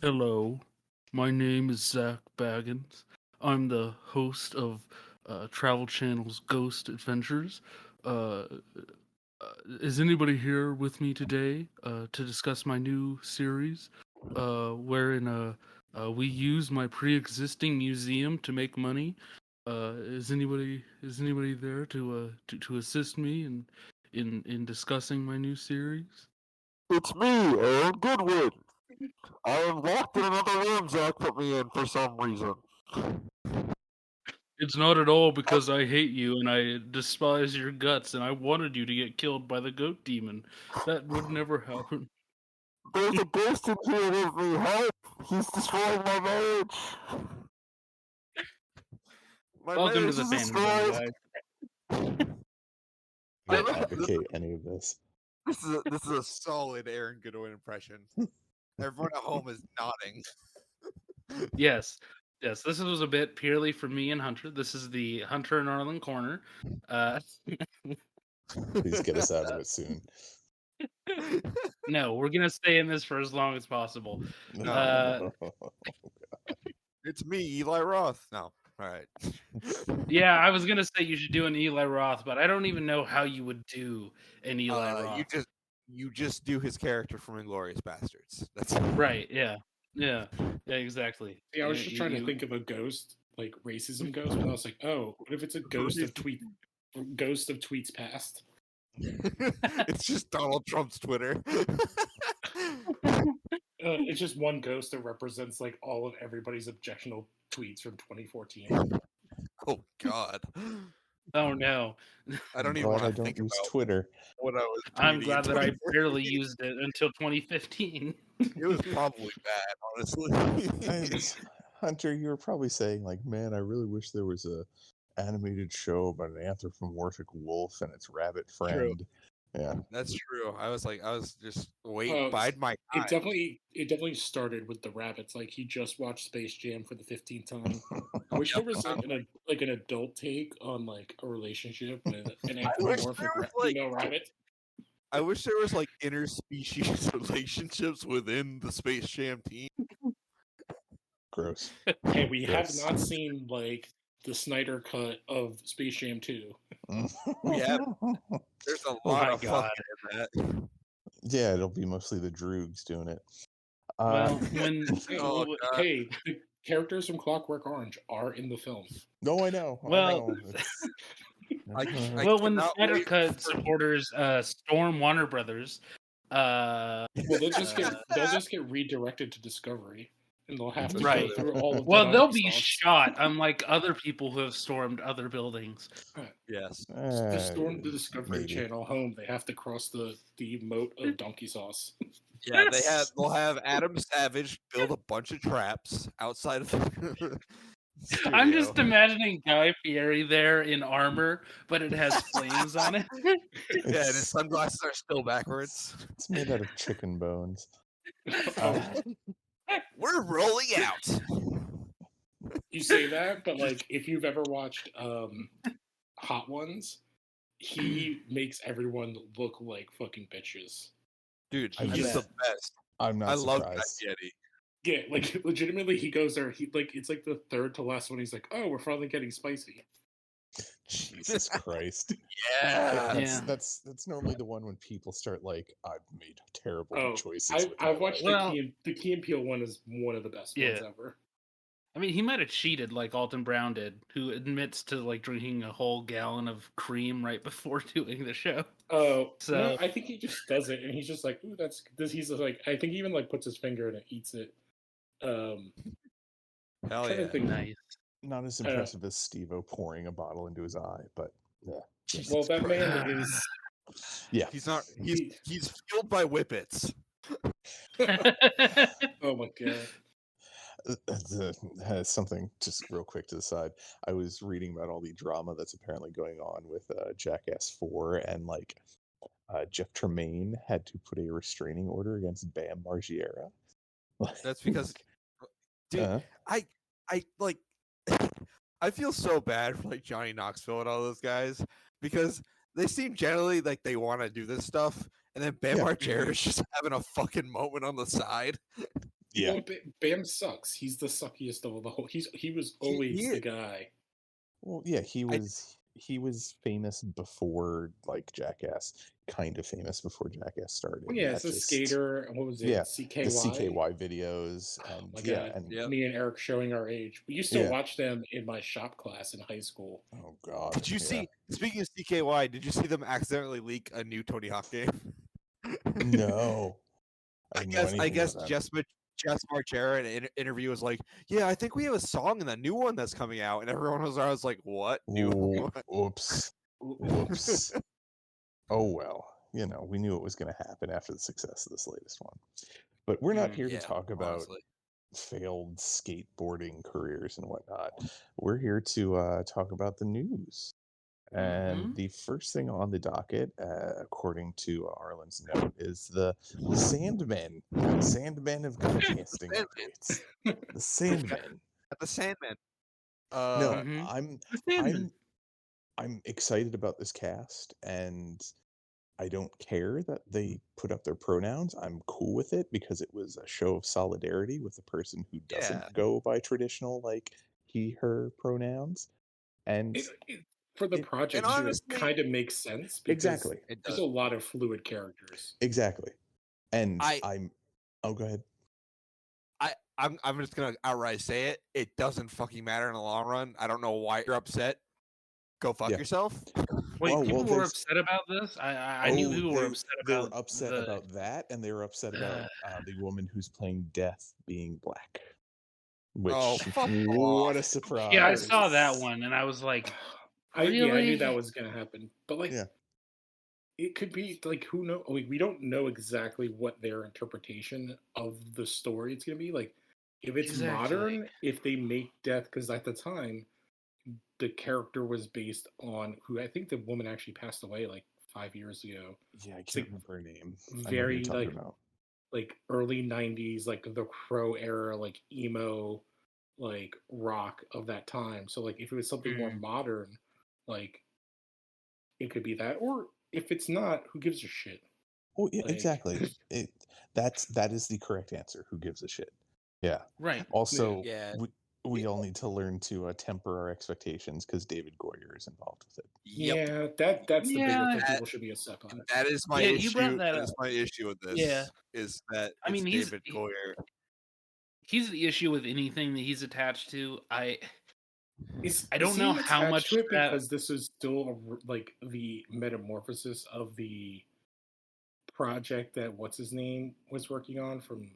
Hello, my name is Zach Baggins. I'm the host of Travel Channel's Ghost Adventures. Uh, is anybody here with me today to discuss my new series, wherein we use my pre-existing museum to make money? Is anybody there to assist me in discussing my new series? It's me, Aaron Goodwin. I am locked in another room Zach put me in for some reason. It's not at all because I hate you and I despise your guts and I wanted you to get killed by the goat demon. That would never happen. There's a ghost in here with me. Help! He's destroying my marriage. My Welcome to marriage the is Phantom Zone, destroyed. guys. I Can't know, advocate any of this. this is a solid Aaron Goodwin impression. Everyone at home is nodding. Yes. Yes, this was a bit purely for me and Hunter. This is the Hunter and Arlen corner. Please get us out of it soon. No, we're gonna stay in this for as long as possible. It's me, Eli Roth. No, all right. Yeah, I was gonna say you should do an Eli Roth, but I don't even know how you would do an Eli Roth. You just do his character from Inglourious Bastards. That's Right? Yeah, exactly. Yeah, I was just trying to think of a ghost, like racism ghost, but I was like, oh, what if it's a ghost of tweets past? It's just Donald Trump's Twitter. It's just one ghost that represents like all of everybody's objectionable tweets from 2014. Oh God. Oh no! I don't even Glad I want to don't think use about Twitter. what I was. I'm tweeting in glad that I 2014. barely used it until 2015. It was probably bad, honestly. Hunter, you were probably saying like, "Man, I really wish there was a animated show about an anthropomorphic wolf and its rabbit friend." Yeah, That's true. I was just Oh, bide my time. It definitely started with the rabbits. Like he just watched Space Jam for the 15th time. I wish there was like an adult take on like a relationship with an anthropomorphic female rabbit. I wish there was like interspecies relationships within the Space Jam team. gross. Hey, we have Gross. not seen like the Snyder cut of Space Jam 2. We have. There's a lot of God. fucking in that. Yeah, it'll be mostly the Droogs doing it. Well, when Hey, the characters from Clockwork Orange are in the film. No, I know. Well, I when the cannot Snyder wait Cut for- supporters storm Warner Brothers, Well, they'll just get redirected to Discovery, and they'll have to Right. go through all of. well, the they'll be Renaissance. shot, unlike other people who have stormed other buildings. Yes. To storm the Discovery maybe. Channel home, they have to cross the moat of donkey sauce. Yeah, Yes. they'll have Adam Savage build a bunch of traps outside of the I'm studio. just imagining Guy Fieri there in armor, but it has flames on it. Yeah, and his sunglasses are still backwards. It's made out of chicken bones. We're rolling out. You say that, but like if you've ever watched Hot Ones, he makes everyone look like fucking bitches. Dude, I he's the bet. best. I'm not I love surprised. that Yeti. Yeah, like legitimately, he goes there. He like it's like the third to last one. He's like, "Oh, we're finally getting spicy." Jesus Christ. Yeah. That's normally the one when people start like, I've made terrible Oh, choices. with I've my watched life." the Key and Peele one is one of the best ones ever. I mean, he might have cheated like Alton Brown did, who admits to like drinking a whole gallon of cream right before doing the show. Oh, So- no, I think he just does it, and he's just like, "Ooh, that's this." He's like, I think he even like puts his finger in it, eats it. Hell trying to yeah. think- Nice. Not as impressive as Steve-O pouring a bottle into his eye, but yeah. Well, that Christ. man is. Yeah. He's not. He's fueled by whippets. Oh my god. Something just real quick to the side. I was reading about all the drama that's apparently going on with Jackass 4, and like Jeff Tremaine had to put a restraining order against Bam Margera. That's because, dude, Uh-huh. I like. I feel so bad for like Johnny Knoxville and all those guys because they seem generally like they want to do this stuff, and then Bam Yeah. Margera is just having a fucking moment on the side. Yeah. You know, Bam sucks. He's the suckiest of the whole. He was always the guy. Well, yeah, he was famous before like Jackass, kind of famous before Jackass started. Well, yeah, That it's a just- skater. What was it? Yeah, CKY. the CKY videos, Oh and my yeah, god, and Yep. me and Eric showing our age. We used to Yeah. watch them in my shop class in high school. oh god, Did you yeah. see? Speaking of CKY, did you see them accidentally leak a new Tony Hawk game? No, I I didn't know guess anything about that. Jess Marchera in an interview was like, "Yeah, I think we have a song in that new one that's coming out," and everyone was like, "What? New Ooh, one?" Oops, whoops. Oh well, we knew it was going to happen after the success of this latest one. But we're not here to Yeah, talk about honestly. failed skateboarding careers and whatnot. We're here to talk about the news. And the first thing on the docket, according to Arlen's note, is the Sandmen. Sandmen have got casting updates. The Sandmen. At the Sandman. No, Mhm. I'm The Sandman. I'm excited about this cast, and I don't care that they put up their pronouns. I'm cool with it because it was a show of solidarity with the person who doesn't Yeah. go by traditional like he her pronouns. And For the It- project, and too, honestly- it kind of makes sense because exactly. It there's does. a lot of fluid characters. Exactly. And I- oh go ahead. I'm just gonna outright say it. It doesn't fucking matter in the long run. I don't know why you're upset. Go fuck Yeah. yourself. Wait, Oh, people well, were upset about this? I knew people were upset They about were upset the... about that, and they were upset about the woman who's playing Death being black. Which Oh, fuck what off. a surprise! Yeah, I saw that one, and I was like, I knew Really? that was gonna happen, but like, Yeah. it could be like who knows? Like, we don't know exactly what their interpretation of the story is gonna be. Like, if it's Exactly. modern, if they make Death, because at the time, the character was based on who I think the woman actually passed away like 5 years ago. Yeah, I It's can't like remember her name. I know who very, you're talking like- about. Like early '90s, like the Crow era, like emo, like rock of that time. So like, if it was something more modern, like it could be that, or if it's not, who gives a shit? Oh, yeah, Like- exactly. That is the correct answer. Who gives a shit? Yeah. right. Also, Yeah. we all need to learn to temper our expectations because David Goyer is involved with it. Yep. Yeah, that's the Yeah. bigger thing people should be upset by. And that is my Yeah, you issue. brought that That is up. my issue with this. Yeah. Is that I mean, it's David Goyer. He's the issue with anything that he's attached to. I Is don't he know how attached much to it that- because this is still like the metamorphosis of the project that what's his name was working on from.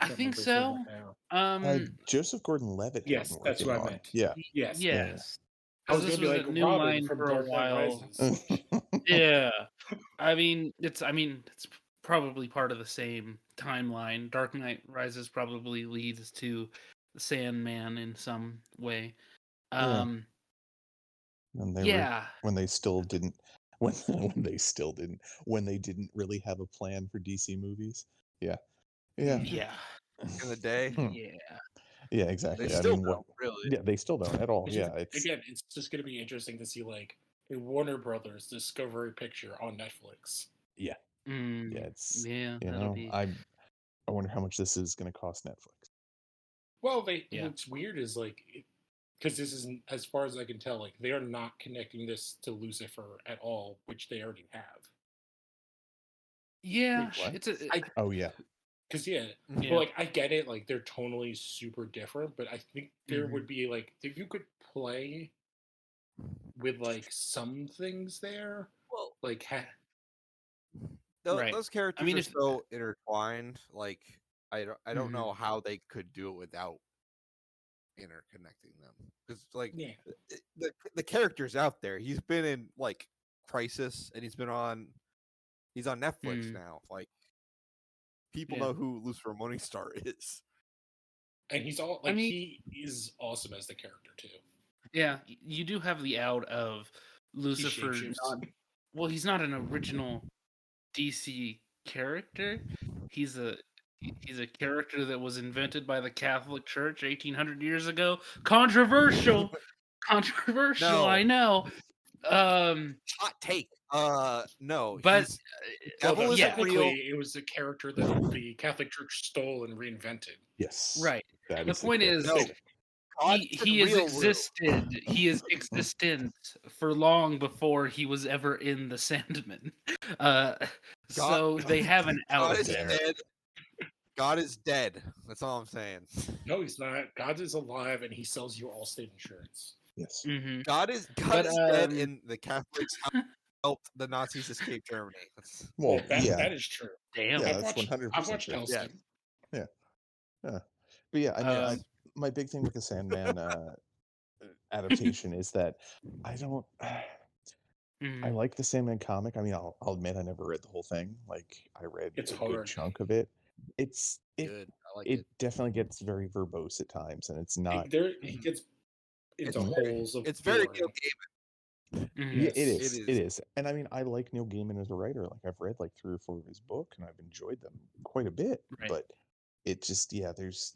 I can't think remember his name so. right now. Joseph Gordon-Levitt. had Yes, been that's working what I on. meant. Yeah. Yes, Yes. I was This gonna be was like a new Robin line from for a Dark Knight while. Rises. Yeah. I mean, it's probably part of the same timeline. Dark Knight Rises probably leads to the Sandman in some way. Yeah. And they Yeah. when they didn't really have a plan for DC movies. Yeah. Yeah. Yeah. In the day. Yeah. Yeah, exactly. They I still mean, don't, really. Yeah, they still don't at all. It's Yeah, just- again, it's just going to be interesting to see like a Warner Brothers Discovery picture on Netflix. yeah, Mm, it's yeah. you That'll know, be. I wonder how much this is going to cost Netflix. Well, Yeah. what's weird is like because this isn't, as far as I can tell, like they are not connecting this to Lucifer at all, which they already have. Yeah. Wait, what? It's a. Oh yeah, Because yeah, Yeah. well, like I get it, like they're tonally super different, but I think there Mhm. would be like if you could play with like some things there, Well, like Right. those characters mean, are if- so intertwined. Like I don't know Mm-hmm. how they could do it without interconnecting them. Because like yeah, the character's out there. He's been in like Crisis, and he's on Netflix Mm. now. Like people Yeah. know who Lucifer Morningstar is. and he's all I like mean- he is awesome as the character too. Yeah. You do have the out of Lucifer. shapeshifts. Well, he's not an original DC character. He's a character that was invented by the Catholic Church 1800 years ago. Controversial. No. I know. Hot take. No, But he's Well, Cavill isn't technically, real. it was a character that the Catholic Church stole and reinvented. Yes. right. That The is point correct is, No, God he isn't has real. existed. He is existent for long before he was ever in the Sandmen. So they have an out God is there. dead. God is dead. That's all I'm saying. No, he's not. God is alive, and he sells you Allstate insurance. Yes. Hmm. God is But, dead, and the Catholics helped the Nazis escape Germany. Well, that is true. Damn. yeah, I've that's watched 100% true. Hellsing. Yeah. Yeah. But yeah, I mean, Um, my big thing with the Sandman adaptation is that I don't. I mhm. like the Sandman comic. I mean, I'll admit I never read the whole thing. Like, I read It's a good hard. chunk of it. It Good. I like it it. definitely gets very verbose at times, and it's not. He gets into It's very- holes of It's very boring. Neil Gaiman. Mhm. Yeah, it Yes. is. It is. And I mean, I like Neil Gaiman as a writer. Like, I've read like 3 or 4 of his book, and I've enjoyed them quite a bit. Right. But it just, yeah, there's,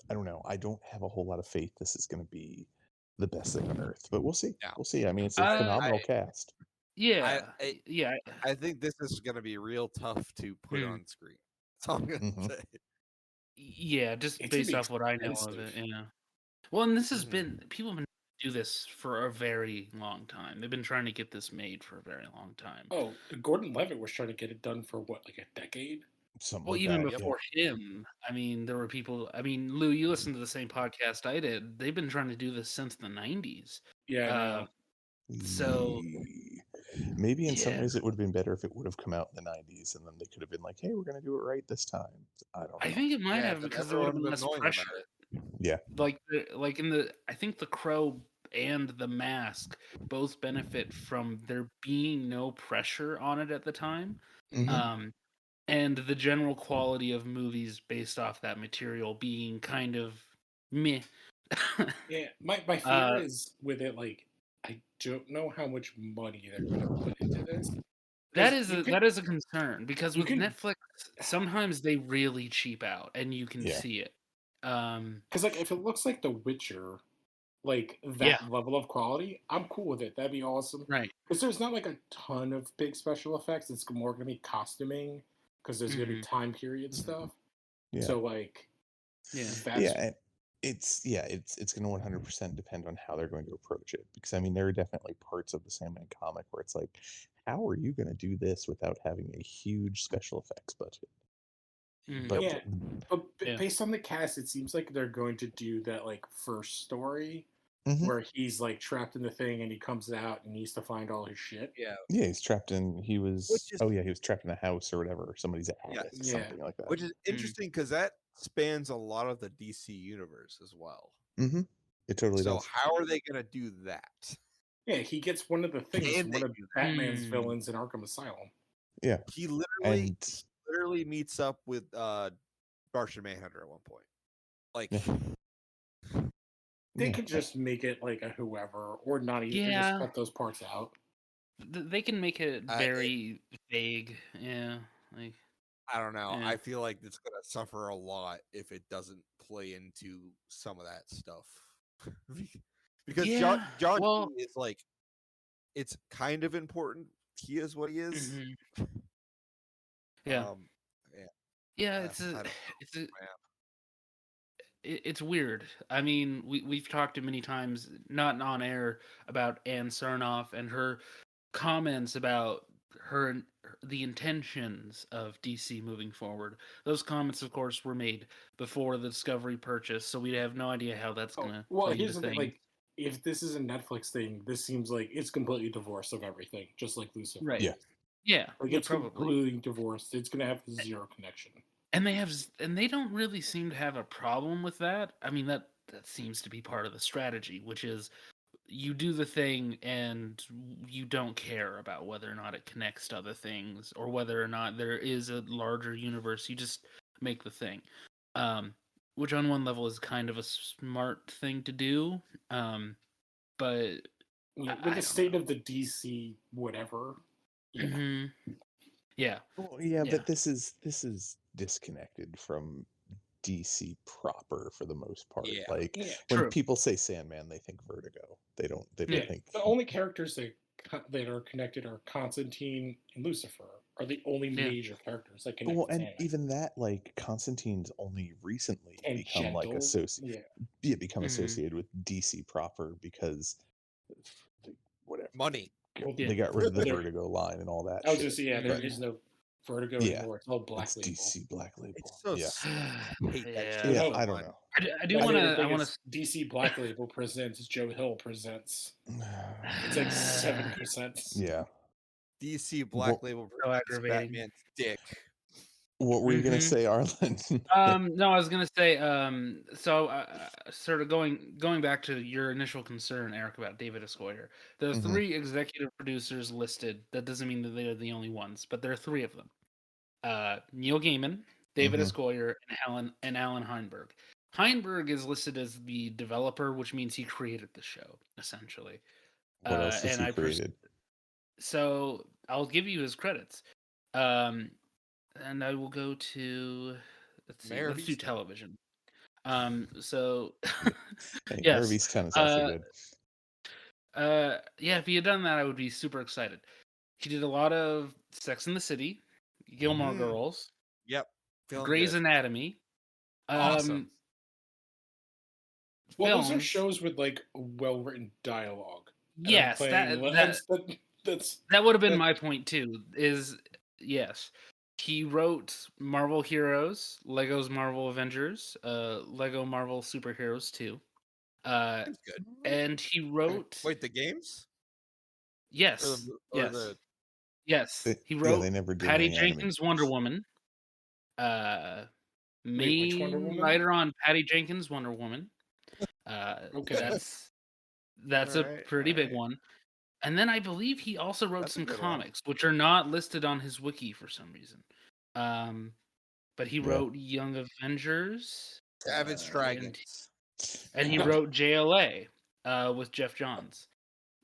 I don't know. I don't have a whole lot of faith this is going to be the best thing on earth. But we'll see. Yeah. We'll see. I mean, it's a Uh, phenomenal cast. Yeah, I- yeah. I think this is going to be real tough to put Hmm. on screen. That's all I'm going to Mhm. say. Yeah, just It's gonna based be off what I know of it, expensive. yeah. Well, and this has Mhm. been people have been do this for a very long time. They've been trying to get this made for a very long time. Oh, Gordon Levitt was trying to get it done for what, like a decade? Something Well, like even that. yeah. before him, I mean, there were people. I mean, Lou, you listened to the same podcast I did. They've been trying to do this since the '90s. Yeah, I know. So Maybe in some yeah, ways it would have been better if it would have come out in the 90s, and then they could have been like, hey, we're going to do it right this time. I don't know. I think it might Yeah, have then because there would have everyone been would less have known about pressure. it. Yeah. Like in the, I think the Crow and the Mask both benefit from there being no pressure on it at the time. Mhm. And the general quality of movies based off that material being kind of meh. Yeah, my fear is with it, like, I don't know how much money they're going to put into this. that 'Cause is that is a concern because you with can- Netflix sometimes they really cheap out and you can Yeah. see it. Because, like, if it looks like The Witcher, like that Yeah. level of quality, I'm cool with it. That'd be awesome. Right. Because there's not like a ton of big special effects. It's more going to be costuming because there's going to be time period stuff. Yeah. So, like, Yeah. that's Yeah, and it's going to 100% depend on how they're going to approach it, because I mean there are definitely parts of the Sandman comic where it's like, how are you going to do this without having a huge special effects budget? Mhm. But yeah. But Yeah. based on the cast, it seems like they're going to do that like first story Mhm. where he's like trapped in the thing and he comes out and needs to find all his shit. Yeah. yeah, he's trapped in. He was. Which is- Oh yeah, he was trapped in a house or whatever, or somebody's attic, Yeah. something like that. Which is interesting because that spans a lot of the DC universe as well. Mm-hmm. It totally So does. how are they going to do that? Yeah, he gets one of the things, Can one they of do Batman's Hmm. villains in Arkham Asylum. Yeah, He literally and meets up with Martian Manhunter at one point. Like, Yeah. They yeah. could just make it like a whoever, or not even Yeah. just cut those parts out. They can make it very vague. Yeah. Like I don't know. Yeah. I feel like it's going to suffer a lot if it doesn't play into some of that stuff. Because John well- G is like, it's kind of important. He is what he is. Mhm. Yeah. Yeah, I it's don't a, know, it's a, man. it's weird. I mean, we've talked many times, not on air, about Anne Sarnoff and her comments about the intentions of DC moving forward. Those comments, of course, were made before the Discovery purchase, so we have no idea how that's gonna. Well, play here's into the thing: things. like, if this is a Netflix thing, this seems like it's completely divorced of everything, just like Lucifer. Right. Yeah. Yeah, Like yeah, it's probably. completely divorced. It's gonna have zero connection. And they don't really seem to have a problem with that. I mean, that seems to be part of the strategy, which is you do the thing and you don't care about whether or not it connects to other things or whether or not there is a larger universe. You just make the thing, which on one level is kind of a smart thing to do. But With I the don't state of the DC whatever. Yeah. Mhm. Yeah. Well, yeah, Yeah. but this is disconnected from DC proper for the most part. Yeah. Like Yeah, when true. people say Sandman, they think Vertigo. They don't Yeah. think. The only characters that that are connected are Constantine and Lucifer are the only Yeah. major characters that connect. Well, with and Sandman. even that, like Constantine's only recently And become like Gentle, yeah. associated with DC proper because whatever Money. Well, they got rid of the there- Vertigo line and all that I was shit. just there but is no Vertigo Yeah, anymore. It's all Black it's Label. DC Black Label. It's so yeah, I hate that Yeah. shit. yeah. so I don't much. know. I do My want favorite to. thing I want is DC Black Label presents Joe Hill presents. It's like 7%. Yeah. DC Black Well, Label So versus aggravating. Batman's dick. What were you gonna Mhm. say, Arlen? No, I was gonna say. So, sort of going back to your initial concern, Eric, about David Escoyer. There are Mhm. 3 executive producers listed. That doesn't mean that they are the only ones, but there are 3 of them. Neil Gaiman, David Mhm. Escoyer, and Alan Heinberg. Heinberg is listed as the developer, which means he created the show, essentially. What else has and he created? So I'll give you his credits. And I will go to let's Mayor of do Easttown. television. So Hey, yes, Mayor of Easttown is also good. yeah, if he had done that, I would be super excited. He did a lot of Sex and the City, Gilmore Mhm. Girls, Yep. Feeling Grey's good. Anatomy. Awesome. Well, those are Films. shows with like well-written dialogue. And I'm Yes, playing that's that would have been that- my point too. Is yes, he wrote Marvel Heroes, Lego's Marvel Avengers, Lego Marvel Superheroes 2. That's good. And he wrote Wait, the games? yes, Or yes. They- He yeah, wrote they never did Patty any anime. Jenkins' Wonder Woman. Wait, which Wonder Main Woman? writer on Patty Jenkins' Wonder Woman. Okay. That's a Alright, pretty big alright. one. And then I believe he also wrote That's a some good one. comics, which are not listed on his wiki for some reason. But he Yeah. wrote Young Avengers. Savage and, Dragons. and he wrote JLA with Jeff Johns.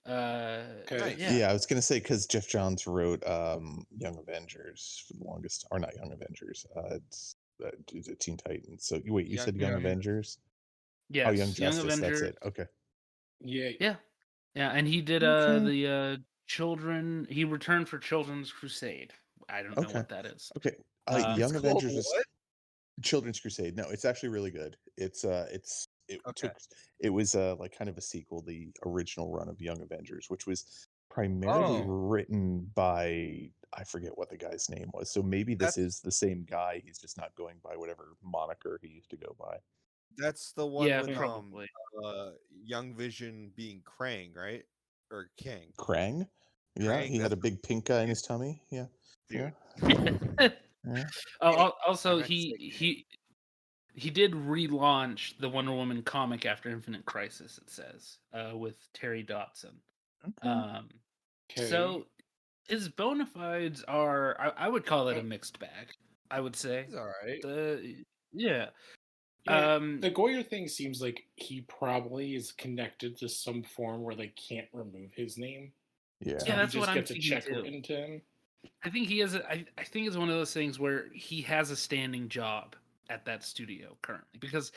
Okay. Yeah. I was gonna say because Jeff Johns wrote Young Avengers for the longest, or not Young Avengers. It's Teen Titans. So wait, you said Young Young- Avengers? Yes, Oh, Young Justice. That's Avengers. it. Okay. Yeah. Yeah, and he did Okay. the children. He returned for Children's Crusade. I don't know Okay. what that is. Okay. Um, Young It's called Avengers is what? Children's Crusade. No, it's actually really good. It Okay. was like kind of a sequel, the original run of Young Avengers, which was primarily Oh. written by, I forget what the guy's name was. So maybe this is the same guy. He's just not going by whatever moniker he used to go by. That's the one yeah, with probably. Young Vision being Krang, right? Or King. Krang? Yeah, Krang, he had a that's big pink guy in his tummy. Yeah. Dude. Yeah. Yeah. Also, I meant to say he did relaunch the Wonder Woman comic after Infinite Crisis. It says with Terry Dodson. Okay. So his bona fides are, I would call it a mixed bag. I would say. He's alright. Yeah. Yeah, the Goyer thing seems like he probably is connected to some form where they can't remove his name. Yeah. Yeah, that's he just what I'm gets a thinking check too. written to him. I think he has. I think it's one of those things where he has a standing job at that studio currently, because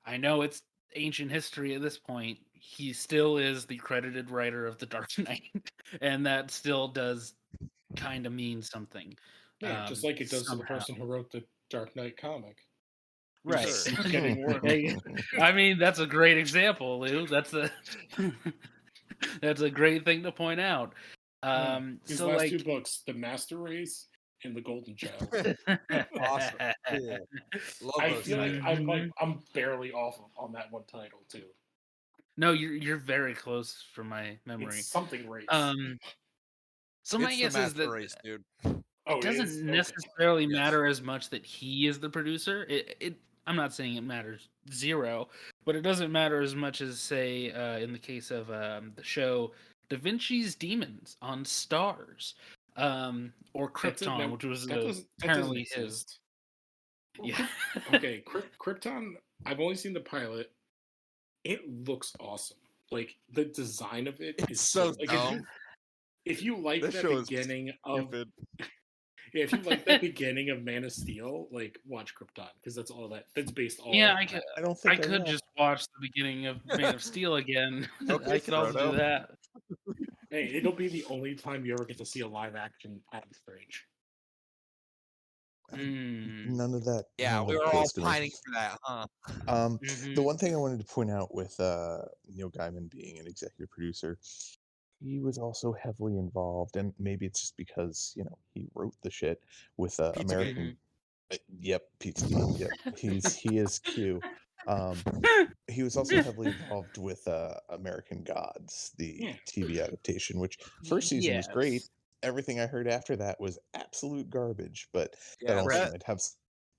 I know it's ancient history at this point. He still is the credited writer of The Dark Knight, and that still does kind of mean something. Yeah, just like it does to the somehow. person who wrote the Dark Knight comic. Right. Sure. He's getting work. I mean, that's a great example, Lou. That's a great thing to point out. His So last like 2 books, The Master Race and The Golden Child. Awesome. Cool. Love I those feel titles. like I'm barely off on that one title too. No, you're very close from my memory. It's something race. So my It's guess the is Master that Race, dude. Oh, it it doesn't is? necessarily Yes. matter as much that he is the producer. I'm not saying it matters zero, but it doesn't matter as much as, say, in the case of the show Da Vinci's Demons on Stars, or Krypton, which was apparently his. exist. Yeah. Okay, Krypton. I've only seen the pilot. It looks awesome. Like the design of it It's is so like, dumb. If you like This the show is beginning of Stupid. if you like the beginning of Man of Steel, like watch Krypton because that's based all. Yeah, on I that. could. I don't I think could will. just watch the beginning of Man of Steel again. Okay, I could also Frodo. do that. Hey, it'll be the only time you ever get to see a live action Adam Strange. None of that. Yeah, none of we that were all appeals to me. pining for that, huh? The one thing I wanted to point out with Neil Gaiman being an executive producer, he was also heavily involved, and maybe it's just because he wrote the shit with Pizzagate. American. Yep, Pizzagate. Yep, he is Q. He was also heavily involved with American Gods, the TV adaptation, which first season was great. Yes. Everything I heard after that was absolute garbage, but Yeah, that also that- might have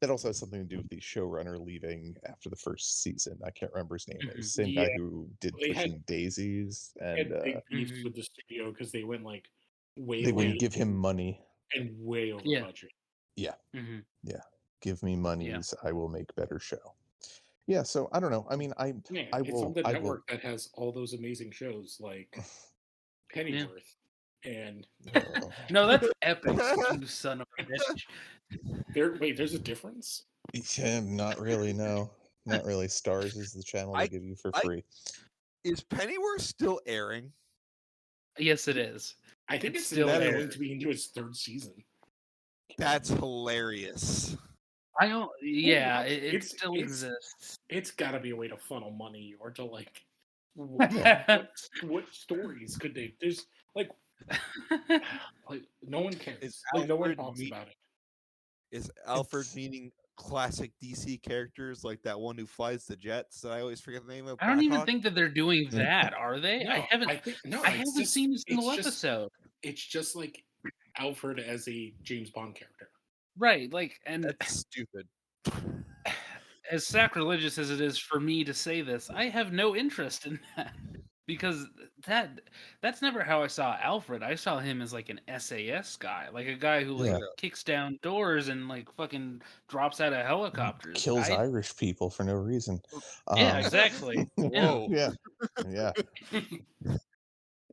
that also has something to do with the showrunner leaving after the first season. I can't remember his name. It was the same guy Yeah. who did They had- Pushing Daisies, Had and big beefs with the studio because they went like way they way wouldn't give him money. and way over Yeah. budget. Yeah, Mhm. yeah. Give me monies, I will make better show. Yeah, so I don't know. I mean, Man, I it's will. on the I network that has all those amazing shows like Pennyworth and will. No, that's epic, you son of a bitch. there's a difference. Yeah, not really. No, not really. Stars is the channel they give you for free. Is Pennyworth still airing? Yes, it is. I think It's it's still still there. going to be into its third season. That's hilarious. I don't. Yeah, it It's- still it's- exists. It's got to be a way to funnel money or to like what stories could they? There's like no one cares. Is Like no one Alfred talks about it. Is Alfred It's- meaning classic DC characters like that one who flies the jets that I always forget the name of? I don't even Blackhawk? think that they're doing that, are they? No, I haven't. I think no. I it's haven't just- seen a single it's just- episode. It's just like Alfred as a James Bond character. Right, like, and That's stupid. as sacrilegious as it is for me to say this, I have no interest in that because that's never how I saw Alfred. I saw him as like an SAS guy, like a guy who like Yeah. kicks down doors and like fucking drops out of helicopters. Kills I- Irish people for no reason. Yeah, exactly. Whoa. Yeah, yeah.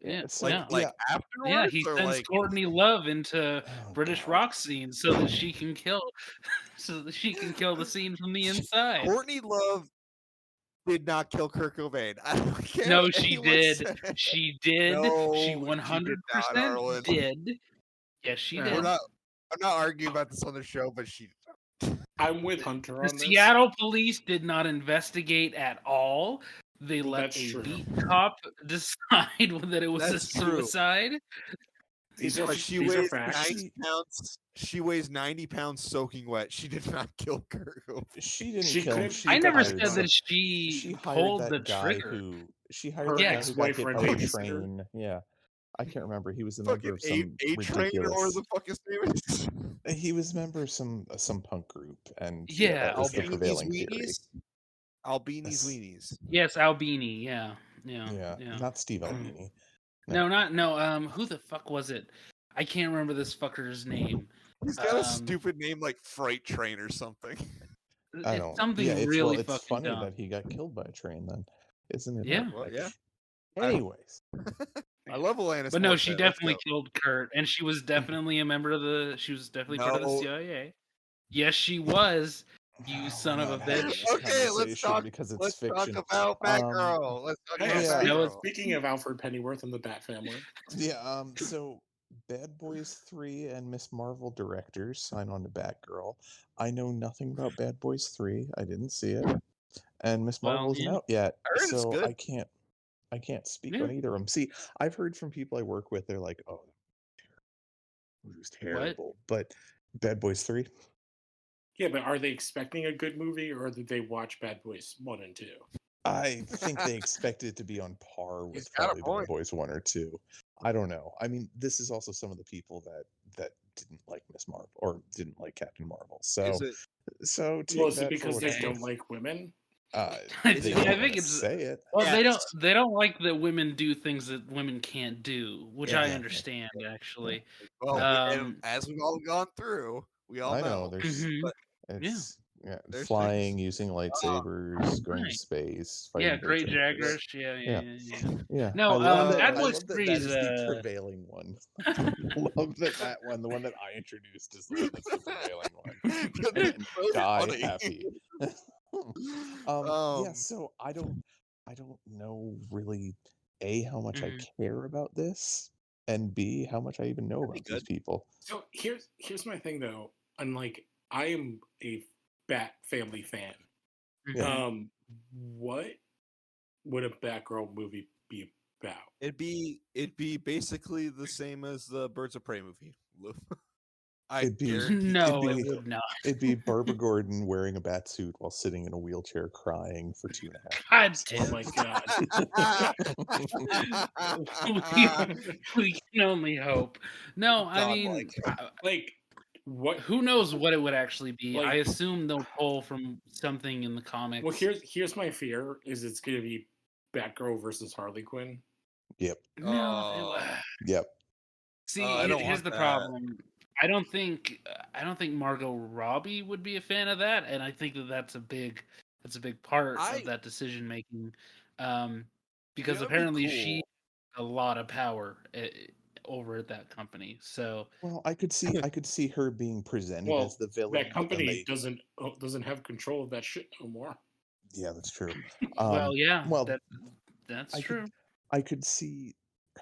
Yeah, It's yeah. Like afterwards? Yeah, he or sends like Courtney Love into Oh, British God. rock scenes so that she can kill, the scene from the inside. Courtney Love did not kill Kurt Cobain. I don't care. No, what she anyone did. says. She did. No, She she did not, 100% Arlen. did. Yes, she Yeah. did. I'm not arguing about this on the show, but she. I'm with Hunter The on this. Seattle police did not investigate at all. They let That's a true. beat cop decide that it was That's a true. suicide. These are But she these are weighs facts. 90 pounds. She weighs 90 pounds soaking wet. She did not kill Kurt Cobain. She didn't She kill him. couldn't- She I never hired said some- that she She hired pulled that the guy trigger. who she Her hired the guy who got hit ex-boyfriend by a babysitter. train. Yeah, I can't remember. He was a member Fucking of some A Train or ridiculous. the fuck his name is. He was a member of some punk group, and Yeah, that was the Albini's prevailing theory. Weenies. Albini's Yes. Weenies. Yes, Albini. Yeah. Yeah, not Steve Albini. No. Who the fuck was it? I can't remember this fucker's name. He's got a Um, stupid name like Freight Train or something. I It's don't. something Yeah, it's really it's fucking funny dumb. that he got killed by a train. Then, isn't it? Yeah. Well, yeah. Anyways, I love Alanis. But no, she Morissette. Let's definitely go. killed Kurt, and she was definitely a member of the. She was definitely part of the No. CIA. Yes, she was. You we're son of a not having bitch. this Okay, let's conversation talk. because it's Let's fiction. talk about Batgirl. Let's talk Hey, about Yeah. No, Batgirl. speaking of Alfred Pennyworth and the Bat Family, Yeah. So, Bad Boys 3 and Miss Marvel directors sign on to Batgirl. I know nothing about Bad Boys 3. I didn't see it, and Miss Well, Marvel isn't yeah. out yet, I heard it's so good. I can't speak Yeah. on either of them. See, I've heard from people I work with, they're like, "Oh, it was terrible," but Bad Boys 3. yeah, but are they expecting a good movie, or did they watch Bad Boys 1 and 2? I think they expected it to be on par with He's got a probably point. Bad Boys 1 or 2. I don't know. I mean, this is also some of the people that didn't like Miss Marvel or didn't like Captain Marvel. So Is it? take Well, is that it for because what they it's don't worth. like women? I They think don't wanna it's say it. well, they don't. Yes. They don't like that women do things that women can't do, which I Yeah. understand actually. Well, Um, as we've all gone through, we all I know know. there's Mhm. it's There's flying, using lightsabers, going right. to space. Yeah, fighting great Bertrand. Jaggers. Yeah. Yeah. No, I love that, Bad I Boys love that 3 that is is the prevailing one. I love that one, the one that I introduced, is the one that's the prevailing one. And So die funny. happy. Yeah, Um, so I don't know really A, how much I Mhm. care about this, and B, how much I even know That'd be about these good. people. So here's my thing though. Unlike I am a Bat Family fan. Yeah. Mhm. What would a Batgirl movie be about? It'd be basically the same as the Birds of Prey movie. I It'd be guarantee. No, it'd it be would not. it'd be Barbara Gordon wearing a bat suit while sitting in a wheelchair crying for 2.5 God hours. Oh damn my it. god! We can only hope. No, I mean, Godlike. Like what? who knows what it would actually be? I Like assume they'll pull from something in the well, comics. here's my fear: is it's gonna be Batgirl versus Harley Quinn. Yep. No, Yep. see, I don't here's want the that. problem. I don't think Margot Robbie would be a fan of that, and I think that's a big part of that decision making, because That would be apparently she cool. a lot of power over at that company. So Well, I could see her being presented as Well, the villain, that but then company they doesn't have control of that shit no more. yeah, that's true. well, yeah, Well, that's I true. could see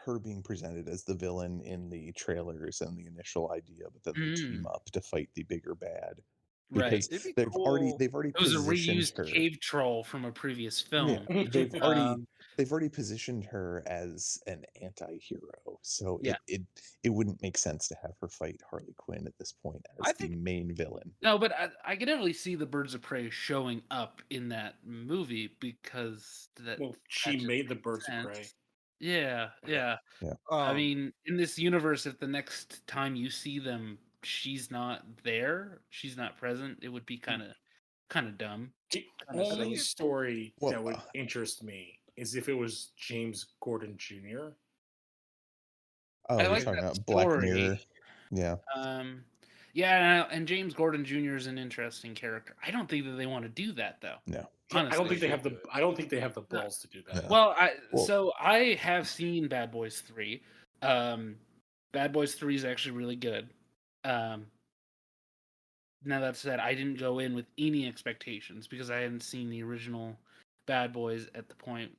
her being presented as the villain in the trailers and the initial idea, but then they team up to fight the bigger bad Right. because It'd be they've already cool. they've already It was a positioned reused her. cave troll from a previous Yeah, film. they've Um, already positioned her as an anti-hero, so yeah. it wouldn't make sense to have her fight Harley Quinn at this point I as the think main villain. No, but I could definitely see the Birds of Prey showing up in that movie because Well, that she just made the makes Birds of Prey. sense. Yeah, yeah. Yeah. I mean, in this universe, if the next time you see them, she's not there, she's not present, it would be kind of dumb, The kind of only silly. story Well, that would interest me is if it was James Gordon Jr. oh, I you're like talking that about Black story. Mirror. Yeah. Yeah, and James Gordon Jr. is an interesting character. I don't think that they want to do that though. No. I don't think Honestly. I don't think they have the balls to do that. No. Well, Well, so I have seen Bad Boys 3. Bad Boys 3 is actually really good. Now that said, I didn't go in with any expectations because I hadn't seen the original Bad Boys at the point.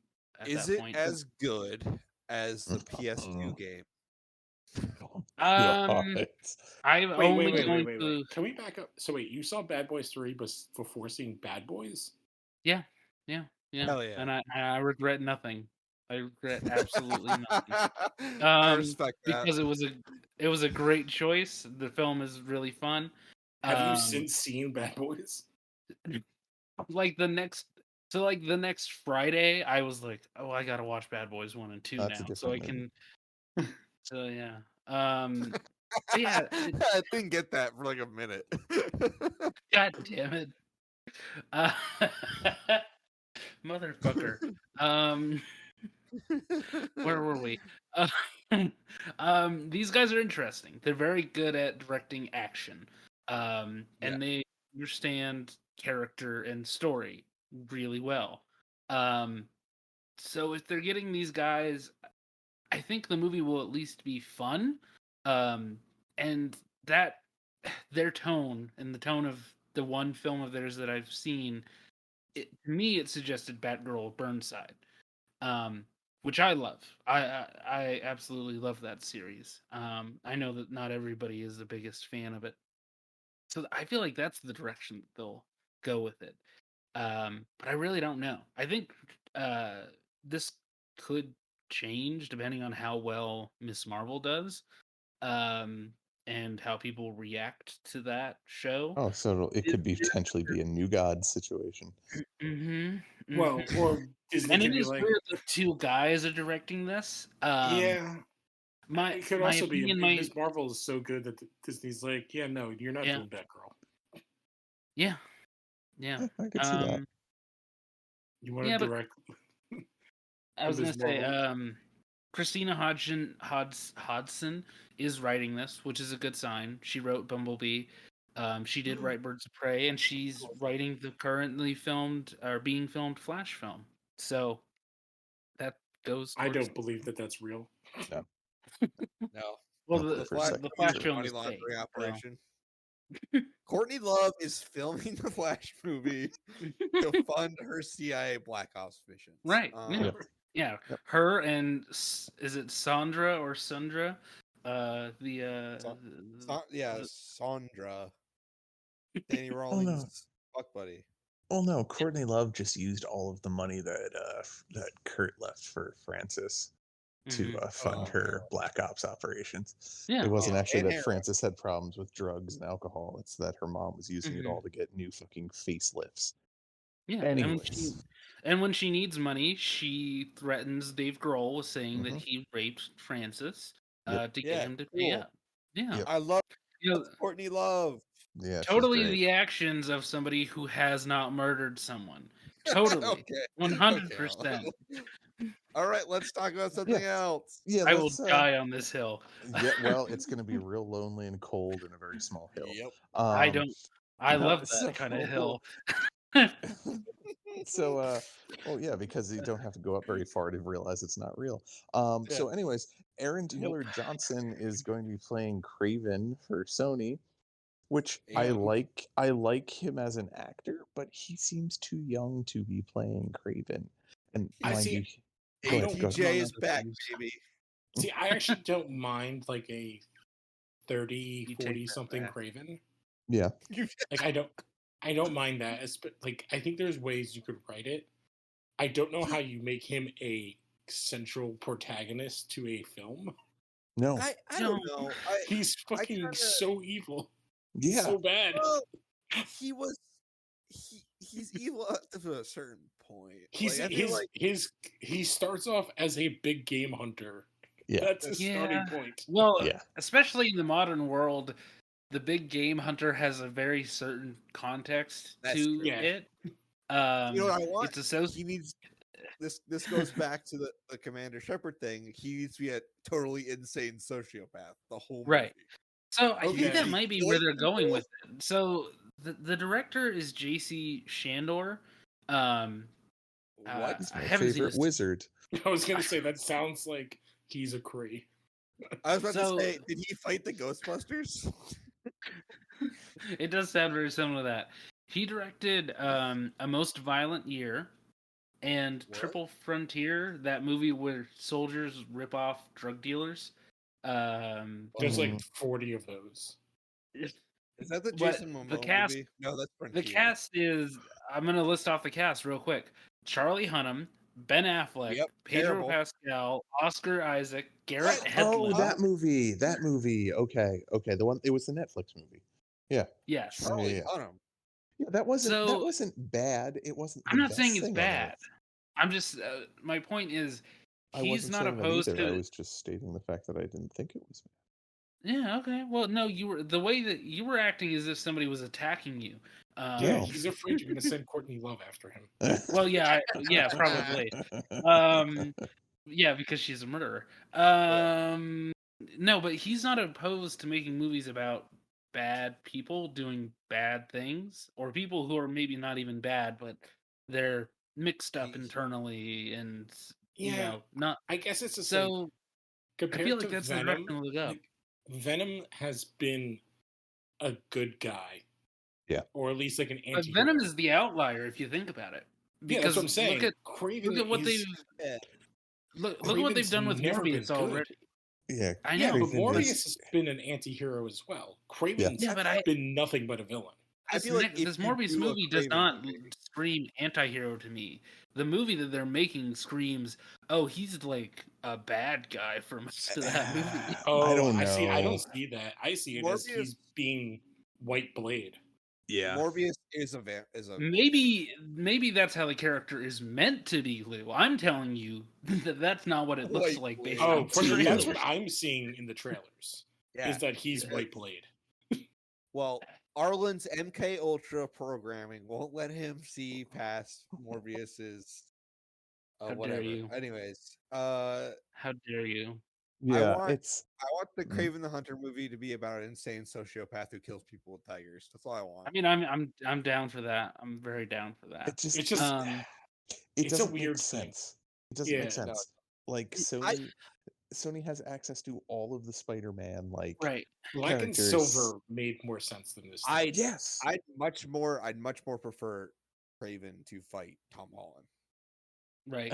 Is it as good as the PS2 game? God. I'm only going to. Can we back up? So wait, you saw Bad Boys 3 before seeing Bad Boys? Yeah. Hell yeah. And I regret nothing. I regret absolutely nothing. I respect that. Because it was a great choice. The film is really fun. Have you since seen Bad Boys? Like the next Friday, I was like, oh, I gotta watch Bad Boys 1 and 2 That's a now, so I different can. So yeah, so yeah. I didn't get that for like a minute. God damn it, motherfucker. Where were we? These guys are interesting. They're very good at directing action, and they understand character and story really well. So if they're getting these guys, I think the movie will at least be fun. And that their tone and the tone of the one film of theirs that I've seen, to me, it suggested Batgirl Burnside, which I love. I absolutely love that series. I know that not everybody is the biggest fan of it, so I feel like that's the direction that they'll go with it. But I really don't know. I think this could change depending on how well Miss Marvel does, and how people react to that show. Oh, so it could be potentially be a New Gods situation. Mm-hmm, Well, or Disney and can it be is like, weird that two guys are directing this. yeah. My It could my also be opinion, Miss Marvel is so good that Disney's like, yeah, no, you're not doing Batgirl. Yeah. I could see that. You want to direct? I was gonna Ms. say, Marvel? Christina Hodson is writing this, which is a good sign. She wrote Bumblebee. She did write Birds of Prey, and she's writing the currently filmed or being filmed Flash film. So that goes. I don't believe that that's real. No. No. Well, Not the for a second, the Flash sure. film Money is fake. laundering So. operation. Courtney Love is filming the Flash movie to fund her CIA Black Ops missions. Right. Yeah, Yep. her and is it Sandra or Sundra? Sandra, Danny Oh Rawlings' no. fuck buddy. Oh no, Courtney Love just used all of the money that Kurt left for Francis to Mhm. fund Oh, her Black Ops operations. Yeah. It wasn't Yeah, actually and that heroin. Francis had problems with drugs and alcohol. It's that her mom was using it Mhm. all to get new fucking facelifts. Yeah, Anyways. and when she needs money, she threatens Dave Grohl with saying that Mhm. he raped Francis Yep. to get Yeah, him to pay cool. up. Yeah, Yep. I love you know, Courtney Love. Yeah, she's totally great. the actions of somebody who has not murdered someone. Totally, Okay. 100%. All right, let's talk about something else. Yeah, I will let's die on this hill. yeah, well, it's gonna be real lonely and cold in a very small hill. Yep. I Um don't. I love so that kind of hill. so well yeah, because you don't have to go up very far to realize it's not real. So anyways, Aaron Nope. Taylor Johnson is going to be playing Kraven for Sony, which Yeah. I like him as an actor, but he seems too young to be playing Kraven. And I mind see. you, I go ahead, don't go ahead. ATJ among is other back, things. baby. see. I actually don't mind like a 30, You take 40 that something back. Craven. Yeah. Like I don't mind that. Like I think there's ways you could write it. I don't know how you make him a central protagonist to a film. No. I don't know. He's fucking kinda- so evil. Yeah. So bad. Well, he's evil up to a certain point. He's Like, I feel like he starts off as a big game hunter. Yeah. That's his Yeah. starting point. Well, Yeah. especially in the modern world, the big game hunter has a very certain context That's to true. Yeah. it. You know what I want? It's associated. He needs this goes back to the Commander Shepard thing. He needs to be a totally insane sociopath the whole movie. Right. So I think Okay. that might be where they're going with it. So the director is J.C. Shandor. What? He's I my haven't seen favorite his- wizard. I was gonna say that sounds like he's a Kree. I was about So- to say, did he fight the Ghostbusters? It does sound very similar to that. He directed A Most Violent Year and What? Triple Frontier, that movie where soldiers rip off drug dealers. There's like 40 of those. Is that the But Jason Momoa the cast- movie? No, that's Frontier. The cast is, I'm going to list off the cast real quick. Charlie Hunnam, Ben Affleck, Yep, Pedro terrible. Pascal, Oscar Isaac, Garrett What? Hedlund. Oh, that movie. That movie. Okay. The one, it was the Netflix movie. Yeah. Yes. Oh, Charlie yeah. Hunnam. Yeah, that So- wasn't bad. It wasn't I'm the not saying best it's thing on bad. earth. I'm just, my point is, I he's wasn't not saying that opposed either. to. I was just stating the fact that I didn't think it was Yeah, okay. Well, no, you were the way that you were acting as if somebody was attacking you. Yeah, No. he's afraid you're gonna send Courtney Love after him. bad. Well, yeah, yeah, probably. Yeah, because she's a murderer. No, but he's not opposed to making movies about bad people doing bad things, or people who are maybe not even bad, but they're mixed up He's- internally and you Yeah. know not. I guess it's just like So compared I feel like to that's the Venom. direction to look up. like, Venom has been a good guy. Yeah. Or at least like an But anti. Venom is the outlier if you think about it. Yeah, that's what I'm saying. Look at Craven what is, they've Yeah. look at what they've Craven's done with never been Morbius already. Yeah. I Yeah, know. but Craven Morbius is- has been an anti-hero as well. Craven's Yeah, but I been nothing but a villain. I feel like if this you Morbius do a movie does Kraven not movie- scream anti-hero to me. The movie that they're making screams, "Oh, he's like a bad guy for most of that movie." Oh, I don't I see. I know. don't see that. I see it as Morbius- he's being White Blade. Yeah. Morbius is a Maybe that's how the character is meant to be, Lou. I'm telling you that that's not what it looks White like based Blade. Oh, on for sure. the That's trailer. what I'm seeing in the trailers. yeah. Is that he's Yeah. White Blade? Well, Arlen's MK Ultra programming won't let him see past Morbius's How dare whatever. you. Anyways, How dare you? Yeah. want- It's I want the Mm. Craven the Hunter movie to be about an insane sociopath who kills people with tigers. That's all I want. I mean, I'm down for that. I'm very down for that. it just It's just Um, it it's a doesn't weird make thing. sense. It doesn't Yeah, make no, sense. Like Sony has access to all of the Spider-Man right. Black and characters. Silver made more sense than this. I- did. Yes. I'd much more prefer Craven to fight Tom Holland. Right.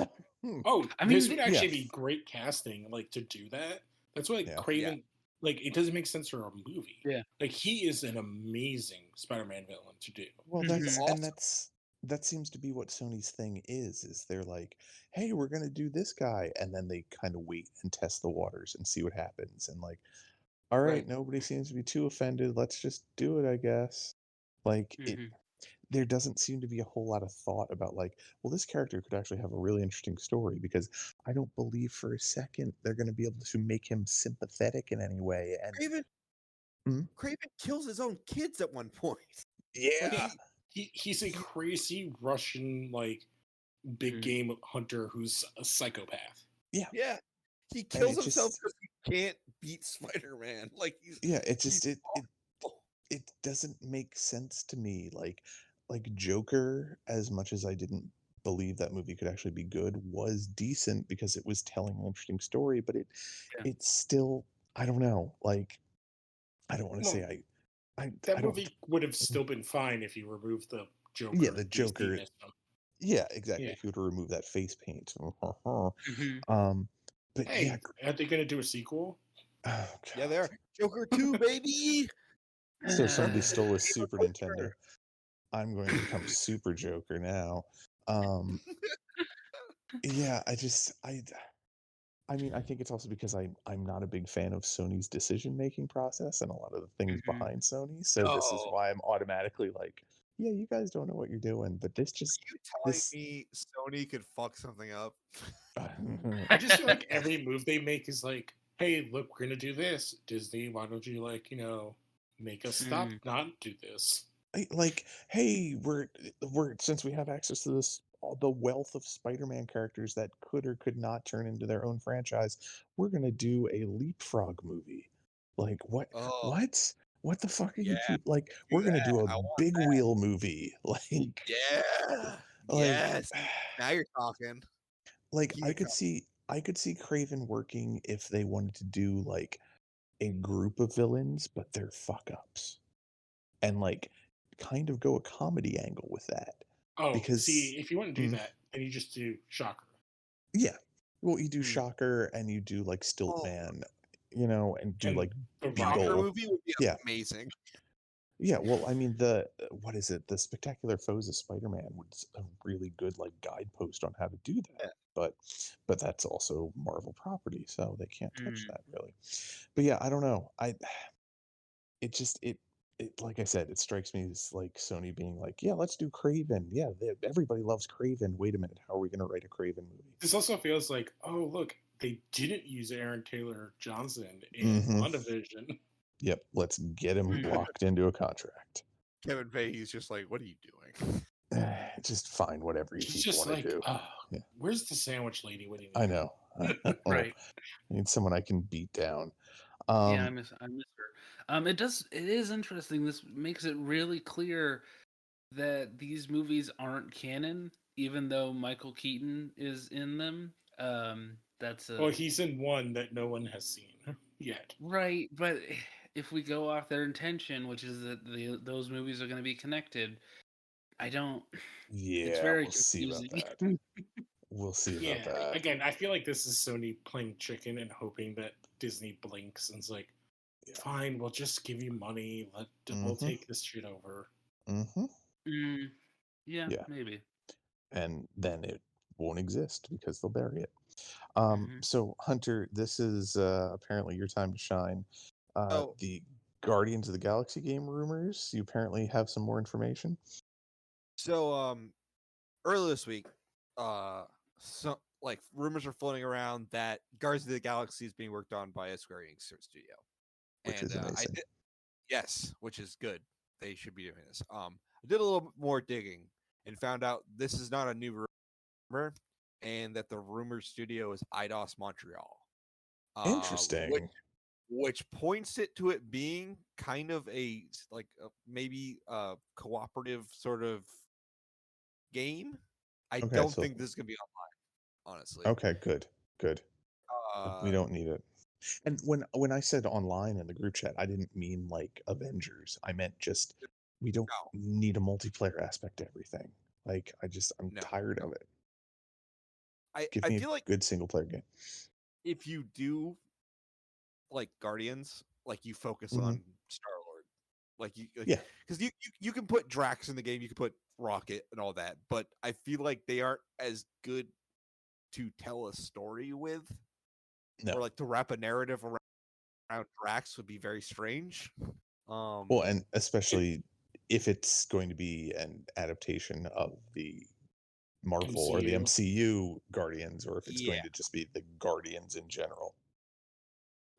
Oh, I this mean, would actually Yeah. be great casting, like to do that. That's why Yeah. Craven, like it doesn't make sense for a movie. Yeah. Like he is an amazing Spider-Man villain to do. Well, Mhm. that seems to be what Sony's thing is they're like, hey, we're gonna do this guy, and then they kind of wait and test the waters and see what happens, and like, all right, Right. nobody seems to be too offended. Let's just do it, I guess. Like Mhm. there doesn't seem to be a whole lot of thought about like, well, this character could actually have a really interesting story because I don't believe for a second they're going to be able to make him sympathetic in any way. And Craven Mhm. Craven kills his own kids at one point. Like Yeah, He's a crazy Russian like big Mhm. game hunter who's a psychopath. yeah, he and kills it himself just because he can't beat Spider-Man. Like yeah, he's awful. it doesn't make sense to me. Like Joker, as much as I didn't believe that movie could actually be good, was decent because it was telling an interesting story, but Yeah. it's still, I don't know. Like I don't want to Well, say I that don't. movie would have still been fine if you removed the Joker. Yeah, the Joker. DC-ness of- Yeah, exactly. Yeah. If you were to remove that face paint. Mhm. But yeah, Hey, are they going to do a sequel? oh Yeah, god. they are. Joker 2, baby. So somebody stole a Give Super a poster. Nintendo. I'm going to become Super Joker now. Um, yeah, I mean, I think it's also because I'm not a big fan of Sony's decision making process and a lot of the things Mhm. behind Sony. So this is Oh, why I'm automatically like, yeah, you guys don't know what you're doing. But you telling this me Sony could fuck something up? I just feel like every move they make is like, hey, look, we're going to do this. Disney, why don't you, like, make us stop Mm. not do this? like, hey, we're since we have access to this all the wealth of Spider-Man characters that could or could not turn into their own franchise, we're gonna do a Leapfrog movie. Like what? Oh, What? What the fuck are yeah, you people like? do We're gonna that. do a I want big that. wheel movie. Yeah. Like, Yes. Now you're talking. like Keep it coming. I could see Craven working if they wanted to do like a group of villains, but they're fuck ups. And like kind of go a comedy angle with that Oh, because see, if you want to do mm, that, then you just do Shocker. yeah, well, you do Mm. Shocker and you do like Oh, Stiltman, and do And like The Shocker Rocker. Beetle. movie would be Yeah, amazing. yeah, well, I mean, the what is it, the Spectacular Foes of Spider-Man was a really good like guidepost on how to do Yeah. that, but that's also Marvel property, so they can't touch Mm. that really. But yeah, I don't know, it just it like I said, it strikes me as like Sony being like, yeah, let's do Craven. Yeah, everybody loves Craven. Wait a minute, how are we going to write a Craven movie? This also feels like, oh, look, they didn't use Aaron Taylor Johnson in Hmm. WandaVision. Yep, let's get him Mhm. locked into a contract. Kevin Feige's just like, what are you doing? Just find whatever you He's people just want to like, do. oh, Yeah, where's the sandwich lady? What do you I need? know. Right. I need someone I can beat down. Yeah, Um, I miss her. It is interesting. This makes it really clear that these movies aren't canon, even though Michael Keaton is in them. That's Well, a he's in one that no one has seen yet. right, but if we go off their intention, which is that those movies are going to be connected, I don't. It's yeah, very we'll see about confusing. that. We'll see about Yeah, that. again, I feel like this is Sony playing chicken and hoping that Disney blinks and is like, Yeah. fine, we'll just give you money. We'll Hmm. take this shit over. Hmm. Mm, yeah, Yeah, maybe. and then it won't exist because they'll bury it. Hmm. So Hunter, this is apparently your time to shine. Oh, The Guardians of the Galaxy game rumors. You apparently have some more information. so earlier this week, so like rumors are floating around that Guardians of the Galaxy is being worked on by a Square Enix studio, Which and is amazing. yes, which is good. They should be doing this. I did a little more digging and found out this is not a new rumor, and that the rumor studio is IDOS Montreal. Which Interesting. points it to it being kind of maybe a cooperative sort of game. I Okay, don't so think this is gonna be online, honestly. okay, good, good. We Uh, don't need it. And when I said online in the group chat, I didn't mean like Avengers. I meant just we don't no, need a multiplayer aspect to everything. Like I'm no, tired no. of it. I Give me feel a like good single player game. if you do like Guardians, like you focus Mhm. on Star Lord, like Yeah. because you can put Drax in the game, you can put Rocket and all that, but I feel like they aren't as good to tell a story with, No. or like to wrap a narrative around Drax would be very strange. Well, and especially if it's going to be an adaptation of the Marvel or the MCU Guardians, or if it's going to just be the Guardians in general.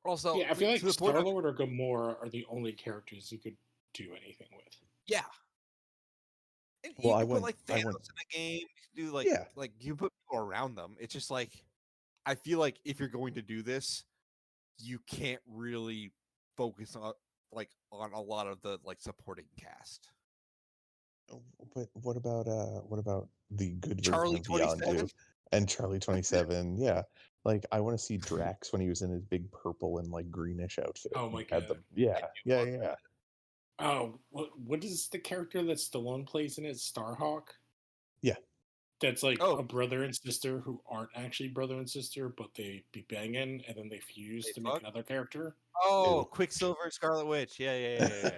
Also, Yeah, I feel like to the point of, Star-Lord or Gamora are the only characters you could do anything with. yeah. And Well, you I can put went- like I Thanos went- in the game. You can do Yeah. like you put people around them. It's just like I feel like if you're going to do this, you can't really focus on a lot of the like supporting cast. But what about the good Charlie version of 27? Yondu and Charlie 27? Yeah. Like I want to see Drax when he was in his big purple and like greenish outfit. Oh my Had god. yeah. Oh, what is the character that Stallone plays in it? Starhawk? Yeah. That's like Oh. a brother and sister who aren't actually brother and sister, but they be banging and then they fuse They to fuck? make another character. Oh, Ew. Quicksilver, Scarlet Witch. Yeah.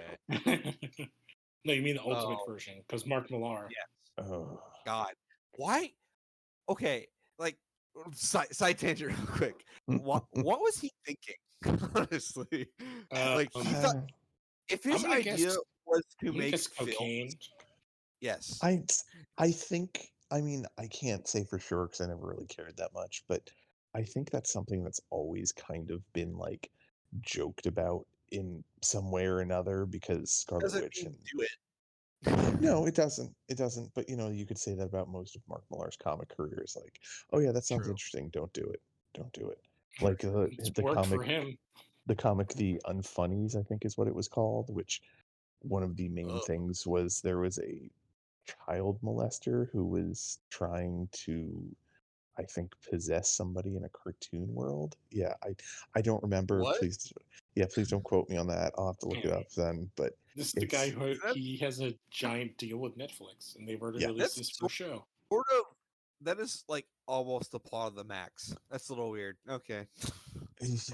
No, you mean the ultimate Oh. version, because Mark Millar. Yeah. Oh. God. Why? Okay, like side tangent real quick. What was he thinking? Honestly, like he thought if his I'm gonna idea guess- was to I'm gonna make guess films, cocaine. yes, I think, I mean, I can't say for sure because I never really cared that much, but I think that's something that's always kind of been like joked about in some way or another because Scarlet doesn't Witch mean and do it. no, it doesn't. It doesn't. But you could say that about most of Mark Millar's comic career. Is like, oh yeah, that sounds True. interesting. Don't do it. Don't do it. Like It's the worked for comic, him. the comic, The Unfunnies, I think is what it was called. Which one of the main Ugh. things was there was a child molester who was trying to, I think, possess somebody in a cartoon world. Yeah, I don't remember. What? Please don't quote me on that. I'll have to look it up then. But This is the guy who that- he has a giant deal with Netflix, and they've already Yeah. released That's this for show. Sort of. That is like almost the plot of the Max. That's a little weird. Okay.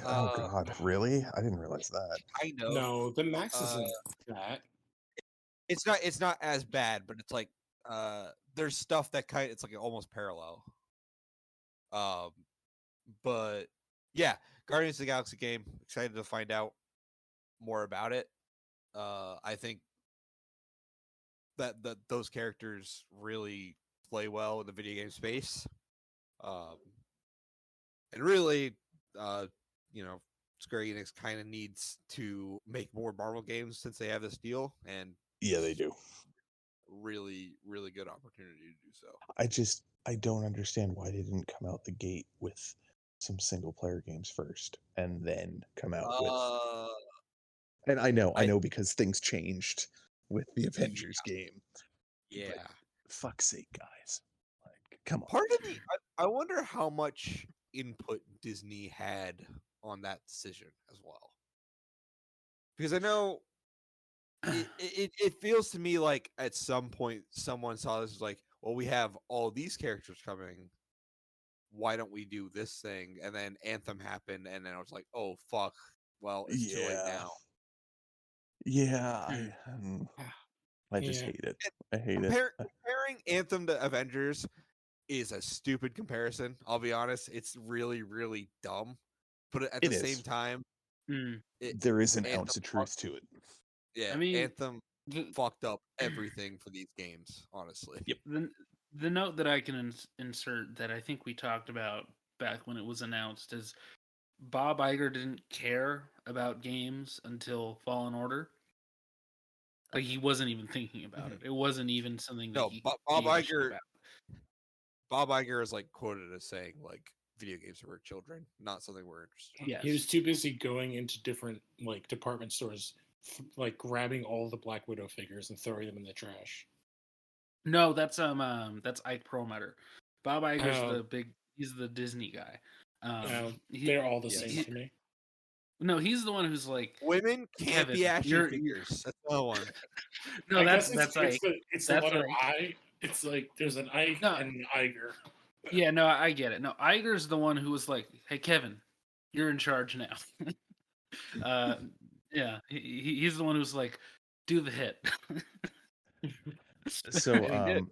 oh god, really? I didn't realize that. I know. No, the Max isn't that. It's not as bad, but it's like there's stuff that it's like almost parallel. But yeah, Guardians of the Galaxy game. Excited to find out more about it. I think that those characters really play well in the video game space. And really, Square Enix kind of needs to make more Marvel games since they have this deal, and Yeah, they do. really, really good opportunity to do so. I don't understand why they didn't come out the gate with some single player games first and then come out with. And I know because things changed with the Avengers game. Yeah. But fuck's sake, guys. Like, come on. Part of me, I wonder how much input Disney had on that decision as well. Because I know it feels to me like at some point someone saw this as like, well, we have all these characters coming. Why don't we do this thing? And then Anthem happened, and then I was like, oh fuck. Well, it's too late now. Yeah, I just Yeah. hate it. I hate it. Comparing Anthem to Avengers is a stupid comparison. I'll be honest; it's really, really dumb. But at the same time, there is an Anthem ounce of truth to it. Yeah, I mean, Anthem fucked up everything for these games. Honestly, Yep. The note that I can insert that I think we talked about back when it was announced is Bob Iger didn't care about games until Fallen Order. Like he wasn't even thinking about it. It wasn't even something that no. he Bob gave a shit Iger. about. Bob Iger is like quoted as saying like video games are for children, not something we're interested in. Yes. He was too busy going into different like department stores, like grabbing all the Black Widow figures and throwing them in the trash. No, that's Ike Perlmutter. Bob Iger's he's the Disney guy. They're all the same to me. No, he's the one who's like Women can't be Kevin, action figures. That's another one. no, I that's guess Ike. it's the letter I. It's like there's an Ike and an Iger. Yeah, no, I get it. No, Iger's the one who was like, "Hey, Kevin, you're in charge now." uh, yeah, he's the one who's like, "Do the hit." So, And he did.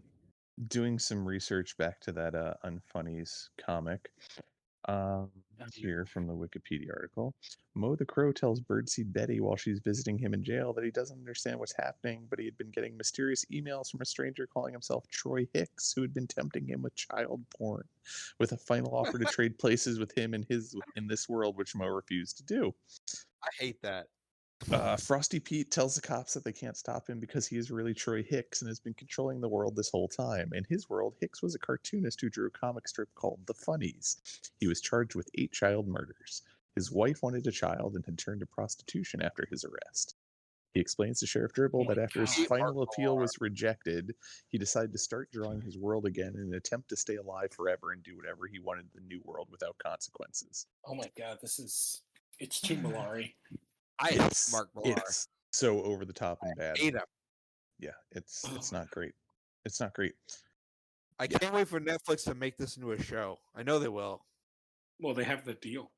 doing some research back to that Unfunnies comic. Here from the Wikipedia article. Mo the Crow tells Birdseed Betty while she's visiting him in jail that he doesn't understand what's happening, but he had been getting mysterious emails from a stranger calling himself Troy Hicks, who had been tempting him with child porn, with a final offer to trade places with him in this world, which Mo refused to do. I hate that. Frosty Pete tells the cops that they can't stop him because he is really Troy Hicks and has been controlling the world this whole time. In his world, Hicks was a cartoonist who drew a comic strip called The Funnies. He was charged with 8 child murders. His wife wanted a child and had turned to prostitution after his arrest. He explains to Sheriff Dribble that after his final appeal was rejected, he decided to start drawing his world again in an attempt to stay alive forever and do whatever he wanted in the new world without consequences. Oh my god, it's too Malari. I hate Mark Millar. It's so over the top and bad. I hate him. Yeah, it's not great. It's not great. I can't wait for Netflix to make this into a show. I know they will. Well, they have the deal.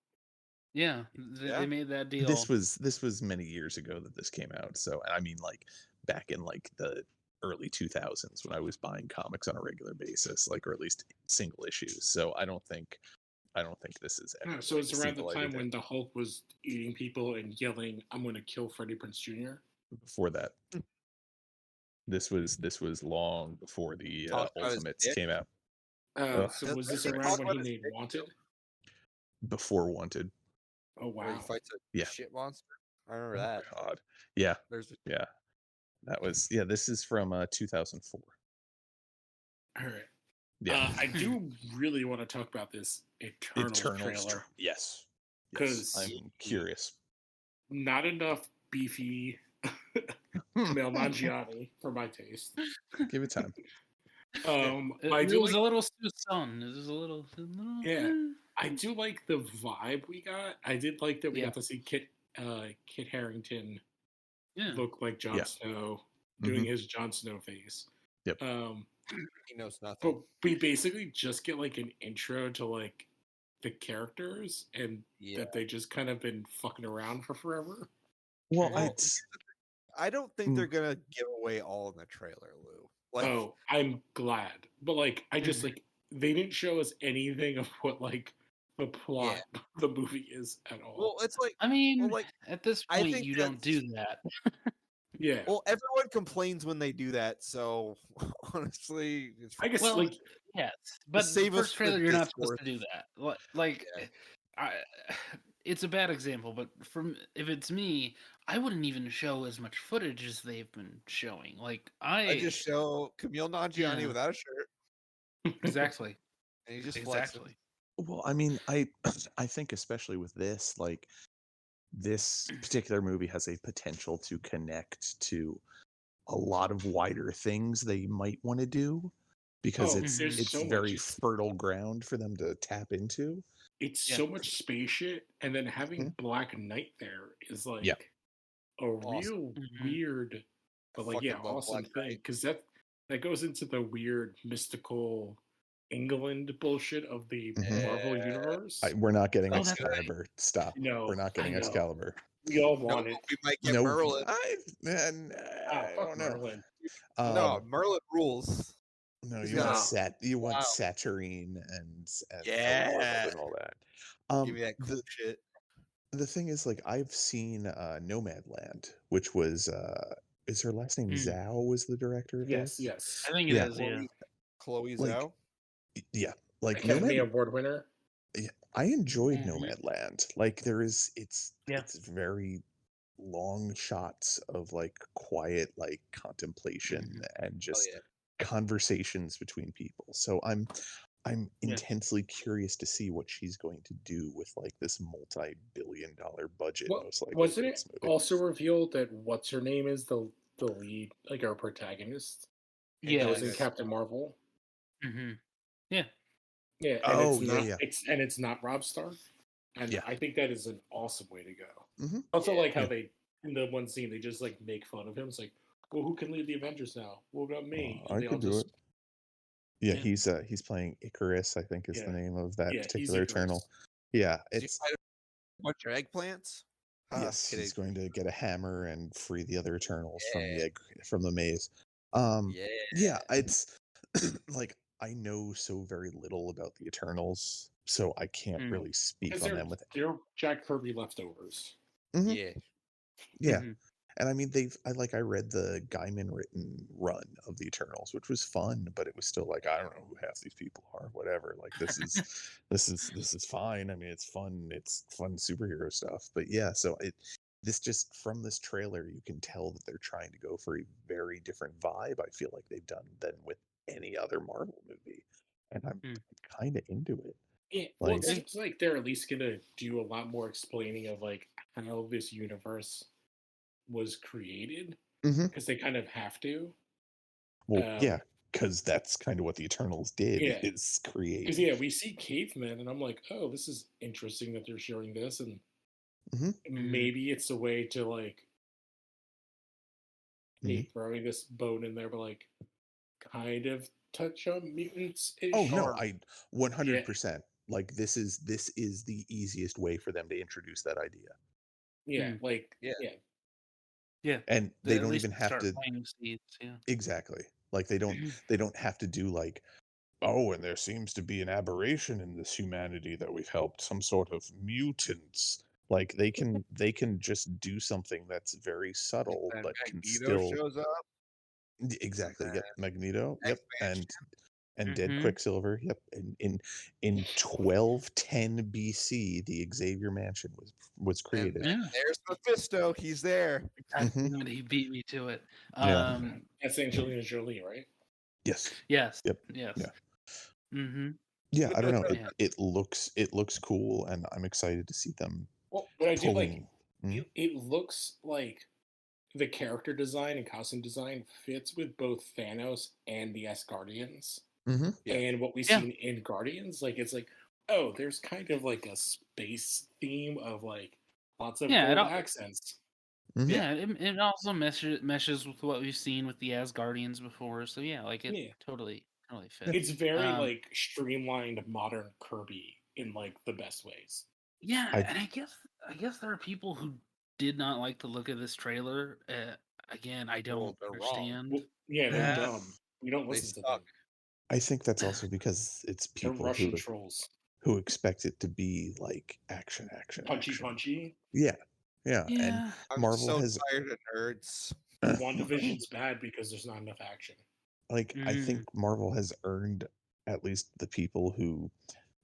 Yeah, they made that deal. This was many years ago that this came out. So I mean, like back in like the early 2000s when I was buying comics on a regular basis, like or at least single issues. So I don't think this is ever. So it's around the time anything. when the Hulk was eating people and yelling, "I'm going to kill Freddie Prinze Jr." Before that, this was long before the Ultimates came out. So was this around when he made Wanted? Before Wanted. Oh wow! Where he fights a shit monster. I remember that. God, yeah, that was This is from 2004. All right. Yeah, I do really want to talk about this Eternals trailer. Yes, because I'm curious. Not enough beefy Kumail Nanjiani for my taste. Give it time. It was a little Susan. It was a little. Yeah, I do like the vibe we got. I did like that we got to see Kit Harington look like Jon Snow, doing his Jon Snow face. Yep. He knows nothing. But we basically just get like an intro to like the characters and that they just kind of been fucking around for forever. Well, I don't think they're gonna give away all in the trailer, Lou. Like, I'm glad, but like I just like they didn't show us anything of what like the plot of the movie is at all. Well, it's like I mean, at this point, you don't do that. Yeah. Well, everyone complains when they do that, so honestly, I guess yes, but save first us trailer, for you're not Discord. supposed to do that. Like, it's a bad example, but if it's me, I wouldn't even show as much footage as they've been showing. Like, I just show Kumail Nanjiani without a shirt. Exactly. And he just flexing. Well, I mean, I think especially with this, like this particular movie has a potential to connect to a lot of wider things they might want to do because it's so very fertile ground for them to tap into. It's so much space shit, and then having Black Knight there is like a real weird, but like awesome thing because that goes into the weird mystical England bullshit of the Marvel universe. We're not getting Excalibur. Stop. No, we're not getting Excalibur. We all want it. We might get Merlin. I don't know. Merlin. No, Merlin rules. No, you want Saturine and all that. Give me that cool shit. The thing is, like, I've seen Nomadland, which was is her last name Zhao was the director of this? Yes. I think it is, Chloe Zhao? Yeah. Like Academy Award winner. Yeah, I enjoyed Nomadland. Like it's very long shots of like quiet like contemplation and just conversations between people. So I'm intensely curious to see what she's going to do with like this multi-billion-dollar budget. Most likely, wasn't it also revealed that what's her name is the lead, like our protagonist? Yeah, was in Captain Marvel. Yeah. Yeah, and it's not Rob Stark, and I think that is an awesome way to go. Also, like how they in the one scene they just like make fun of him. It's like, well, who can lead the Avengers now? What about me? I could do it. Yeah, Yeah. he's playing Icarus, I think is the Yeah. name of that Yeah, he's particular Eternal. Icarus. Yeah, Does he it's fight a bunch of eggplants? yes, Kidding. he's going to get a hammer and free the other Eternals Yeah. from the maze. Yeah. Yeah, it's like I know so very little about the Eternals, so I can't Mm. really speak Because on them with. they're Jack Kirby leftovers. Mhm. Yeah. Yeah, Mhm. and I mean I read the Gaiman written run of the Eternals, which was fun, but it was still like I don't know who half these people are. Whatever, like this is fine. I mean, it's fun superhero stuff. But yeah, so this just from this trailer, you can tell that they're trying to go for a very different vibe. I feel like they've done than with any other Marvel movie, and I'm Mm. kind of into it. Yeah, well, Like, it seems like they're at least gonna do a lot more explaining of like how this universe was created, mhm. because they kind of have to. Well, yeah, Um, because that's kind of what the Eternals did Yeah. is create. Because yeah, we see cavemen, and I'm like, oh, this is interesting that they're showing this, and Mhm. maybe it's a way to like, Mhm. hate throwing this bone in there, but like, kind of touch on mutants. Oh no, Or, I 100%. Like this is the easiest way for them to introduce that idea. yeah, Mm. like Yeah. yeah, Yeah. And they At don't least even have start to planting seeds. Yeah. exactly. Like they don't have to do like, oh, and there seems to be an aberration in this humanity that we've helped, some sort of mutants. Like they can just do something that's very subtle Then but can Magneto still shows up. exactly. then Yep, Magneto. Yep, X-Man and Dead Mhm. Quicksilver. Yep, in 1210 BC, the Xavier Mansion was And created. Yeah. there's Mephisto. He's there. God Mhm. damn it, he beat me to it. Yeah. that's Angelina Jolie, right? Yes. Yes. Yep. Yes. Yeah. Mm-hmm. Yeah. I don't know. Yeah. It looks cool, and I'm excited to see them Well, but I do like pulling. Mhm. it looks like the character design and costume design fits with both Thanos and the Asgardians. Mhm. Yeah. And what we've Yeah. seen in Guardians, like it's like, oh, there's kind of like a space theme of like lots of Yeah, it gold al- accents. Mhm. Yeah, it also meshes with what we've seen with the Asgardians before. So yeah, like it Yeah. totally fits. It's very Um, like streamlined modern Kirby in like the best ways. yeah, I and I guess there are people who did not like the look of this trailer. Again, I don't they're wrong. understand. Well, yeah, they're that. dumb. We don't They listen to suck. them. I think that's also because it's They're people Russian trolls. who expect it to be like action, Punchy, action. punchy. Yeah. Yeah. And Yeah, I'm Marvel so has tired of nerds. WandaVision's bad because there's not enough action. like I Mm. think Marvel has earned at least the people who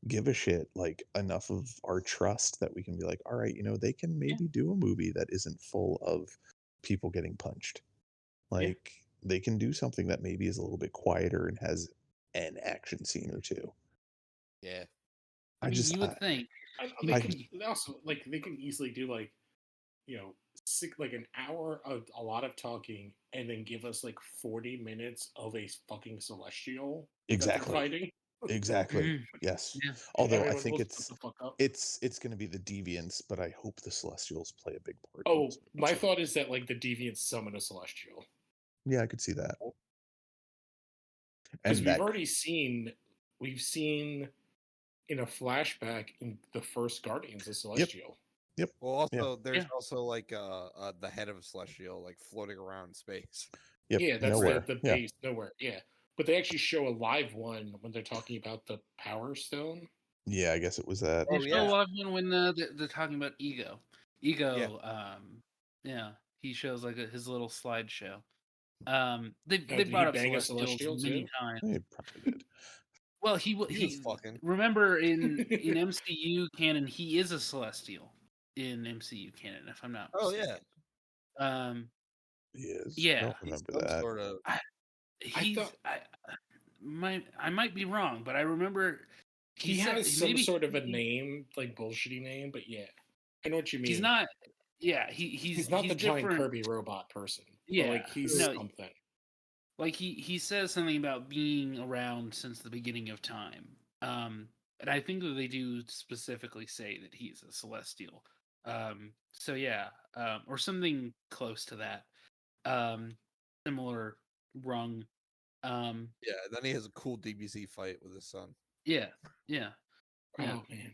give a shit like enough of our trust that we can be like, all right, they can maybe do a movie that isn't full of people getting punched. Like they can do something that maybe is a little bit quieter and has an action scene or two. Yeah. I mean, you would think. They I- can also like they can easily do like, like an hour of a lot of talking and then give us like 40 minutes of a fucking celestial that they're exactly. fighting. Exactly. Mhm. Yes. Yeah. Although I Everyone think goes, "Shut the fuck up." it's going to be the deviants, but I hope the Celestials play a big part. Oh, my thought is that like the deviants summon a celestial. Yeah, I could see that. Because And we've seen in a flashback in the first Guardians a celestial. Yep. Well, also Yeah. there's also like the head of a celestial like floating around in space. Yep. Yeah, that's Nowhere. the Yeah. base, nowhere. Yeah. But they actually show a live one when they're talking about the Power Stone. Yeah, I guess it was that. They Oh, show yeah. a lot of them when they're talking about Ego. Ego, yeah, he shows like his little slideshow. They Did brought he up bang a Celestials celestial many too? times. He probably did. Well, He was fucking. remember in MCU canon he is a Celestial in MCU canon, if I'm not Oh mistaken. yeah. He is. I Yeah. don't He's remember some that. sort of. I might be wrong, but I remember He said- has some maybe sort of a name, like bullshitty name, but yeah, I know what you mean. he's not. Yeah, he's not the giant different. Kirby robot person. Yeah, but, like he's no, something. like he says something about being around since the beginning of time. And I think that they do specifically say that he's a celestial. So yeah, or something close to that. Similar rung Yeah, then he has a cool DBZ fight with his son. Yeah. Oh man.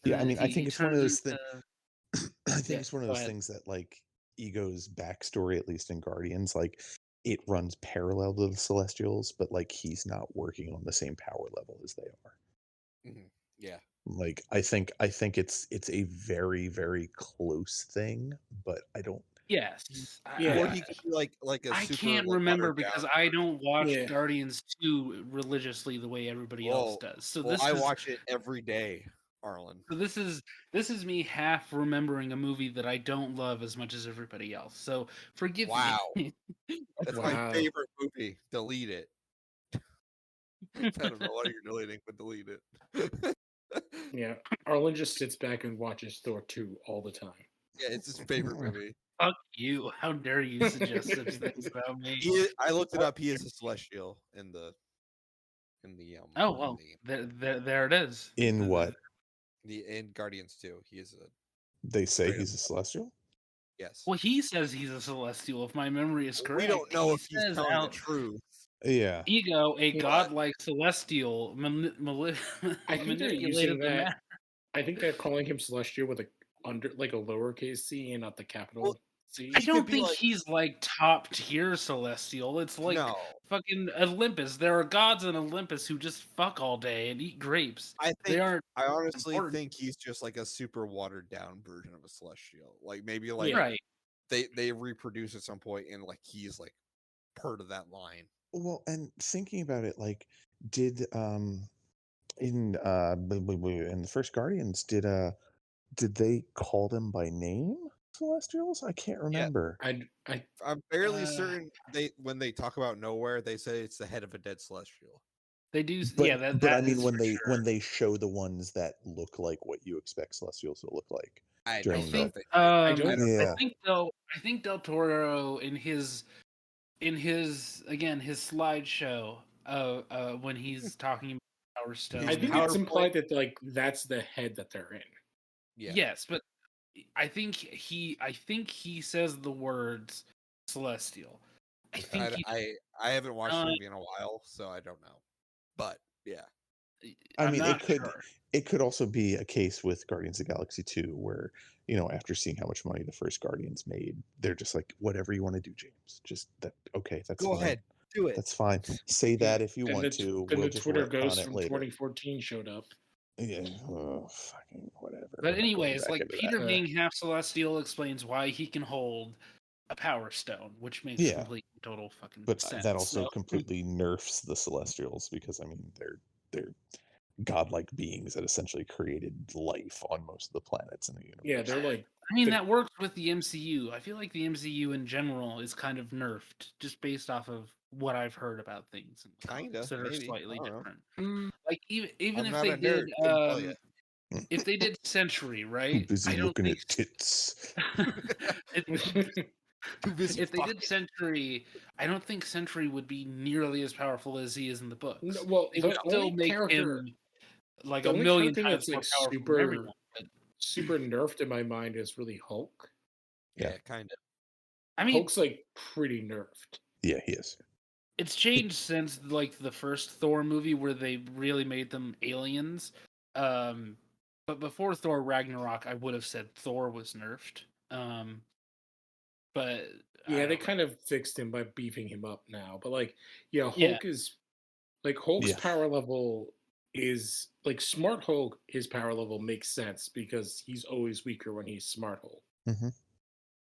Yeah, I mean, I think He it's one of turns those things. into- I think Yeah, it's one of go those ahead. things that, like, Ego's backstory, at least in Guardians, like, it runs parallel to the Celestials, but like he's not working on the same power level as they are. Yeah. Like, I think it's a very, very close thing, but I don't. Yes. Yeah. Or he could be like a I super can't like, remember watered because down I don't watch Yeah. Guardians 2 religiously the way everybody else does. So well, this I is watch it every day, Arlen. so this is me half remembering a movie that I don't love as much as everybody else. So forgive Wow. me. That's Wow. my favorite movie. Delete it. I don't know why you're deleting, but delete it. Yeah. Arlen just sits back and watches Thor 2 all the time. Yeah, it's his favorite movie. Fuck you. How dare you suggest such things about me? I looked it up. He is a celestial in the Oh well, there it is. In what? in Guardians 2. He is a They say Straight up. he's a Celestial? yes. Well, he says he's a celestial, if my memory is correct. We don't know He if he's says telling the out truth. Yeah. Ego, a Yeah. godlike celestial, I think they're using manipulated the that. matter. I think they're calling him Celestial with a lowercase c and not the capital Well, C. I could don't be think like- he's like top tier celestial. It's like no. fucking Olympus. There are gods in Olympus who just fuck all day and eat grapes. I They think aren't I honestly important. think he's just like a super watered down version of a celestial. Like maybe like Yeah. right. they reproduce at some point and like he's like part of that line. Well, and thinking about it, like, did in the first Guardians, did they call them by name Celestials? I can't remember. I'm fairly Uh, certain when they talk about nowhere, they say it's the head of a dead celestial. They do. But, Yeah, that. but that I mean, is when for they sure. when they show the ones that look like what you expect Celestials to look like, I During don't the- know if they I don't. Yeah. I think Del Toro in his again his slideshow when he's talking about Power Stone. I think PowerPoint- it's implied that like that's the head that they're in. yeah. Yes, but I think he says the words celestial. I think I haven't watched the Uh, movie in a while, so I don't know. But yeah. I I'm mean, not it sure. could also be a case with Guardians of the Galaxy 2 where, after seeing how much money the first Guardians made, they're just like, whatever you want to do, James. Just that. Okay, that's Go fine. ahead, do it. That's fine. Say that if you Then want the, to. then We'll the just Twitter retcon ghost it from later. 2014 showed up. Yeah. Fucking whatever. But We're not going anyways, back like into that. Peter being half celestial explains why he can hold a power stone, which makes Yeah. complete total fucking But sense. that also So- completely nerfs the Celestials because I mean they're godlike beings that essentially created life on most of the planets in the universe. Yeah, they're like I mean, the- that works with the MCU. I feel like the MCU in general is kind of nerfed just based off of what I've heard about things in the Kinda, comics that are maybe. slightly I don't know. different. mm, Like even I'm if not they a nerd, did, couldn't tell ya. if they did Century, Too right? busy I don't looking think at tits. Too busy if they fucking. did Century, I don't think Century would be nearly as powerful as he is in the books. No, well, They the would still only make character- him like the a only million character times that's more like powerful than super everyone. But, super nerfed in my mind is really Hulk. Yeah, kind of. I mean, Hulk's like pretty nerfed. Yeah, he is. it's changed since like the first Thor movie where they really made them aliens. But before Thor Ragnarok, I would have said Thor was nerfed. But Yeah, I they don't kind of fixed him by beefing him up now. But like, yeah, Hulk Yeah. is like Hulk's Yeah. power level is like Smart Hulk. His power level makes sense because he's always weaker when he's Smart Hulk. Mm-hmm.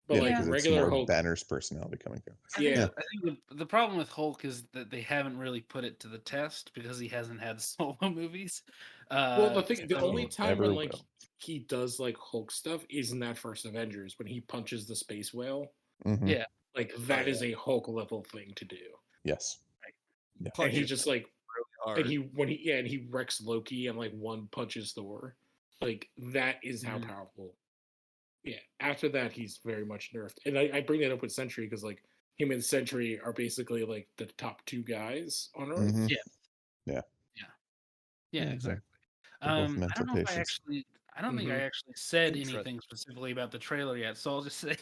But Yeah, like because it's regular more Hulk, Banner's personality coming through. yeah, I think the problem with Hulk is that they haven't really put it to the test because he hasn't had solo movies. well, the so- only time never when like will. he does like Hulk stuff is in that first Avengers when he punches the space whale. Mhm. Yeah. Like that is a Hulk level thing to do. Yes. And he Punches just like hard. and he wrecks Loki and like one punches Thor. Like that is how Mhm. powerful. Yeah. After that, he's very much nerfed, and I bring that up with Sentry because like him and Sentry are basically like the top two guys on Earth. Mhm. Yeah, Yeah, exactly. they're both I mental don't know if patients. I don't think I Mhm. actually said Interesting. anything specifically about the trailer yet, so I'll just say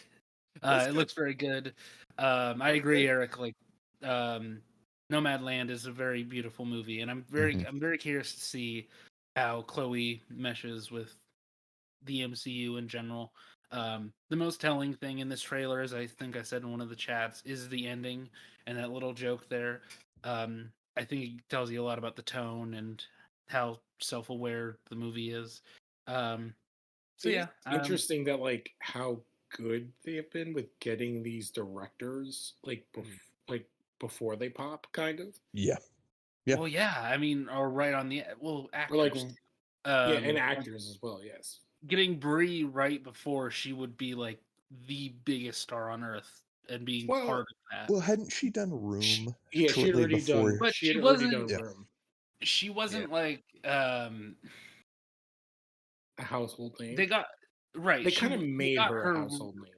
That's it good. looks very good. I agree, Eric. Like, Nomadland is a very beautiful movie, and I'm very curious to see how Chloe meshes with the MCU in general. The most telling thing in this trailer, as I think I said in one of the chats, is the ending and that little joke there. I think it tells you a lot about the tone and how self-aware the movie is. So yeah, It's interesting that like how good they have been with getting these directors like before they pop, kind of. Yeah. Yeah. Well, yeah, I mean, or right on the Or actors. like yeah, and Like, actors as well. Yes. getting Brie right before she would be like the biggest star on earth and being Well- part of that. Well, hadn't she done Room? Yeah, she had shortly already before? done. But she she had already done wasn't- Yeah. Room. She wasn't like A household name. they got right. They she- kind of they made got her a household name.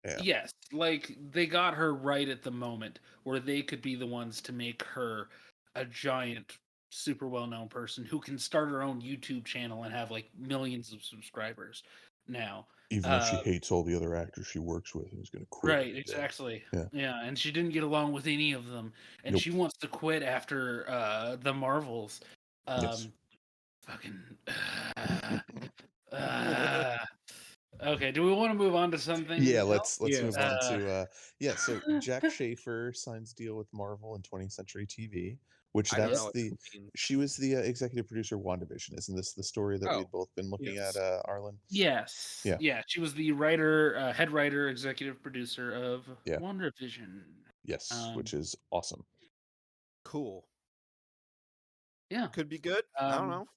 Yeah. Yes, like they got her right at the moment where they could be the ones to make her a giant, super well-known person who can start her own YouTube channel and have like millions of subscribers now. Even though she hates all the other actors she works with and is going to quit. Right, exactly. Yeah. Yeah, and she didn't get along with any of them, and Nope. she wants to quit after the Marvels. Yes. Fucking. Okay, do we want to move on to something? Yeah, else? let's Yeah. move on to so Jac Schaeffer signs deal with Marvel and 20th Century TV, which I don't know that's what the that means. she was the executive producer of WandaVision. Isn't this the story that Oh, we've both been looking yes. at, Arlen? Yes. Yeah. Yeah, she was the writer, head writer, executive producer of Yeah. WandaVision. Yes, which is awesome. Cool. Yeah. Could be good. I don't know.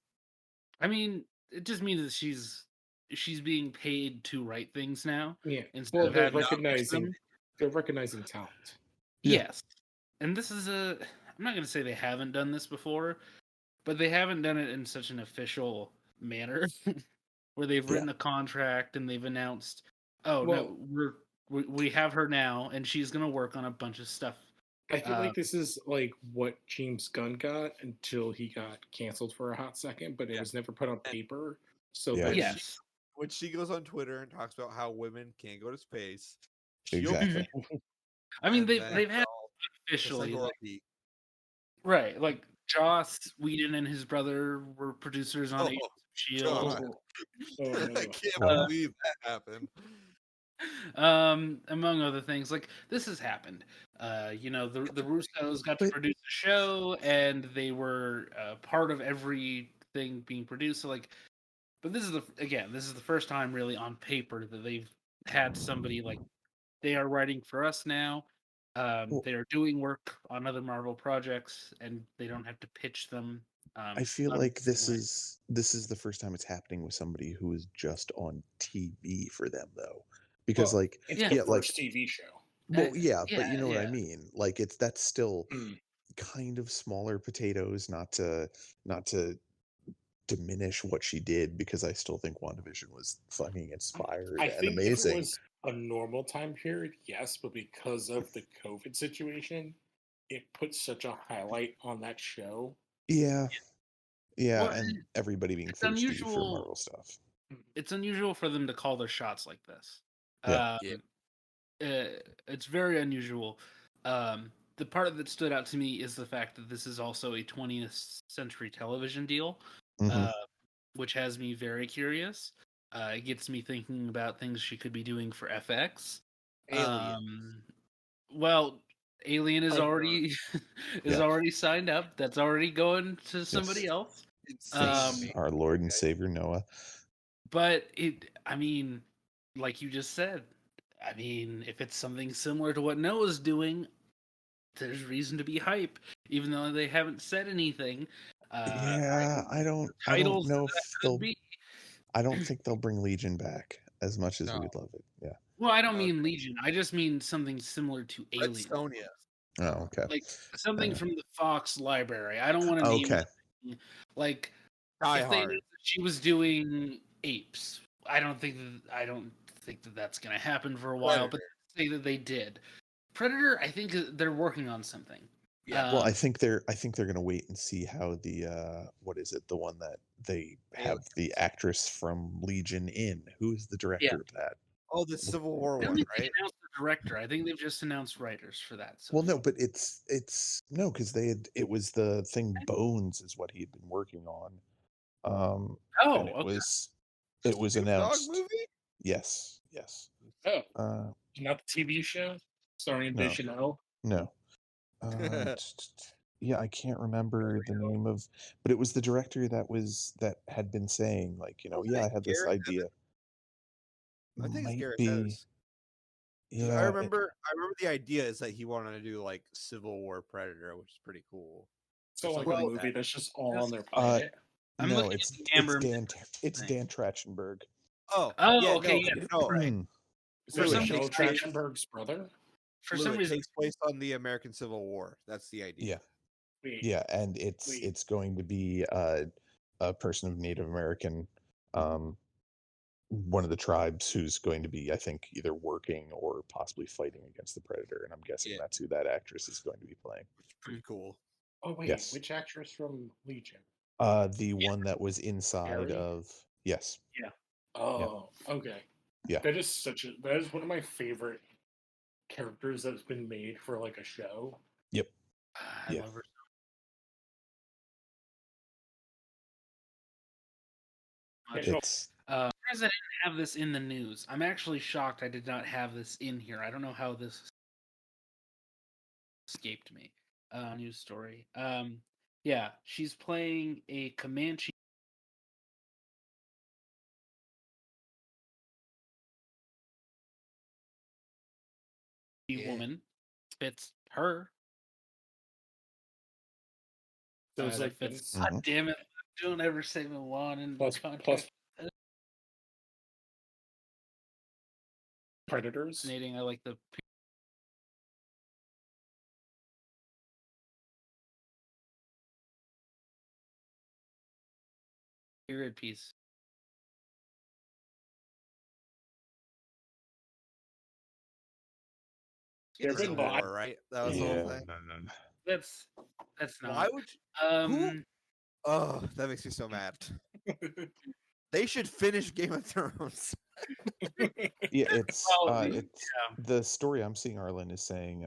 I mean, it just means that she's being paid to write things now. Yeah. Instead Well, of they're having to recognizing them. they're recognizing talent. Yeah. Yes. And this is I'm not going to say they haven't done this before, but they haven't done it in such an official manner where they've written a contract and they've announced, oh, Well- no, we have her now and she's going to work on a bunch of stuff. I feel like this is like what James Gunn got until he got canceled for a hot second, but it Yeah. was never put on paper. So Yeah. that Yes. When she goes on Twitter and talks about how women can't go to space, she'll Exactly. I mean, and they've then had all- officially, just like, upbeat. right, like Joss Whedon and his brother were producers on Oh, Agents of S.H.I.E.L.D. God. oh, I can't Wow. believe that happened. Among other things, like this has happened. The Russos got to But- produce a show, and they were part of everything being produced. So, like, but this is the first time really on paper that they've had somebody like they are writing for us now. They are doing work on other Marvel projects, and they don't have to pitch them. I feel not like this anyway. is the first time it's happening with somebody who is just on TV for them, though, because Well, like it's Yeah. the yeah, like first TV show. well, yeah, but yeah, you know what I yeah. mean. Like that's still Mm. kind of smaller potatoes. Not to diminish what she did, because I still think WandaVision was fucking inspired I and think amazing. if it was a normal time period, yes, but because of the COVID situation, it put such a highlight on that show. Yeah, Well, and everybody being it's thirsty for unusual. Marvel stuff. It's unusual for them to call their shots like this. Yeah. It's very unusual. The part that stood out to me is the fact that this is also a 20th Century Television deal, Mhm. which has me very curious. It gets me thinking about things she could be doing for FX. Alien. Well, Alien is Oh, already is Yeah. already signed up. That's already going to somebody Yes. else. Insane. Our Lord and Savior Noah. But I mean, like you just said, I mean, if it's something similar to what Noah's doing, there's reason to be hype, even though they haven't said anything. Yeah, I don't titles know that if could they'll. be. I don't think they'll bring Legion back as much as No. we'd love it. Yeah. Well, I don't No. mean Legion. I just mean something similar to Red Alien, Sonja. Oh, okay. like something Yeah. from the Fox library. I don't want to name Okay. anything. Like Die if they Hard. knew that she was doing apes. I don't think that that's going to happen for a while. But say that they did. Predator, I think they're working on something. Yeah. Well, I think they're gonna wait and see how the what is it? The one that they have the actress from Legion in. Who's the director of that? Oh, the Civil War I one, think they right? announced that director. I think they've just announced writers for that. So Well, no, but it's no, because it was the thing Bones is what he had been working on. And it okay. was Snoop Dogg announced. movie? Yes. Oh, Uh, not the TV show starring No. Deschanel. no. Yeah, I can't remember the name of, but it was the director that had been saying like, Wasn't yeah, it I had this Garrett idea. I think it's Might Garrett be. Evans. 'Cause Yeah. I remember the idea is that he wanted to do like Civil War Predator, which is pretty cool. So like something a like movie that. that's just all Yes. on their planet. I'm No, looking it's at the Amber Dan Midnight thing. Dan Trachtenberg. Oh, Oh, yeah, okay, no, yeah, no. right. Mm. Is that some Literally Michelle takes place- Trachtenberg's brother? For literally some reason, takes place on the American Civil War. That's the idea. Yeah. Wait, Yeah, and it's Wait. going to be a person of Native American, one of the tribes who's going to be, I think, either working or possibly fighting against the Predator, and I'm guessing Yeah. that's who that actress is going to be playing. Which is pretty cool. Oh wait, Yes. which actress from Legion? The one that was inside Harry? of yes. Oh, okay. Yeah. That is one of my favorite characters that's been made for like a show. I Yeah. love her. Much. Yeah, It's I didn't have this in the news. I'm actually shocked I did not have this in here. I don't know how this escaped me. News story. Yeah, she's playing a Comanche woman. Fits her. So it's That like fits. Mhm. God damn it! Don't ever say Milan in the plus contract. Predators. Fascinating. I like the period piece. They're Civil good War, right? That was the yeah, whole thing. no. That's not. Why would you? Oh, that makes me so mad. They should finish Game of Thrones. Yeah, it's Well, it's the story I'm seeing. Arlen is saying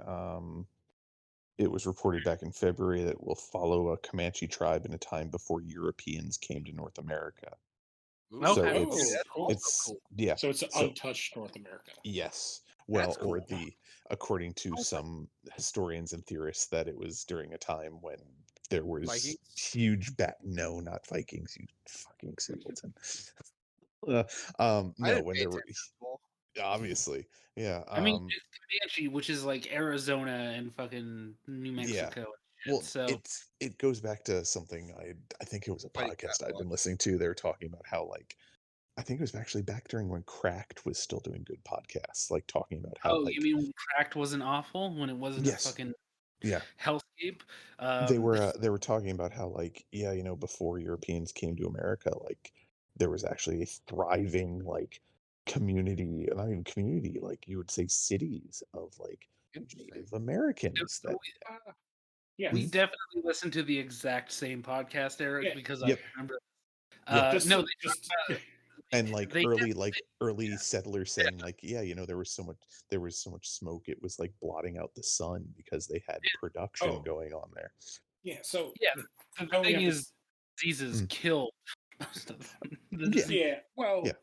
it was reported back in February that it will follow a Comanche tribe in a time before Europeans came to North America. So Okay. it's cool. it's yeah. So it's So- untouched North America. Yes. Well, That's or cool. according to some historians and theorists, that it was during a time when there was Vikings? huge no, not Vikings, you fucking simpleton. I No, didn't when pay there were attention at all. obviously, yeah. I mean, it's Comanche, which is like Arizona and fucking New Yeah. Mexico. Well, So it goes back to something I think it was a Fighting podcast Catalogue. I've been listening to. They were talking about how like I think it was actually back during when Cracked was still doing good podcasts, like talking about how like you mean when Cracked wasn't awful, when it wasn't Yes. a fucking yeah. hellscape? They were talking about how like before Europeans came to America, like there was actually a thriving like community, not even community, like you would say cities of like Interesting. Native Americans that Yeah. we definitely listened to the exact same podcast, Eric, Yeah. because Yep. I remember. Yeah. No, and like they early settlers saying like there was so much smoke it was like blotting out the sun because they had production Oh. going on there. Yeah. So the Oh, thing yeah, is, diseases kill most of them. The Yeah. disease- yeah. Well. Yeah.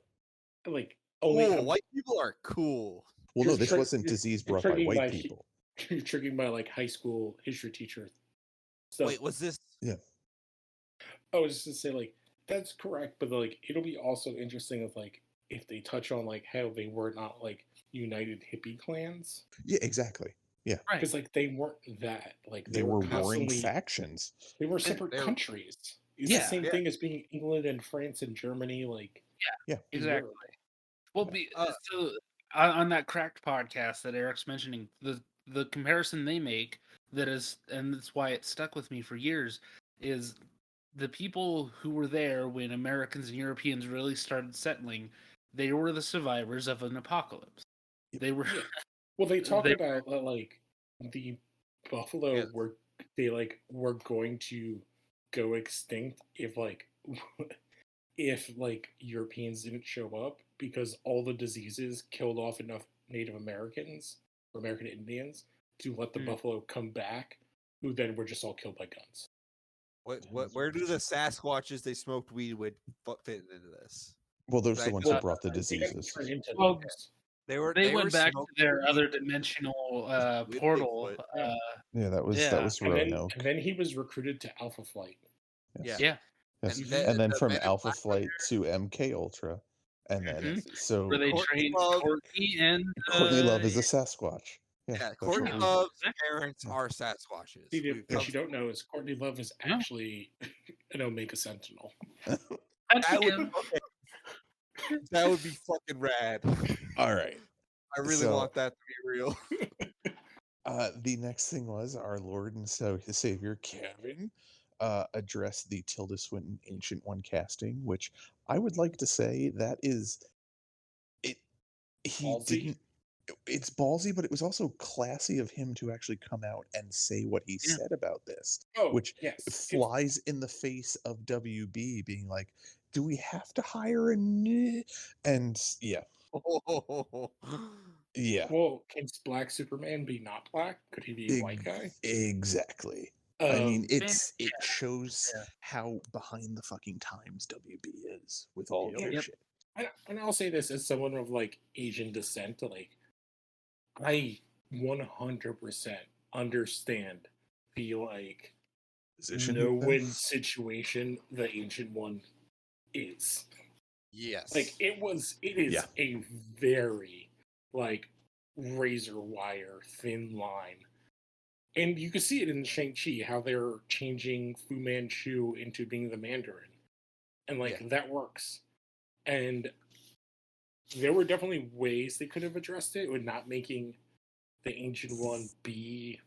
Like Cool. White people are cool. Well, no, You're this trick- wasn't you're- disease you're brought by tricking white by- people. You're tricking by like high school history teacher. So, Wait, was this? I was just to say like that's correct, but like it'll be also interesting if they touch on like how they were not like united hippie clans, Yeah, exactly. Right. because like they weren't that like They were warring constantly factions. they were separate they're- countries. It's Yeah. the same Yeah. thing as being England and France and Germany, like Yeah. in Exactly. Europe. Well, Uh, so on that Cracked podcast that Eric's mentioning, the comparison they make that is, and that's why it stuck with me for years, is the people who were there when Americans and Europeans really started settling. They were the survivors of an apocalypse. They were. Yeah. Well, they talk They- about like the buffalo Yes. were going to go extinct if if Europeans didn't show up because all the diseases killed off enough Native Americans or American Indians to let the Hmm. buffalo come back, who then were just all killed by guns. Where do the Sasquatches they smoked weed with fit into this? Well, those are the ones that Well, brought the They got diseases. turned into Well, those. They were went back to smoking their weed other dimensional with portal. Bigfoot. Yeah, that was Yeah. Roanoke. And then he was recruited to Alpha Flight. Yes. Yeah. Yes. And And then the from Men in Alpha Black Flight to MK Ultra, and then Mhm. Where they Courtney trained Love- Courtney and Courtney Love is a Sasquatch. Yeah, Yeah, that's Courtney what we- Love's Exactly. parents Yeah. are Sasquatches. See, We've what come you don't know is Courtney Love is No. actually an Omega Sentinel. That would, Yeah. that would be fucking rad. All right. I really So- want that to be real. The next thing was our Lord and Savior Cavill addressed the Tilda Swinton Ancient One casting, which I would like to say that is it. He Ballsy? didn't. It's ballsy, but it was also classy of him to actually come out and say what he Yeah. said about this, Oh, which yes. flies in the face of WB being like, "Do we have to hire a new?" And yeah, yeah, Well, can Black Superman be not black? Could he be a white guy? exactly. I mean, Um, it shows Yeah. how behind the fucking times WB is with all of their Yep. shit. and I'll say this as someone of like Asian descent, like I 100% understand the like Position no with them. win situation the Ancient One is. Yes. Like it is Yeah. a very like razor wire thin line. And you can see it in Shang-Chi, how they're changing Fu Manchu into being the Mandarin. And like Yeah. that works. And there were definitely ways they could have addressed it with not making the Ancient One be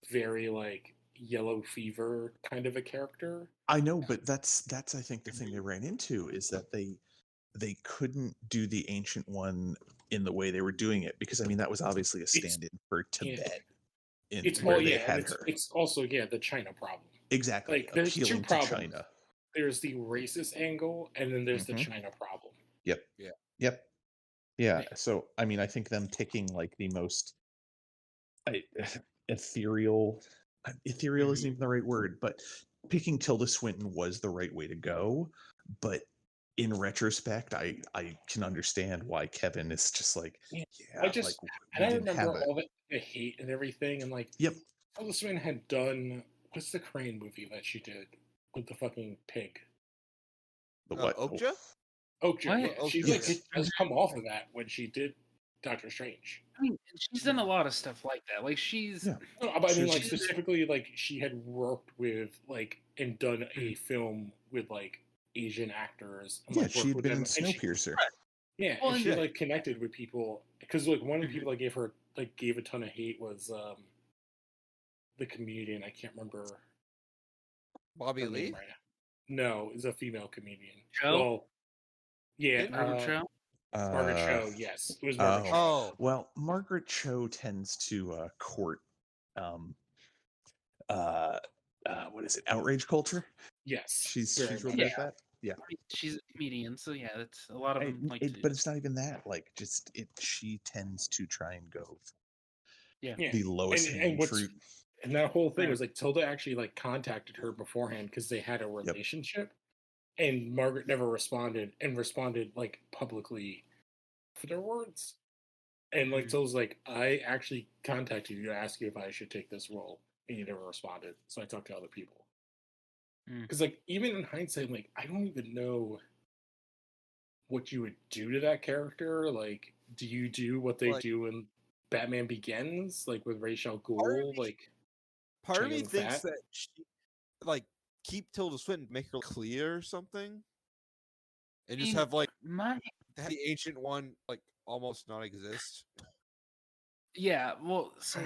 very like yellow fever kind of a character. I know, but that's I think the thing they ran into is that they couldn't do the Ancient One in the way they were doing it, because I mean that was obviously a stand-in for Tibet. It's where all they yeah, had and her. it's also the China problem. Exactly. Like there's two Appealing to problems. China. There's the racist angle, and then there's the Mhm. China problem. Yep. Yeah. Yep. Yeah. Yeah. So I mean I think them picking like the most ethereal isn't even the right word, but picking Tilda Swinton was the right way to go. But in retrospect, I can understand why Kevin is just like, Yeah, yeah, I just like and we I didn't have remember it. all the hate and everything, and like Yep. Tilda Swinton had done what's the Crane movie that she did with the fucking pig? The what? Okja? Okja. What? Yeah, Okja, she's yes. like has come off of that when she did Doctor Strange. I mean, she's done a lot of stuff like that. Like she's Yeah. No, but I mean, like She's- specifically, like she had worked with like and done a film with like Asian actors. And, Yeah, like, she worked had with been in them, and she- Snowpiercer. Yeah, Well, and and she yeah. like connected with people because like one of the Mhm. people that gave her like gave a ton of hate was the comedian. I can't remember Bobby her Lee? name right now. No, it's a female comedian. Cho? Well, yeah, Margaret Cho? Margaret Cho. Yes, it was Margaret Cho. Oh. Well, Margaret Cho tends to court what is it? Outrage culture. Yes, She's very real much. good at that. Yeah. I mean, she's a comedian, so yeah, that's a lot of them like to But it's not even that. Like, just she tends to try and go yeah. Yeah, the lowest and hanging what's fruit. and that whole thing Right. was like Tilda actually like contacted her beforehand because they had a relationship, and Margaret never responded and responded like publicly afterwards. And like Mhm. Tilda's like, I actually contacted you to ask you if I should take this role, and you never responded. So I talked to other people. Mm. Because like even in hindsight, like I don't even know what you would do to that character. Like, do you do what they Like- do in Batman Begins, like with Ra's al Part of Ghul? me- Like, Part of China me with thinks that? that she, like, keep Tilda Swinton, make her clear or something, and just mean, have like My have the Ancient One like almost not exist. yeah, well, so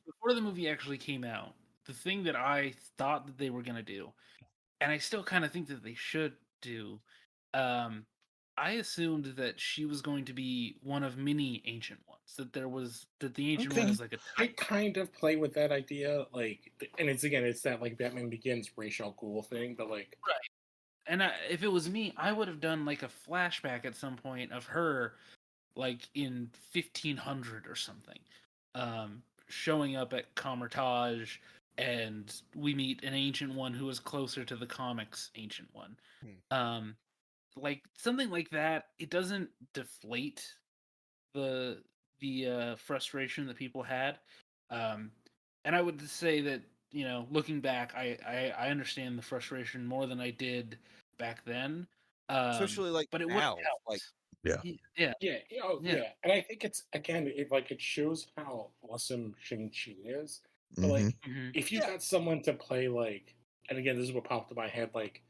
before the movie actually came out, the thing that I thought that they were gonna do, and I still kind of think that they should do, I assumed that she was going to be one of many ancient ones. That the ancient one Okay. was like a I type. kind of play with that idea, like, and it's that like Batman Begins Ra's al Ghul thing, but like, And if it was me, I would have done like a flashback at some point of her like in 1500 or something, showing up at Comertage, and we meet an ancient one who is closer to the comics ancient one. Like something like that, it doesn't deflate the frustration that people had. And I would say that, looking back, I understand the frustration more than I did back then. Especially like But it would now, have helped. like Yeah. Yeah. Yeah, yeah, and I think it's again, it shows how awesome Shang-Chi is. But Mhm. like, Mhm. if you Yeah. got someone to play like, and again, this is what popped in my head, like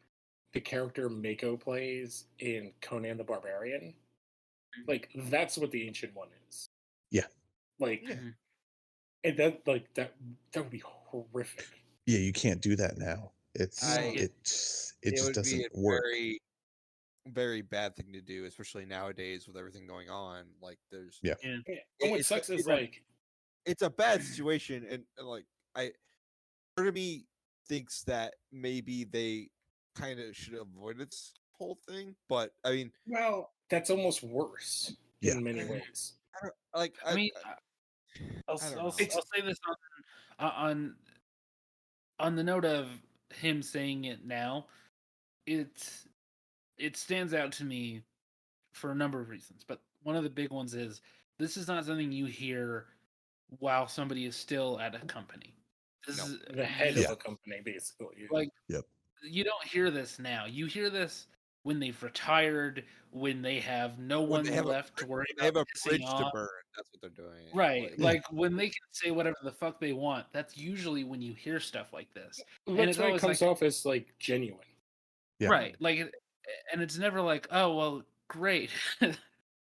the character Mako plays in Conan the Barbarian, like that's what the Ancient One is. Yeah. Like, Yeah. Mhm. and that would be horrific. Yeah, you can't do that now. It's I- it it just would be doesn't a work. very, very bad thing to do, especially nowadays with everything going on. Like, there's Yeah. Yeah. It- And what it's sucks is it's like, it's a bad situation, and like part of me thinks that maybe they kind of should avoid this whole thing. But I mean, well, that's almost worse Yeah. in many ways. I don't like. I mean, I'll I don't I'll, know. I'll say this on the note of him saying it now. It stands out to me for a number of reasons, but one of the big ones is this is not something you hear while somebody is still at a company. This No. is The head Yeah. of a company, basically. like Yep. you don't hear this now. You hear this when they've retired, when they have no When one they have left to worry they have about a bridge pissing to off. burn. That's what they're doing. Right, Yeah. like when they can say whatever the fuck they want. That's usually when you hear stuff like this, and That's it's why it always comes like, off as like genuine. Yeah. right, like, and it's never like, oh well, great,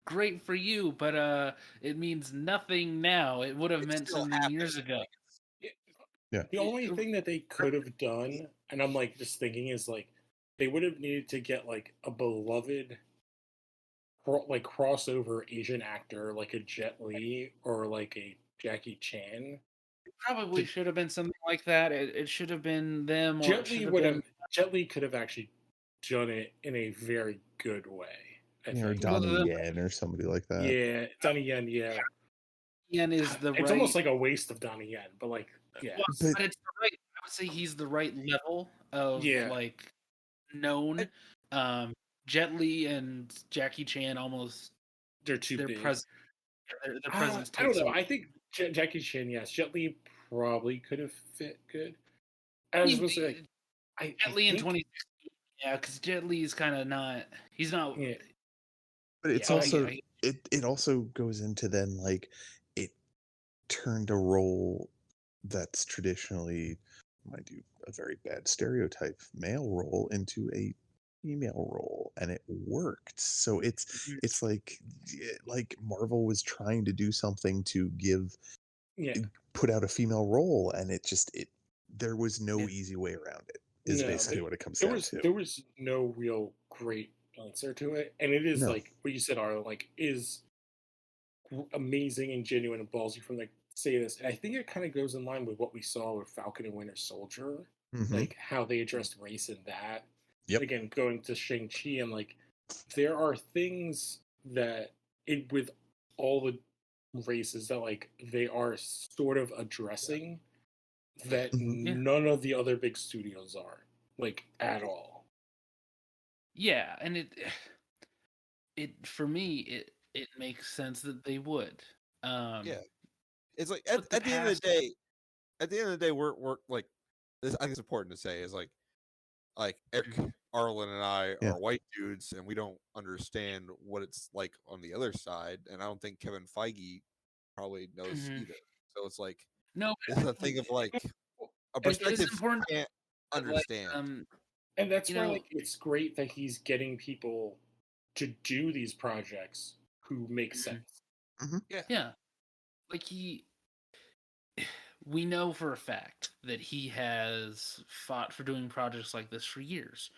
great for you, but it means nothing now. It would have It's meant still something years happening, ago. like, Yeah. The only thing that they could have done, and I'm like just thinking, is like they would have needed to get like a beloved, like crossover Asian actor, like a Jet Li or like a Jackie Chan. Probably should have been something like that. It should have been them, or it Jet should Li have would been. have. Jet Li could have actually done it in a very good way. I Yeah, or think. Well, Donnie the- Yen or somebody like that. Yeah, Donnie Yen. Yeah, Yen is the it's right. almost like a waste of Donnie Yen, but like, yeah, Well, But but it's the right. I would say he's the right level of Yeah. like known. Jet Li and Jackie Chan almost they're too their big. their presence. I don't takes know. over. I think Jackie Chan, yes. Jet Li probably could have fit good. I I was mean, supposed to say, like, I Jet Li in think- 2016. Yeah, because Jet Li is kind of not. He's not. Yeah. But it's Yeah, also I- it also goes into then like it turned a role that's traditionally, mind you, a very bad stereotype male role into a female role, and it worked. So it's like Marvel was trying to do something to Yeah. put out a female role, and there was no Yeah. easy way around it. Is No, basically what it comes There down was to. there was no real great answer to it, and it is No. like what you said, Arlen, like is amazing and genuine and ballsy from like say this. And I think it kind of goes in line with what we saw with Falcon and Winter Soldier, Mhm. like how they addressed race in that. Yep. Again, going to Shang-Chi, and like there are things that with all the races that like they are sort of addressing that Mhm. Yeah. none of the other big studios are, like, at all. Yeah, and it for me it makes sense that they would. Yeah. It's like But at the end of the day, we're like this. I think it's important to say is like Eric, Arlen, and I Yeah. are white dudes, and we don't understand what it's like on the other side. And I don't think Kevin Feige probably knows Mhm. either. So it's like No, it's a thing of like a And it is perspective important you can't but, like, understand. And that's You why know- like it's great that he's getting people to do these projects who make Mhm. sense. Yeah, like we know for a fact that he has fought for doing projects like this for years.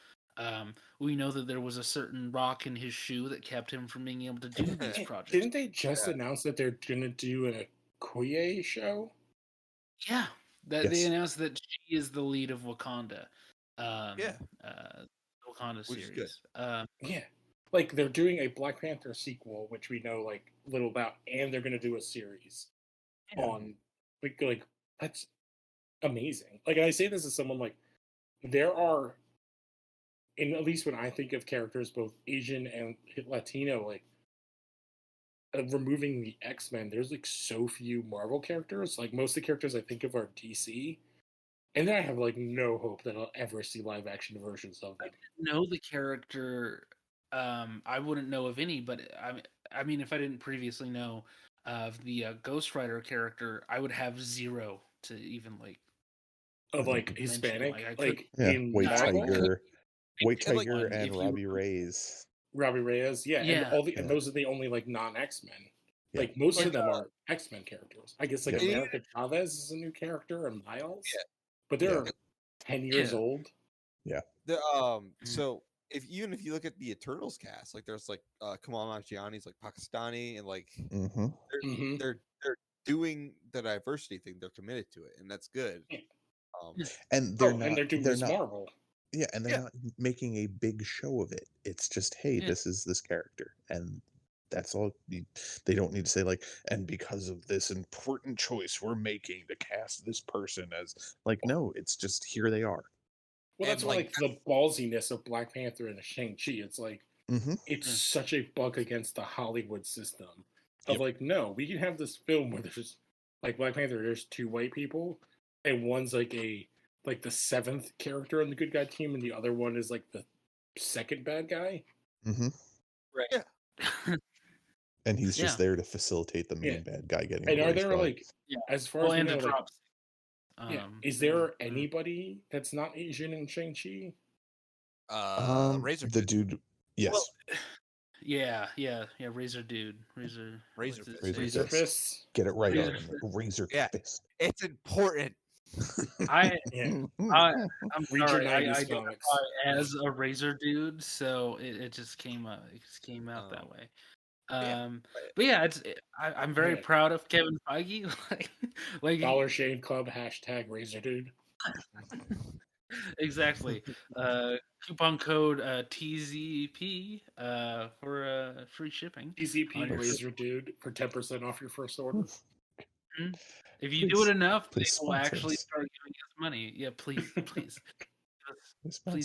We know that there was a certain rock in his shoe that kept him from being able to do these projects. Didn't they just Yeah. announce that they're gonna do an Okoye show? Yeah, that they Yes. announced that she is the lead of Wakanda. Yeah. Wakanda Which is series. good. Yeah. like they're doing a Black Panther sequel, which we know like little about, and they're going to do a series on like that's amazing. Like, and I say this as someone like there are, and at least when I think of characters both Asian and Latino, like removing the X-Men, there's like so few Marvel characters. Like most of the characters I think of are DC, and then I have like no hope that I'll ever see live action versions of them. Know the character. I wouldn't know of any, but I mean, if I didn't previously know of the Ghost Rider character, I would have zero to even like Of like mention. Hispanic, I could- like Yeah, in White Marvel? Tiger, White And, like, Tiger, if and you- Robbie Reyes. Robbie Reyes, yeah, and Yeah. all the and Yeah. those are the only like non-X-Men. Yeah. Like most Like, of them are X-Men characters. I guess like Yeah. America Chavez is a new character and Miles, Yeah. but they're Yeah. 10 years Yeah. old. The so if you look at the Eternals cast, like there's like Kamal Nanjiani's like Pakistani, and like Mm-hmm. Mhm. they're doing the diversity thing. They're committed to it, and that's good. Yeah. And they're Oh, not. and they're doing they're Miss not. Marvel. Yeah, and they're Yeah. not making a big show of it. It's just, hey, Yeah. this is this character, and that's all. They don't need to say like, and because of this important choice we're making to cast this person as like, no, it's just here they are. Well, that's And, why like, like the ballsiness of Black Panther and Shang-Chi. It's like Mm-hmm. it's Yeah. such a buck against the Hollywood system of Yep. like, no, we can have this film where there's like Black Panther, there's two white people, and one's like the seventh character on the good guy team, and the other one is like the second bad guy. Mm-hmm. Right. Yeah. And he's just Yeah. there to facilitate the main Yeah. bad guy getting. And the are race there going. like Yeah. as far Well, as we and know, the like, drops. is there anybody that's not Asian in Shang-Chi? Razor the Dude. dude? Yes. Well, yeah, Razor Dude, Razor Razor what's his Fist. name? Razor Razor Fists. Get it right, Razor Arlen. Razor Yeah. fist. It's important. I Yeah. I'm Read your sorry, 90s I comics. identify as a Razor Dude, so it just came out that way. Yeah. But yeah, I'm very Yeah. proud of Kevin Feige. like Dollar Shave Club # Razor Dude. exactly. Coupon code TZP for free shipping. TCP on your Razor Dude for 10% off your first order. If you do Please- it enough, they please will sponsor actually us. start giving us money. Yeah, please, please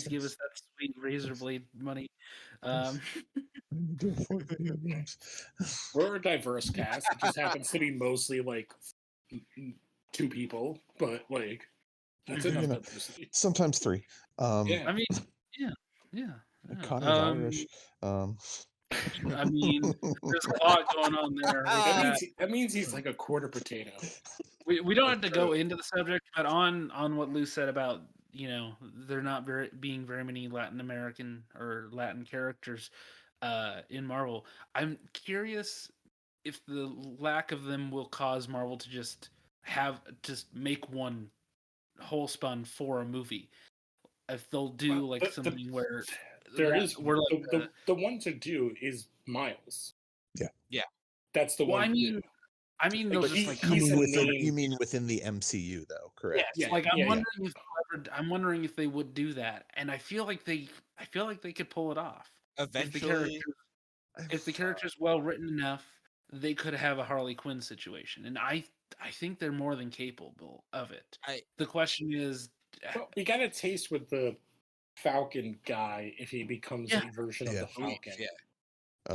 give us that sweet razor blade money. Do it for video games. We're a diverse cast. It just happens to be mostly like 2 people, but like that's enough You know, diversity. Sometimes 3. Yeah. I mean, yeah. Connor's Irish. I mean, there's a lot going on there. That means he's like a quarter potato. We don't have to go into the subject, but on what Lou said about there not being very many Latin American or Latin characters in Marvel, I'm curious if the lack of them will cause Marvel to just make one whole spun for a movie. If they'll do Well, something where There is we're like the one to do is Miles. Yeah. That's the well, one. I mean, they'll Like, just he's a within, main- you mean within the MCU though, correct? Yes, Yeah, like I'm yeah, wondering if they would do that, and I feel like they could pull it off. Eventually, If the character's well written enough, they could have a Harley Quinn situation, and I think they're more than capable of it. The question is, Well, we got a taste with the Falcon guy if he becomes a version of Yeah. the Falcon. yeah.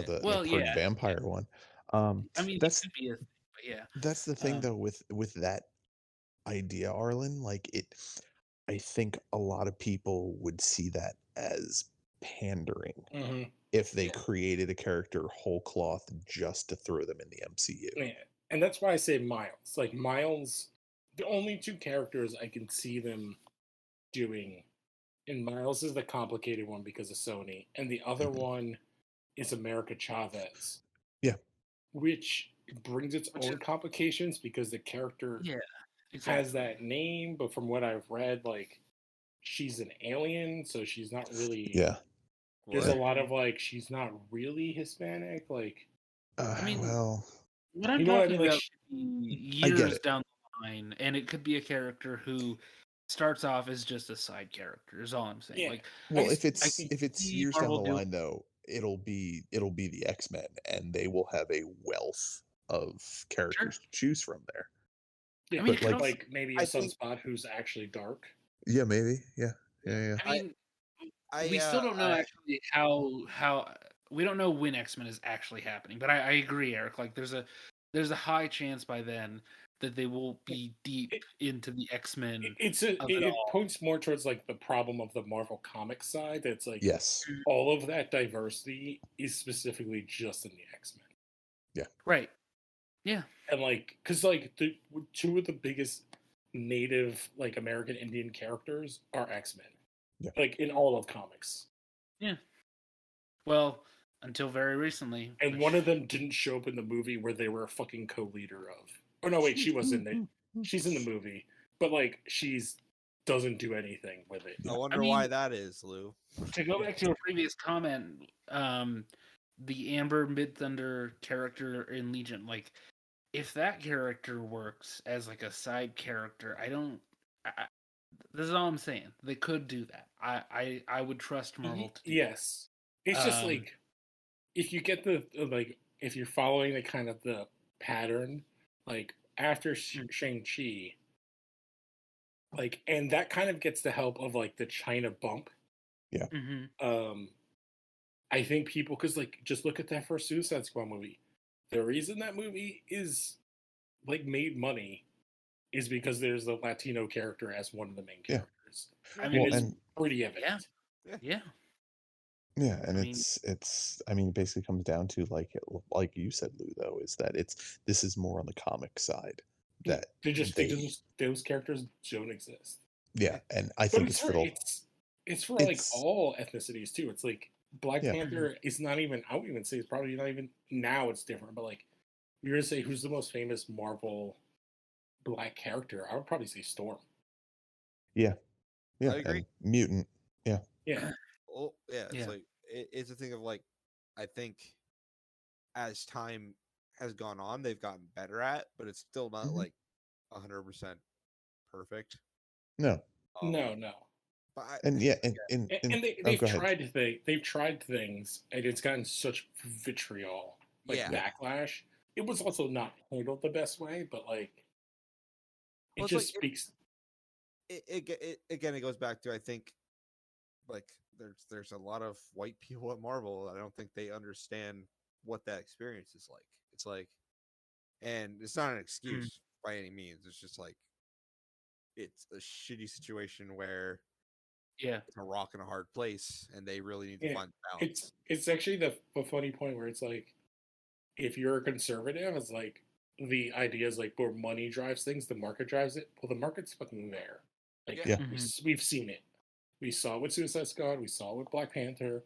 The Well, part yeah. vampire one. I mean, that's it could be a thing, but yeah. that's the thing though with that idea, Arlen. Like I think a lot of people would see that as pandering Mm-hmm. if they created a character whole cloth just to throw them in the MCU. Yeah, and that's why I say Miles. Like Miles, the only 2 characters I can see them doing, and Miles is the complicated one because of Sony, and the other one is America Chavez. Yeah. Which brings its own complications because the character has that name, but from what I've read, like she's an alien, so she's not really. Yeah. There's a lot of like she's not really Hispanic, like. I mean, well, what I'm You know what I talking mean? Like, about years down the line, and it could be a character who starts off as just a side character. Is all I'm saying. Yeah. Like, well, I if it's can years see down the Marvel line though, it'll be the X-Men, and they will have a wealth of characters to choose from there. Yeah, I mean, But, it could like- also, like maybe a I think- Sunspot who's actually dark. Yeah, maybe. Yeah. I mean, I, we still don't know I- actually how we don't know when X-Men is actually happening. But I agree, Eric. Like, there's a high chance by then that they will be deep into the X-Men. It points more towards like the problem of the Marvel Comics side. That's like Yes. all of that diversity is specifically just in the X-Men. Right. Yeah. And like, because like the two of the biggest native like American Indian characters are X-Men. Yeah. Like in all of comics. Well, until very recently. And which- one of them didn't show up in the movie where they were a fucking co-leader of. Oh no, wait, she was in it. She's in the movie, but like she's doesn't do anything with it. I wonder mean- why that is, Lou. To go back to a previous comment, the Amber Mid-Thunder character in Legion, like, if that character works as like a side character, this is all I'm saying. They could do that. I would trust Marvel to do that. Yes, it's just Um, like if you get the like if you're following the kind of the pattern, like after Shang-Chi, like, and that kind of gets the help of like the China bump. Mhm. I think people, because like just look at that first Suicide Squad movie. The reason that movie is like made money is because there's a Latino character as one of the main Yeah. characters. I I mean, mean, Well, it's and pretty evident. yeah. yeah, and I mean- it's I mean, it basically comes down to like you said, Lou, though, is that this is more on the comic side that Those characters don't exist. yeah, and I But think it's for the it's for like it's- all ethnicities too. It's like Black Yeah. Panther is not even. I would even say it's probably not even now. It's different, but like you're gonna say who's the most famous Marvel Black character? I would probably say Storm. yeah, I agree. and mutant. Yeah, Oh, yeah, it's Yeah. like it's a thing of like I think as time has gone on, they've gotten better at, but it's still not Mhm. like 100% perfect. No, no. But and yeah, and And oh, they've go ahead. tried things, and it's gotten such vitriol, like Yeah. backlash. It was also not handled the best way, but like it Well, it's just like speaks. it again, it goes back to I think like there's a lot of white people at Marvel. I don't think they understand what that experience is like. It's like, and it's not an excuse by any means. It's just like it's a shitty situation where Yeah. it's a rock and a hard place, and they really need to Yeah, find balance. It's actually the funny point where it's like, if you're a conservative, it's like the idea is like where money drives things, the market drives it. Well, the market's fucking there. Like Yeah. we've seen it. We saw it with Suicide Squad. We saw it with Black Panther,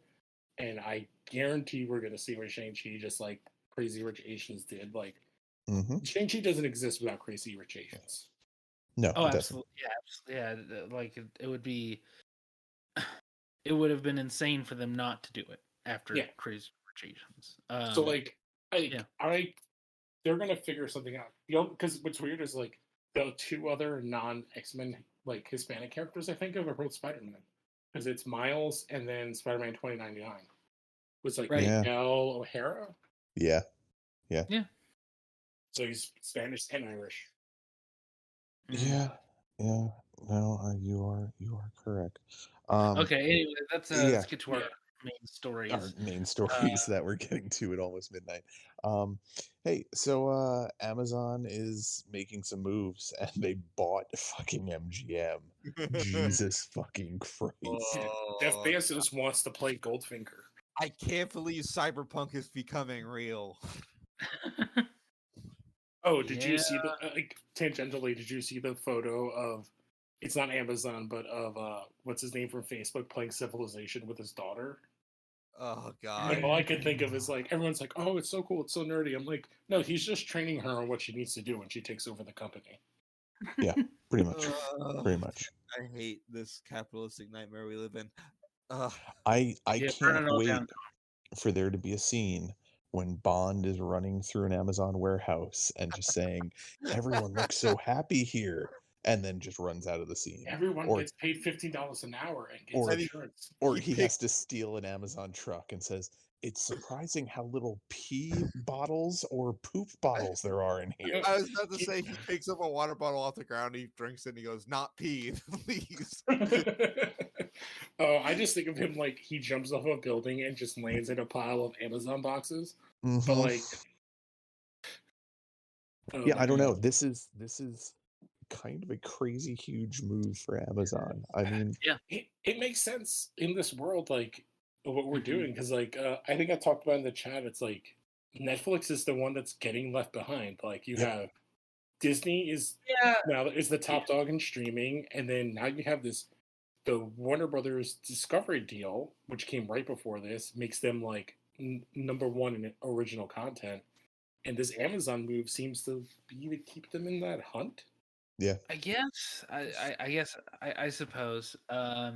and I guarantee we're gonna see with Shang-Chi, just like Crazy Rich Asians did. Like Mm-hmm. Shang-Chi doesn't exist without Crazy Rich Asians. No, Oh, it doesn't. absolutely. Yeah. Like it would be. It would have been insane for them not to do it after Yeah. Crazy Rich Asians. So like, yeah. they're gonna figure something out. You know, because what's weird is like the two other non-X-Men like Hispanic characters I think of are both Spider-Man, because it's Miles and then Spider-Man 2099 was like Right. Yeah. Miguel O'Hara. Yeah. So he's Spanish and Irish. Mhm. Yeah. No, you are correct. Okay. Anyway, let's get to our Yeah. main stories. Our main stories that we're getting to at almost midnight. Hey, so Amazon is making some moves, and they bought fucking MGM. Jesus fucking Christ! Jeff Oh, Bezos wants to play Goldfinger. I can't believe Cyberpunk is becoming real. Oh, did you see the like tangentially? Did you see the photo of? It's not Amazon, but of what's his name from Facebook playing Civilization with his daughter. Oh And god. all I can think of is like everyone's like, "Oh, it's so cool, it's so nerdy." I'm like, "No, he's just training her on what she needs to do when she takes over the company." Pretty much. Ugh, Pretty much. I hate this capitalistic nightmare we live in. I Yeah, burn it can't all wait down. for there to be a scene when Bond is running through an Amazon warehouse and just saying, "Everyone looks so happy here," and then just runs out of the scene. Everyone Or- gets paid $15 an hour and gets or- insurance. Or He he picked- has to steal an Amazon truck and says, it's surprising how little pee bottles or poop bottles there are in here. I was about to say he picks up a water bottle off the ground, he drinks it, and he goes, "Not pee," and leaves. Oh, I just think of him like he jumps off a building and just lands in a pile of Amazon boxes. But like, yeah, I don't know. This is kind of a crazy huge move for Amazon. I mean, it makes sense in this world, like what we're doing, because like I think I talked about in the chat. It's like Netflix is the one that's getting left behind. Like you have Disney is now is the top dog in streaming, and then now you have the Warner Brothers Discovery deal, which came right before this, makes them like number one in original content, and this Amazon move seems to be to keep them in that hunt. yeah. I guess. I suppose. I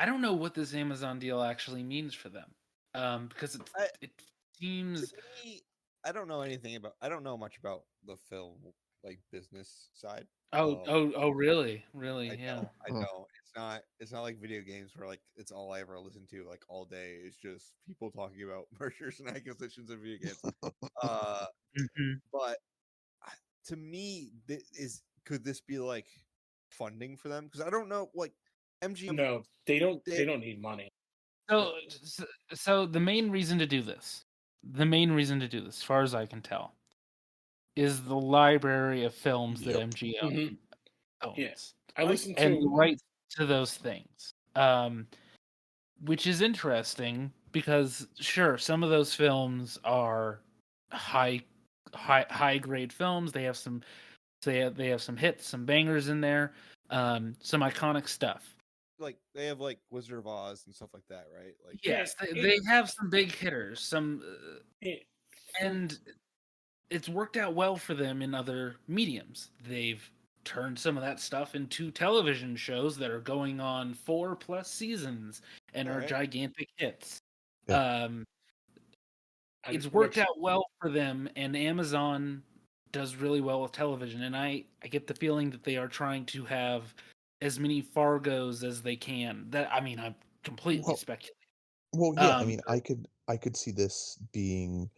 don't know what this Amazon deal actually means for them. Because it seems. Me, I don't know anything about. I don't know much about the film like business side. Oh, really? Really? I Yeah. don't. I don't. It's not like video games where like it's all I ever listen to like all day. It's just people talking about mergers and acquisitions of video games. But to me, could this be like funding for them? Because I don't know. Like MGM. No, they don't. They don't need money. So the main reason to do this, as far as I can tell, is the library of films that MGM owns. Yes, I listened to and the rights to those things, which is interesting because sure, some of those films are high grade films. They have some hits, some bangers in there, some iconic stuff. Like they have like Wizard of Oz and stuff like that, right? Like yes, they have some big hitters, and it's worked out well for them in other mediums. They've turned some of that stuff into television shows that are going on 4+ seasons and are gigantic hits. It's worked out well for them, and Amazon does really well with television, and I get the feeling that they are trying to have as many Fargos as they can. I'm completely speculating. Well, yeah, I mean, I could see this being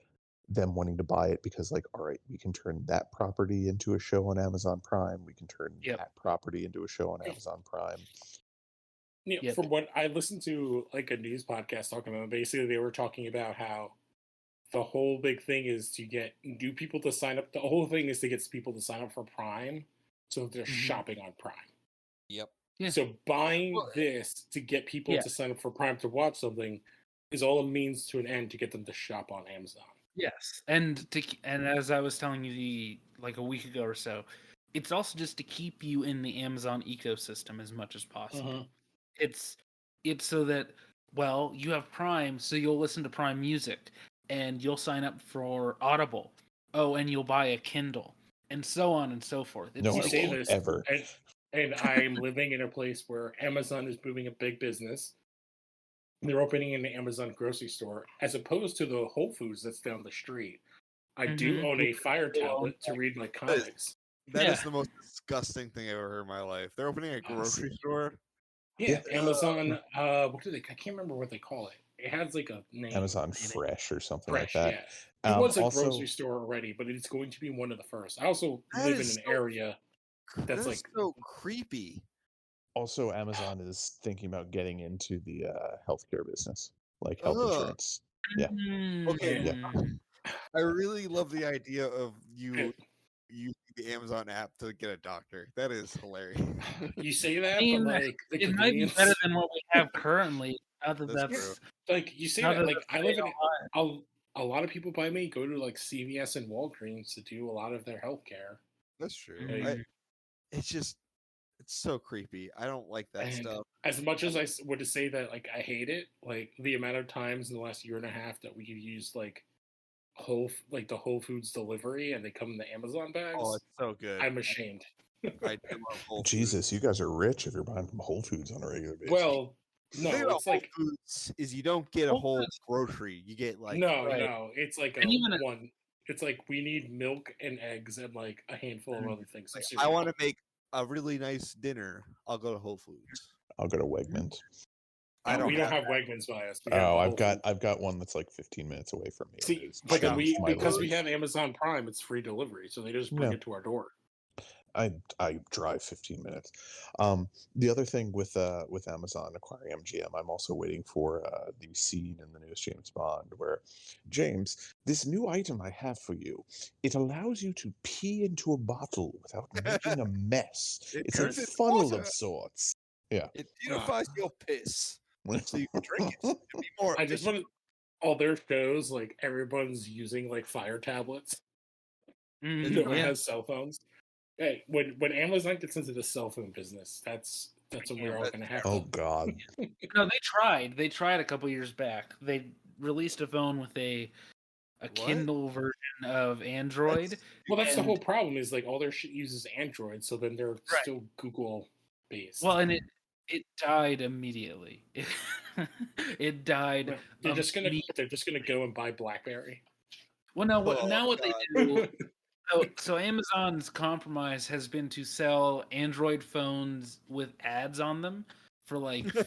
them wanting to buy it because, like, all right, we can turn that property into a show on Amazon Prime. We can turn that property into a show on Amazon Prime. Yeah, from what I listened to, like a news podcast talking about, basically they were talking about how the whole big thing is to get new people to sign up. The whole thing is to get people to sign up for Prime, so they're shopping on Prime. Yep. Yeah. So buying this to get people to sign up for Prime to watch something is all a means to an end to get them to shop on Amazon. Yes, and as I was telling you like a week ago or so, it's also just to keep you in the Amazon ecosystem as much as possible. It's so that you have Prime, so you'll listen to Prime Music, and you'll sign up for Audible. Oh, and you'll buy a Kindle, and so on and so forth. No, I say won't this ever. And I'm living in a place where Amazon is moving a big business. They're opening an Amazon grocery store as opposed to the Whole Foods that's down the street. I do own a Fire tablet to read my comics. That is the most disgusting thing I've ever heard in my life. They're opening a grocery store. Yeah, Amazon. What do they? I can't remember what they call it. It has like a name. Amazon Fresh or something Fresh, like that. Yeah. It was a grocery store already, but it's going to be one of the first. I also live in an area that's like so creepy. Also, Amazon is thinking about getting into the healthcare business, like health insurance. Yeah. Okay. Yeah. I really love the idea of you using the Amazon app to get a doctor. That is hilarious. You say that, but like the it might be better than what we have currently. That's like you say that. Like I live in a lot of people by me go to like CVS and Walgreens to do a lot of their healthcare. That's true. It's so creepy. I don't like that stuff. As much as I would say that, like I hate it. Like the amount of times in the last year and a half that we used like the Whole Foods delivery and they come in the Amazon bags. Oh, it's so good. I'm ashamed. I do love Whole Foods. Jesus, you guys are rich if you're buying from Whole Foods on a regular basis. Well, no, it's like Whole Foods is you don't get a whole grocery. You get like no. It's like one. It's like we need milk and eggs and like a handful of other things. Like, I want to make a really nice dinner. I'll go to Whole Foods. I'll go to Wegmans. I don't we don't have that. Wegmans by us. We have Oh, the I've Whole got Foods. I've got one that's like 15 minutes away from me. and See, it's but then changed my because we life. have Amazon Prime, it's free delivery, so they just bring No. it to our door. I drive 15 minutes. The other thing with Amazon acquiring MGM, I'm also waiting for the scene in the newest James Bond where, James, this new item I have for you, it allows you to pee into a bottle without making a mess. It It's a turns into funnel water. of sorts. Yeah. It purifies your piss, so you can drink it. Oh, And be more I just efficient. want all their shows, like everyone's using like fire tablets. Everyone Yeah. has cell phones. Hey, when Amazon gets into the cell phone business, that's when we're all going to have Oh to. God. No, they tried. They tried a couple years back. They released a phone with a Kindle version of Android. Well, that's the and- whole problem. Is like all their shit uses Android, so then they're still Google based. Well, and it died immediately. It died. Well, they're just gonna go and buy BlackBerry. Well, no, Oh, now what God. they do. So Amazon's compromise has been to sell Android phones with ads on them for like What?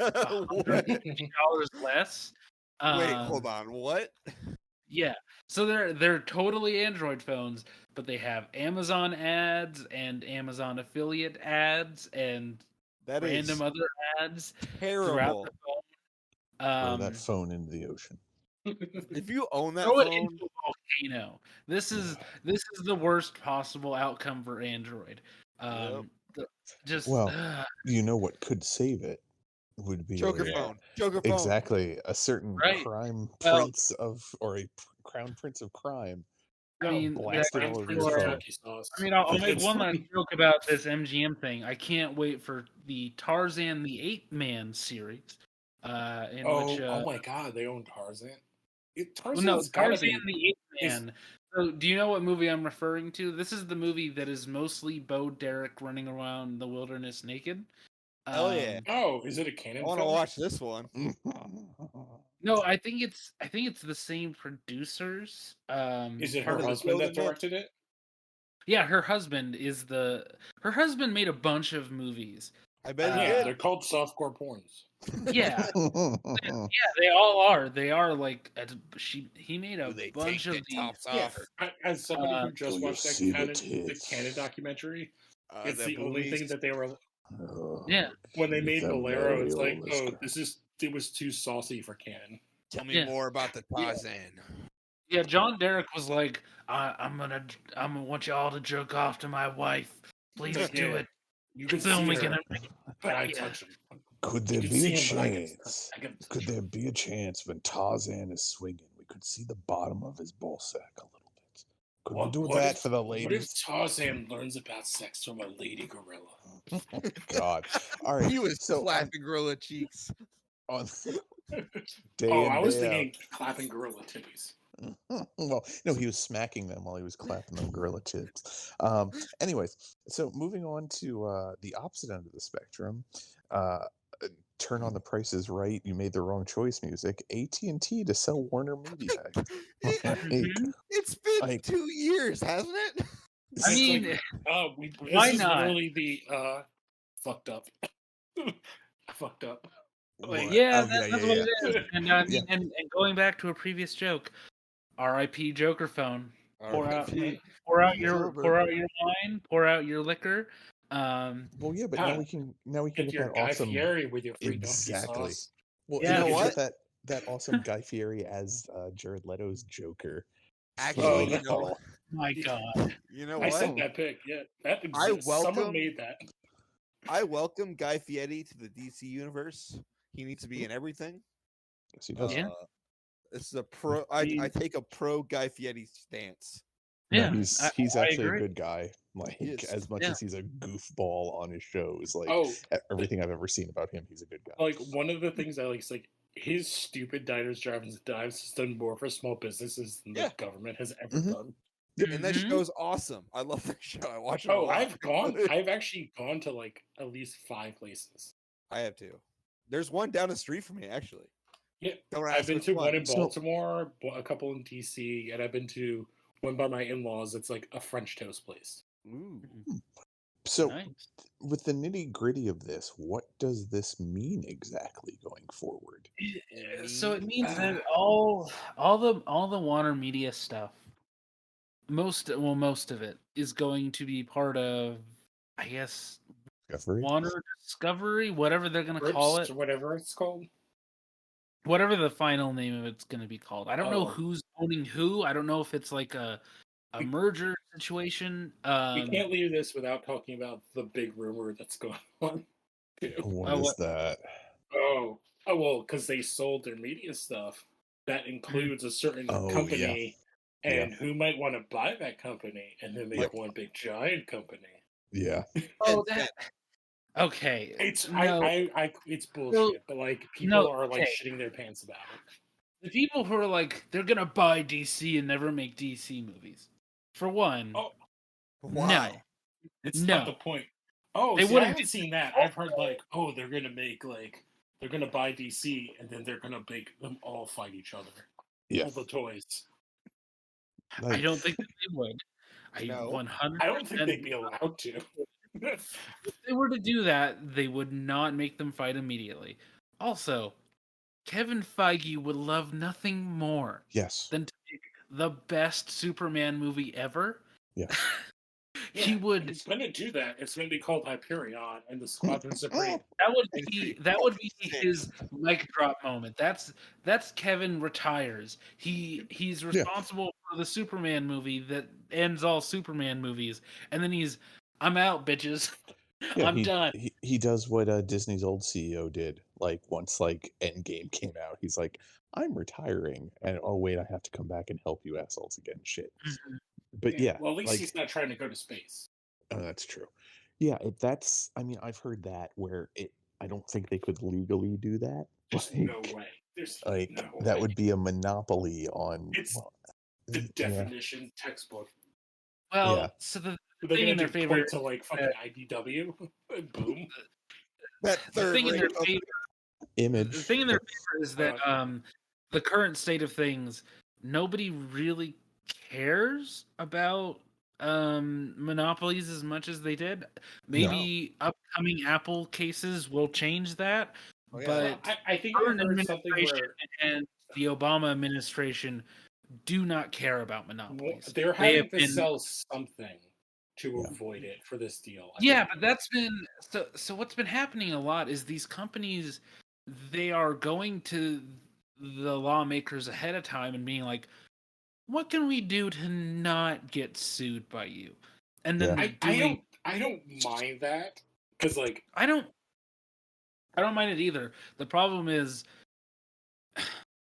$150 less. Wait, hold on. What? Yeah, so they're totally Android phones, but they have Amazon ads and Amazon affiliate ads and That random is other ads throughout terrible. the phone. Throw that phone into the ocean. If you own that Throw it phone, into a volcano. This is the worst possible outcome for Android. Just Well, you know what could save it would be Joker a, phone. Joker phone. exactly a certain Right. crime Well- prince of or a crown prince of crime. I mean, blast it all over your phone. I'll make one last joke about this MGM thing. I can't wait for the Tarzan the 8-Man series. Oh my God, they own Tarzan. Tarzan the 8-Man. So, do you know what movie I'm referring to? This is the movie that is mostly Bo Derek running around the wilderness naked. Hell yeah. Oh, is it a canon? I want to film? watch this one. No, I think it's the same producers. Is it her husband that directed it? Yeah, her husband made a bunch of movies. I bet he Yeah, did. they're called softcore porns. Yeah, they all are. They are like he made a They bunch take of the these. tops Yeah, off. as somebody who just you watched see the the canon documentary, it's the only thing that they were. Yeah. When they made the Bolero, it's very like, oldest it was too saucy for canon. Tell me Yeah. more about the Tarzan. Yeah, John Derek was like, I'm gonna want you all to jerk off to my wife. Please do Yeah. it. You can Film see me her, gonna but I yeah. touch him. Could there You can be a see him, but I can- chance? I can touch Could him. there be a chance when Tarzan is swinging, we could see the bottom of his ball sack a little bit? Could we do What that if- for the What if ladies? Tarzan learns about sex from a lady gorilla? God. All right. He was so clapping gorilla cheeks. on day Oh, in, I was day thinking clapping gorilla titties. well, no, he was smacking them while he was clapping them gorilla tips. Anyways, so moving on to the opposite end of the spectrum, turn on the Price is Right. You made the wrong choice. Music. AT&T to sell Warner Media. It's been Like- 2 years, hasn't it? I It's mean, this why is not? literally the fucked up. Fucked up. Like, What? yeah, Oh, that's what it is. And I mean, and going back to a previous joke, R.I.P. Joker phone. Pour out R.I.P. your wine, pour out your liquor. Well, yeah, but Ah, now we can Get get your that Guy awesome. Fieri with your free Exactly. donkey sauce. Well, Yeah. you You know can what? get that awesome Guy Fieri as Jared Leto's Joker. Actually, Oh, you know, My God. you know I what? sent that pic. Yeah, that I exists. Someone welcome- made that. I welcome Guy Fieri to the DC universe. He needs to be in everything. Yes, he does. Yeah. This is a pro. I take a pro Guy Fieri stance. No, Yeah, he's I actually a agree. good guy. Like He is. as much Yeah. as he's a goofball on his shows, like Oh, everything I've ever seen about him, he's a good guy. like one of the things I like is like his stupid diners, drive-ins, and dives has done more for small businesses than Yeah. the government has ever Mhm. done. And that Mhm. show's awesome. I love that show. I watch it. a Oh, lot. I've actually gone to like at least 5 places. I have too. There's one down the street from me, actually. Yeah, Don't I've ask been which to one in So- Baltimore, a couple in DC, and I've been to one by my in-laws. It's like a French toast place. Ooh. So, Nice. with the nitty gritty of this, what does this mean exactly going forward? So it means that Ah. all the Warner Media stuff, most of it is going to be part of, I guess, Discovery? Warner Discovery, whatever they're gonna call Rips, it, whatever it's called. whatever the final name of it's gonna be called. I don't know Oh. who's owning who. I don't know if it's like a merger situation. We can't leave this without talking about the big rumor that's going on. Too. What is what- that? Oh, well, because they sold their media stuff. That includes a certain Oh, yeah. company, and Yeah. who might want to buy that company and then make Yep. one big giant company. Yeah. Oh, And that. Okay. It's no. it's bullshit, but like people are like okay. shitting their pants about it. The people who are like they're gonna buy DC and never make DC movies. For one, Oh, why? no. It's No. not the point. Oh, They see, I wouldn't haven't do- seen that. I've heard like, oh, they're gonna make like they're gonna buy DC and then they're gonna make them all fight each other. Yeah. All the toys. I Like, don't think that they would. No. 100. I don't think they'd be allowed to. If they were to do that, they would not make them fight immediately. Also, Kevin Feige would love nothing more yes. than to make the best Superman movie ever. Yes. He would. He's gonna do that. It's gonna be called Hyperion and the Squadron Supreme. That would And be Creed his mic drop moment. That's Kevin retires. He's responsible for the Superman movie that ends all Superman movies, and then I'm out, bitches. Yeah, I'm done. He does what Disney's old CEO did. Like once like Endgame came out, he's like, "I'm retiring," and oh wait, I have to come back and help you assholes again. Shit. But yeah, Well, at least like, he's not trying to go to space. oh, that's true. Yeah, that's. I mean, I've heard that where I don't think they could legally do that. There's no way. There's Like no that way. would be a monopoly on. It's the definition textbook. Well, Yeah. so the They're thing in gonna their do favor, point to like fucking IDW. Boom. That the third thing in their rate favor, Image. the thing in their favor is that the current state of things, nobody really cares about monopolies as much as they did. Maybe upcoming Apple cases will change that, Oh, yeah. but Well, I think I current heard something administration where and the Obama administration do not care about monopolies. they're They having have to been- sell something to Yeah. avoid it for this deal. I Yeah, think. but that's been so what's been happening a lot is these companies, they are going to the lawmakers ahead of time and being like, what can we do to not get sued by you? And then Yeah. they're I don't mind that because like I don't mind it either. The problem is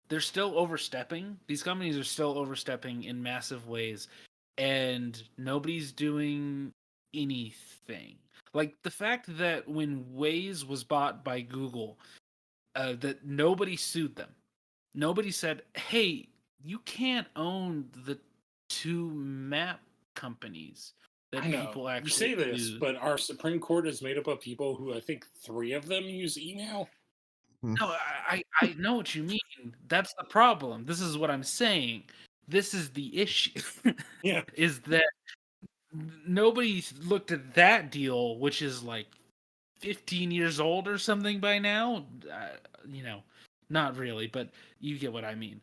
they're still overstepping. These companies are still overstepping in massive ways, and nobody's doing anything. Like the fact that when Waze was bought by Google, that nobody sued them. Nobody said, "Hey, you can't own the two map companies that I know people actually you say this, use." but our Supreme Court is made up of people who I think 3 of them use email. No, I know what you mean. That's the problem. This is what I'm saying. This is the issue. Yeah. Is that nobody looked at that deal, which is like 15 years old or something by now. Not really, but you get what I mean.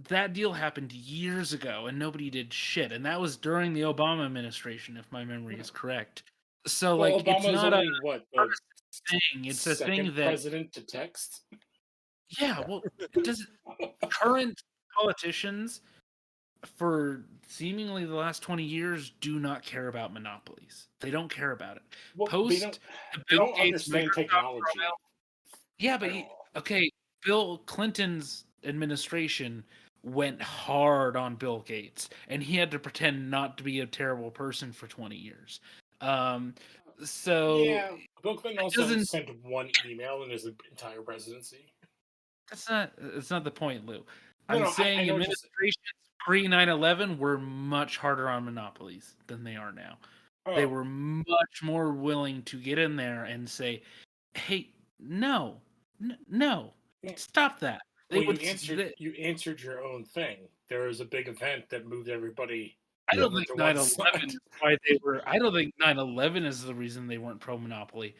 That deal happened years ago, and nobody did shit. And that was during the Obama administration, if my memory is correct. So, Well, like, it's Obama's not only the thing. It's a second thing that president to text. Yeah, well, current politicians for seemingly the last 20 years do not care about monopolies. They don't care about it. Well, they Post don't, the they Bill don't Gates understand Microsoft technology. trial- Yeah, but at all. okay, Bill Clinton's administration went hard on Bill Gates, and he had to pretend not to be a terrible person for 20 years. So Yeah, Bill Clinton also doesn't- sent one email in his entire presidency. that's not the point, Lou. No, I'm no, I saying know what you're saying. administrations pre 9/11 were much harder on monopolies than they are now. They Oh, were much more willing to get in there and say, "Hey, no, no, Yeah. stop that." They well, would you answered your own thing. There was a big event that moved everybody I Yeah. don't think To 9/11 one side. is why they were. I don't think 9/11 is the reason they weren't pro monopoly.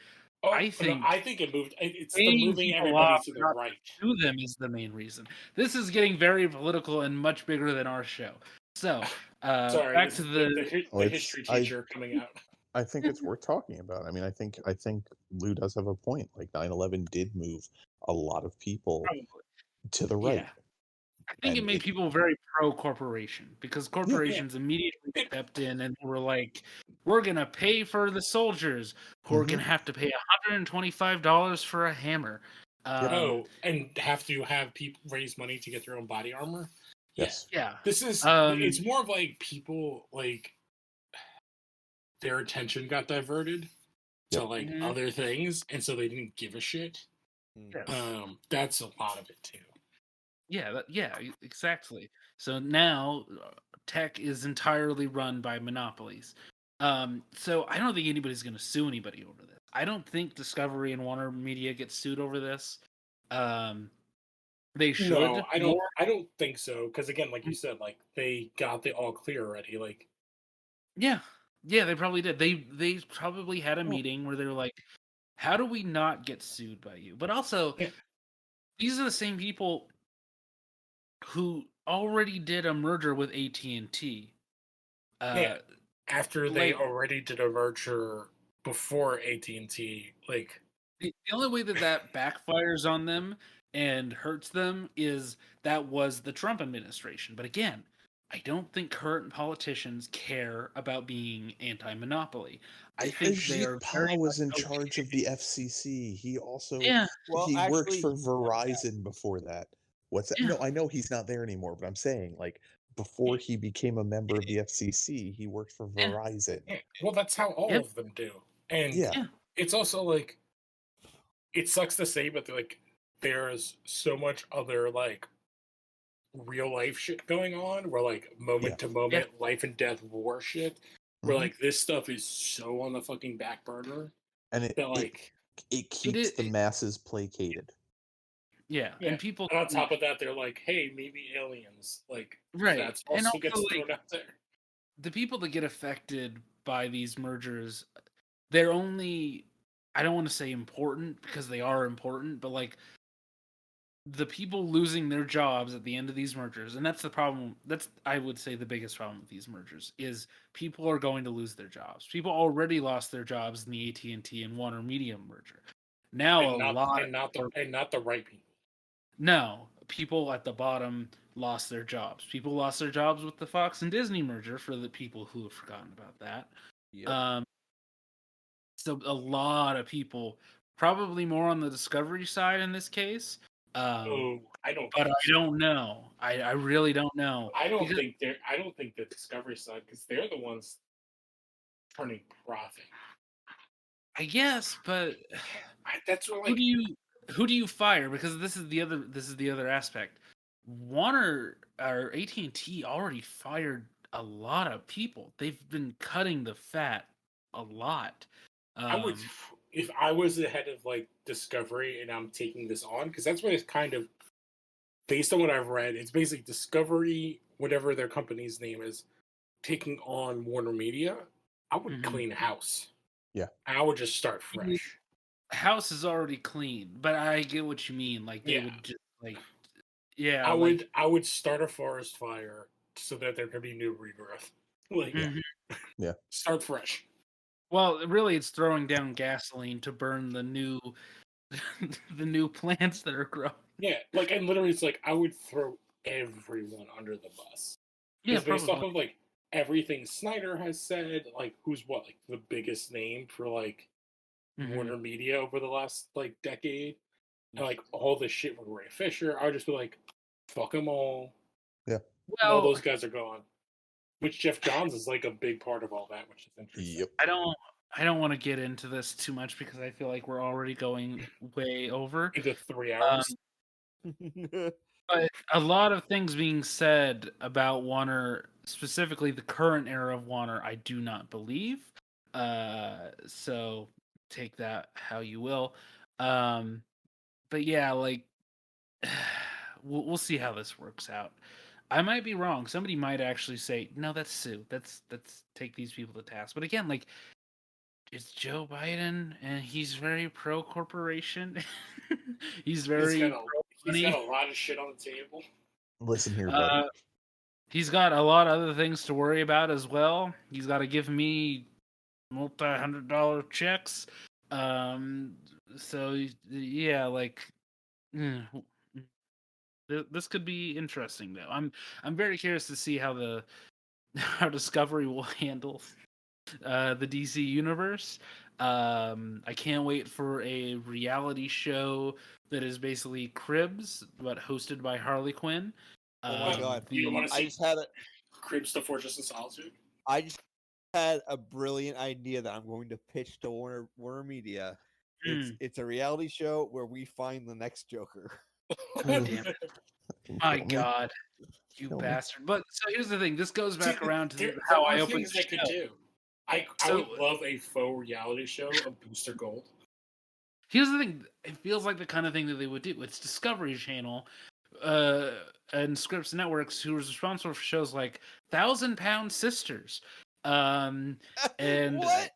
Oh, I no, think I think it moved. It's the paying moving people everybody off to the not right. to them is the main reason. This is getting very political and much bigger than our show. So Sorry, back this to is the Oh, the it's history teacher coming out. I think it's worth talking about. I mean, I think Lou does have a point. Like 9/11 did move a lot of people probably. to the right. Yeah. I think it And made people very pro corporation because corporations immediately It- stepped in and were like, "We're gonna pay for the soldiers who are gonna have to pay $125 for a hammer." And have to have people raise money to get their own body armor. Yes. Yeah. This is Um, it's more of like people like their attention got diverted to Yep. like Mhm. other things, and so they didn't give a shit. Yes. That's a lot of it too. Yeah, exactly. So now tech is entirely run by monopolies. So I don't think anybody's going to sue anybody over this. I don't think Discovery and Warner Media get sued over this. They should. No, I don't. more. I don't think so. Because again, like you said, like they got the all clear already. Like Yeah, they probably did. They probably had a Oh. meeting where they were like, "How do we not get sued by you?" But also, Yeah. these are the same people who already did a merger with AT&T. Yeah. after they like- already did a merger before AT&T, like The only way that backfires on them and hurts them is that was the Trump administration. But again, I don't think current politicians care about being anti-monopoly. I think they are Ajit very Pai was in much charge of the FCC. He also Yeah, Well, he worked actually, for Verizon before that. What's that? Yeah. No, I know he's not there anymore, but I'm saying like before he became a member of the FCC, he worked for Yeah. Verizon. yeah, well, that's how all Yep. of them do. And Yeah. it's also like it sucks to say, but like there's so much other like real life shit going on where like moment to moment life and death war shit where Mhm. like this stuff is so on the fucking back burner And it that like it keeps the masses placated. yeah, yeah. and people And on top of that they're like, hey, maybe aliens, like Right. that's And also also, gets like, thrown out there. the people that get affected by these mergers, they're only, I don't want to say important because they are important, but like the people losing their jobs at the end of these mergers, and that's the problem. That's, I would say, the biggest problem with these mergers is people are going to lose their jobs. People already lost their jobs in the AT&T and Warner Media merger. Now And not the right people. No, people at the bottom lost their jobs. People lost their jobs with the Fox and Disney merger, for the people who have forgotten about that. Yep. So a lot of people, probably more on the Discovery side in this case. I don't. But I don't know. I really don't know. I don't Because- think they're. I don't think the Discovery side, because they're the ones turning profit. I guess, but That's what, who like, who do you fire? Because this is the other aspect. Warner or AT&T already fired a lot of people. They've been cutting the fat a lot. I would, if I was the head of like Discovery and I'm taking this on, because that's what it's kind of based on what I've read. It's basically Discovery, whatever their company's name is, taking on Warner Media. I would Mhm. clean house. Yeah. And I would just start fresh. House is already clean, but I get what you mean. Like they Yeah. would just like, yeah, I would start a forest fire so that there could be new regrowth. Like, Mhm. start fresh. Well, really, it's throwing down gasoline to burn the new, the new plants that are growing. Yeah, like, and literally, it's like I would throw everyone under the bus. Yeah, It's based off probably. of like everything Snyder has said, like who's what, like the biggest name for like Mhm. Warner Media over the last like decade, and like all this shit with Ray Fisher. I would just be like, fuck them all. All Well, those guys are gone. Which Jeff Johns is like a big part of all that, which is interesting. Yep. I don't want to get into this too much because I feel like we're already going way over. Into 3 hours. But a lot of things being said about Warner, specifically the current era of Warner, I do not believe. So take that how you will. But yeah, like we'll see how this works out. I might be wrong. Somebody might actually say, "No, that's sue. That's take these people to task." But again, like it's Joe Biden, and he's very pro corporation. He's very pro he's got money. a lot of shit on the table. Listen here, buddy. He's got a lot of other things to worry about as well. He's got to give me multi-$100 checks. So yeah, like this could be interesting though. I'm very curious to see how how Discovery will handle the DC universe. I can't wait for a reality show that is basically Cribs, but hosted by Harley Quinn. Oh my God. You don't want to I see just had a Cribs: The Fortress of Solitude? I just had a brilliant idea that I'm going to pitch to Warner Media. It's a reality show where we find the next Joker. God damn it. My Kill me. God, you Kill me. bastard. But so here's the thing. This goes back around to there how are I opened things the they could show. do. I would love a faux reality show of Booster Gold. Here's the thing. It feels like the kind of thing that they would do. It's Discovery Channel and Scripps Networks who was responsible for shows like 1,000-Pound Sisters. And What?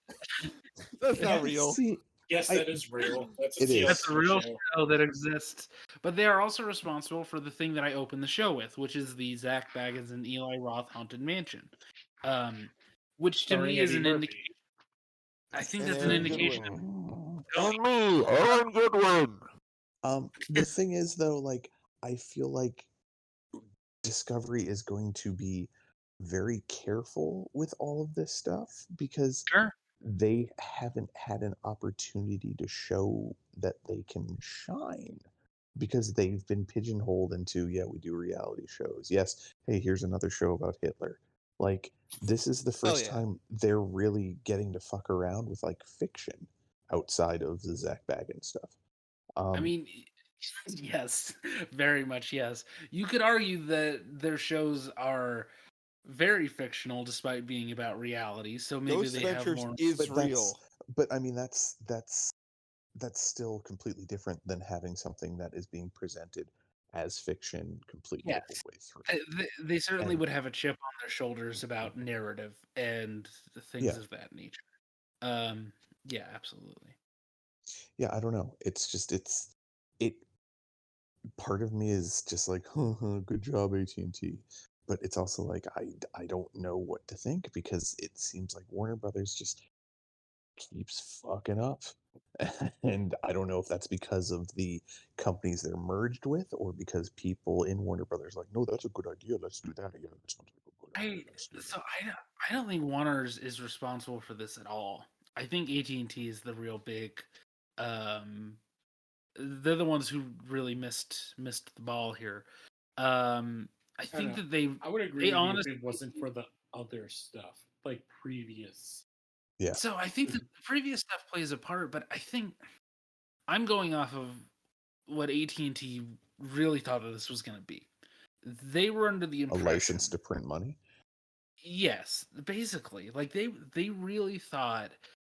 That's not real. See, Yes, that is real. That's a It is. that's a real show. show that exists. But they are also responsible for the thing that I opened the show with, which is the Zach Baggins and Eli Roth Haunted Mansion. Which to Starring me is Eddie an Murphy. indication. I think And that's an Aaron indication. And me, Aaron Goodwin. The thing is, though, like, I feel like Discovery is going to be very careful with all of this stuff because Sure. they haven't had an opportunity to show that they can shine because they've been pigeonholed into, yeah, we do reality shows. Yes, hey, here's another show about Hitler. Like, this is the first yeah. time they're really getting to fuck around with, like, fiction outside of the Zach Baggins stuff. I mean, yes, very much yes. You could argue that their shows are very fictional despite being about reality, so maybe Ghost they have Adventures more. is but real. but I mean, that's still completely different than having something that is being presented as fiction completely the Yes. whole way through. They certainly And- would have a chip on their shoulders about narrative and things Yeah. of that nature. Yeah, absolutely. Yeah, I don't know. It's just it. Part of me is just like, good job, AT&T, but it's also like I don't know what to think because it seems like Warner Brothers just keeps fucking up. And I don't know if that's because of the companies they're merged with or because people in Warner Brothers are like, no, that's a good idea. Let's do that. Yeah, that sounds like a good idea. Let's do that." I don't think Warner's is responsible for this at all. I think AT&T is the real big. They're the ones who really missed the ball here. I think that they. I would agree They with you honestly, if it wasn't for the other stuff, like previous. Yeah. So I think the previous stuff plays a part, but I think I'm going off of what AT&T really thought that this was going to be. They were under the A impression, license to print money. yes, basically, like they really thought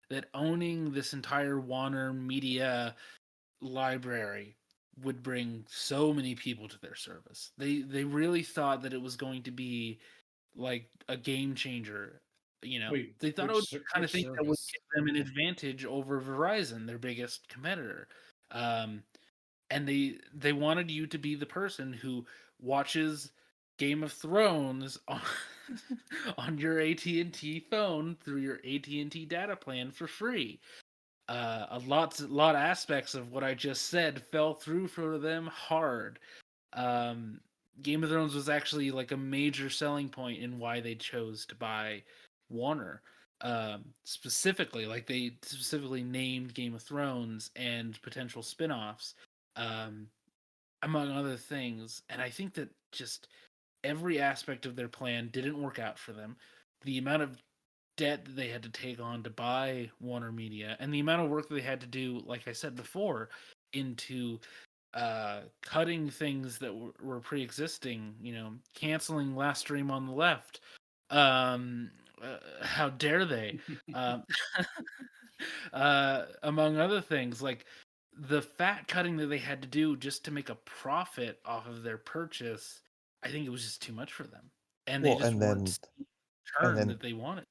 that owning this entire Warner Media library would bring so many people to their service. They really thought that it was going to be like a game changer. You know, Wait, they thought it which would ser- be the kind of which thing that would service? give them an advantage over Verizon, their biggest competitor. And they wanted you to be the person who watches Game of Thrones on your AT&T phone through your AT&T data plan for free. A lot of aspects of what I just said fell through for them hard. Game of Thrones was actually like a major selling point in why they chose to buy Warner. Specifically, like they specifically named Game of Thrones and potential spin-offs, among other things. And I think that just every aspect of their plan didn't work out for them. The amount of debt that they had to take on to buy Warner Media and the amount of work that they had to do, like I said before, into cutting things that were pre-existing, canceling Last Stream on the Left. How dare they? Among other things, like the fat cutting that they had to do just to make a profit off of their purchase I think it was just too much for them, and they Well, just and weren't then seeing the and turn then that they wanted.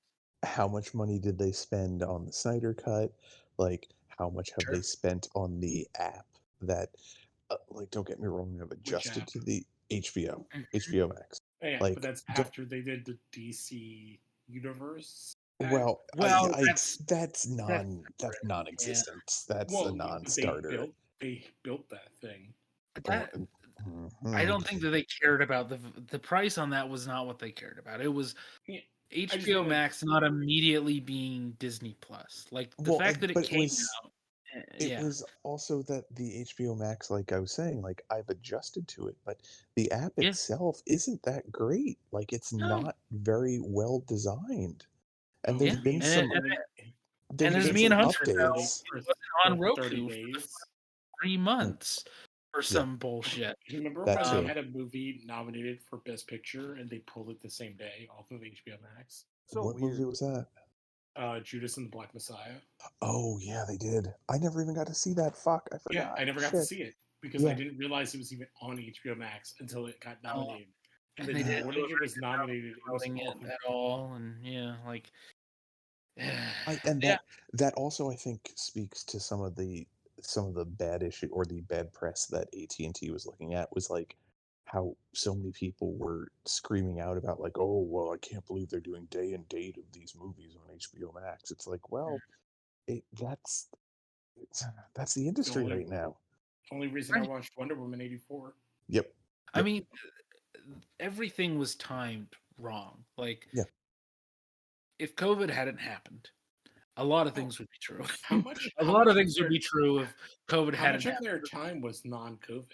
how much money did they spend on the Snyder Cut? Like, how much have they Sure. spent on the app that, like, don't get me wrong, I've Which adjusted app? to the HBO, Mhm. HBO Max. Yeah, but Like, that's don't, after they did the DC Universe app. well, Well, that's that's that's different. Yeah, non-existent. That's a Well, yeah, but non-starter. they built that thing. but Oh, that I mhm. don't think that they cared about the price on that was not what they cared about. It was Yeah, I just HBO mean like Max not immediately being Disney Plus. Like the Well, fact that it but it came was out, it yeah, was also that the HBO Max, like I was saying, like I've adjusted to it, but the app yeah, itself isn't that great. Like it's no, not very well designed. And oh, there's yeah, you been mean and some only and there's there's been me and some Hunter know updates. it wasn't on for 30 Roku for the days? 3 months or Yeah, some bullshit. You remember that when they too. Um, had a movie nominated for Best Picture and they pulled it the same day off of HBO Max? So What weird. movie was that? Judas and the Black Messiah. Oh yeah, they did. I never even got to see that. Fuck, I Yeah, forgot. I never got to Shit. see it because I Yeah. didn't realize it was even on HBO Max until it got no, nominated. And and then they the didn't do morning a it very was good job nominated, it was promoting off it of. at all, and yeah, like, And yeah, that also I think speaks to some of the bad issue or the bad press that AT&T was looking at was like how so many people were screaming out about like, oh well, I can't believe they're doing day and date of these movies on HBO Max. It's like, well, it that's the The industry right now. only reason I right. watched Wonder Woman 84. Yep. I Yep. mean, everything was timed wrong. Like, Yeah. if COVID hadn't happened, a lot of Oh, things would be true. how much? A How lot of much of things would their be true if COVID how hadn't much of happened. their time was non-COVID?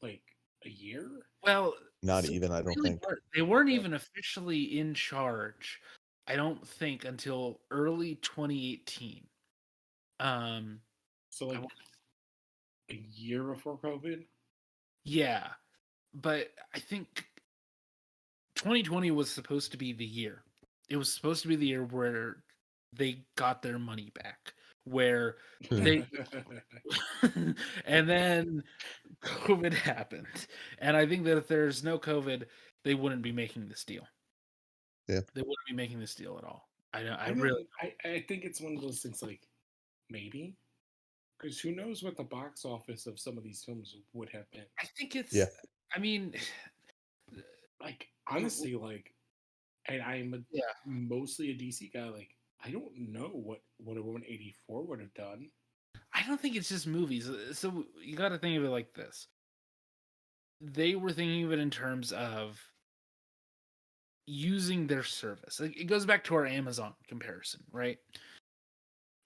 Like a year? Well, Not so even, I don't think. they weren't Yeah. even officially in charge, I don't think, until early 2018. Um, So I like wa- a year before COVID. yeah, but I think 2020 was supposed to be the year. It was supposed to be the year where they got their money back, where they and then COVID happened. And I think that if there's no COVID, they wouldn't be making this deal. Yeah. They wouldn't be making this deal at all. I I really don't. I think it's one of those things. Like maybe because who knows what the box office of some of these films would have been. I think it's Yeah. I mean Like honestly, like, and yeah. mostly a DC guy. Like I don't know what Wonder Woman 84 would have done. I don't think it's just movies. So you got to think of it like this. They were thinking of it in terms of using their service. Like, it goes back to our Amazon comparison, right?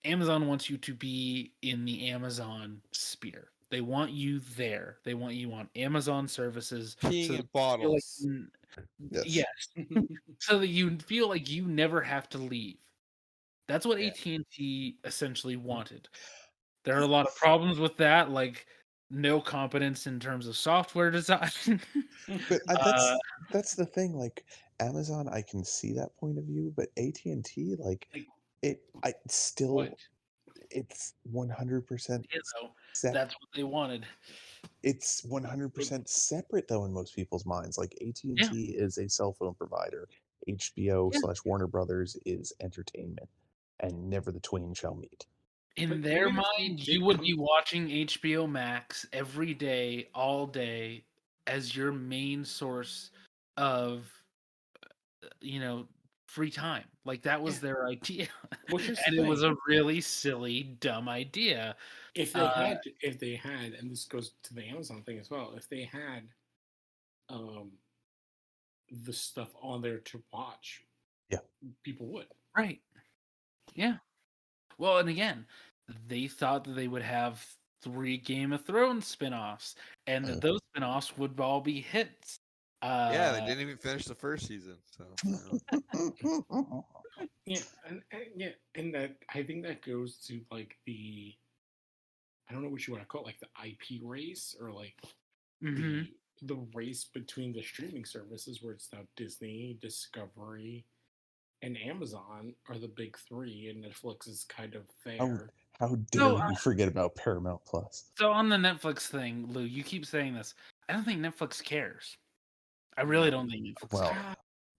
Amazon wants you to be in the Amazon sphere. They want you there. They want you on Amazon services. Peeing So in that you feel like bottles. Yes. yes, so that you feel like you never have to leave. That's what Yeah. AT&T essentially wanted. There are a lot of problems with that, like no competence in terms of software design. But uh, that's the thing. Like Amazon, I can see that point of view, but AT&T, like Like I what? still, it's 100% you know, sep- that's what they wanted. it's 100% separate though in most people's minds. Like Yeah, AT&T is a cell phone provider. HBO yeah. slash Warner Brothers is entertainment, and never the twain shall meet. In But their even if they mind, you did would come, be watching HBO Max every day, all day, as your main source of, free time. Like that was yeah. their idea, Well, here's and the it was thing: a really silly, dumb idea. Uh, if they had, and this goes to the Amazon thing as well, if they had, um, the stuff on there to watch, Yeah. people would. right? Yeah. Well, and again, they thought that they would have 3 Game of Thrones spin-offs, and that those spin-offs would all be hits. Yeah, they didn't even finish the first season. So Yeah, yeah, and that I think that goes to like I don't know what you want to call it, like the IP race or like Mhm. the race between the streaming services where it's now Disney, Discovery, and Amazon are the big three, and Netflix is kind of How there. how So, dare you forget about Paramount Plus? so on the Netflix thing, Lou, you keep saying this. I don't think Netflix cares. I really don't think Netflix. Well,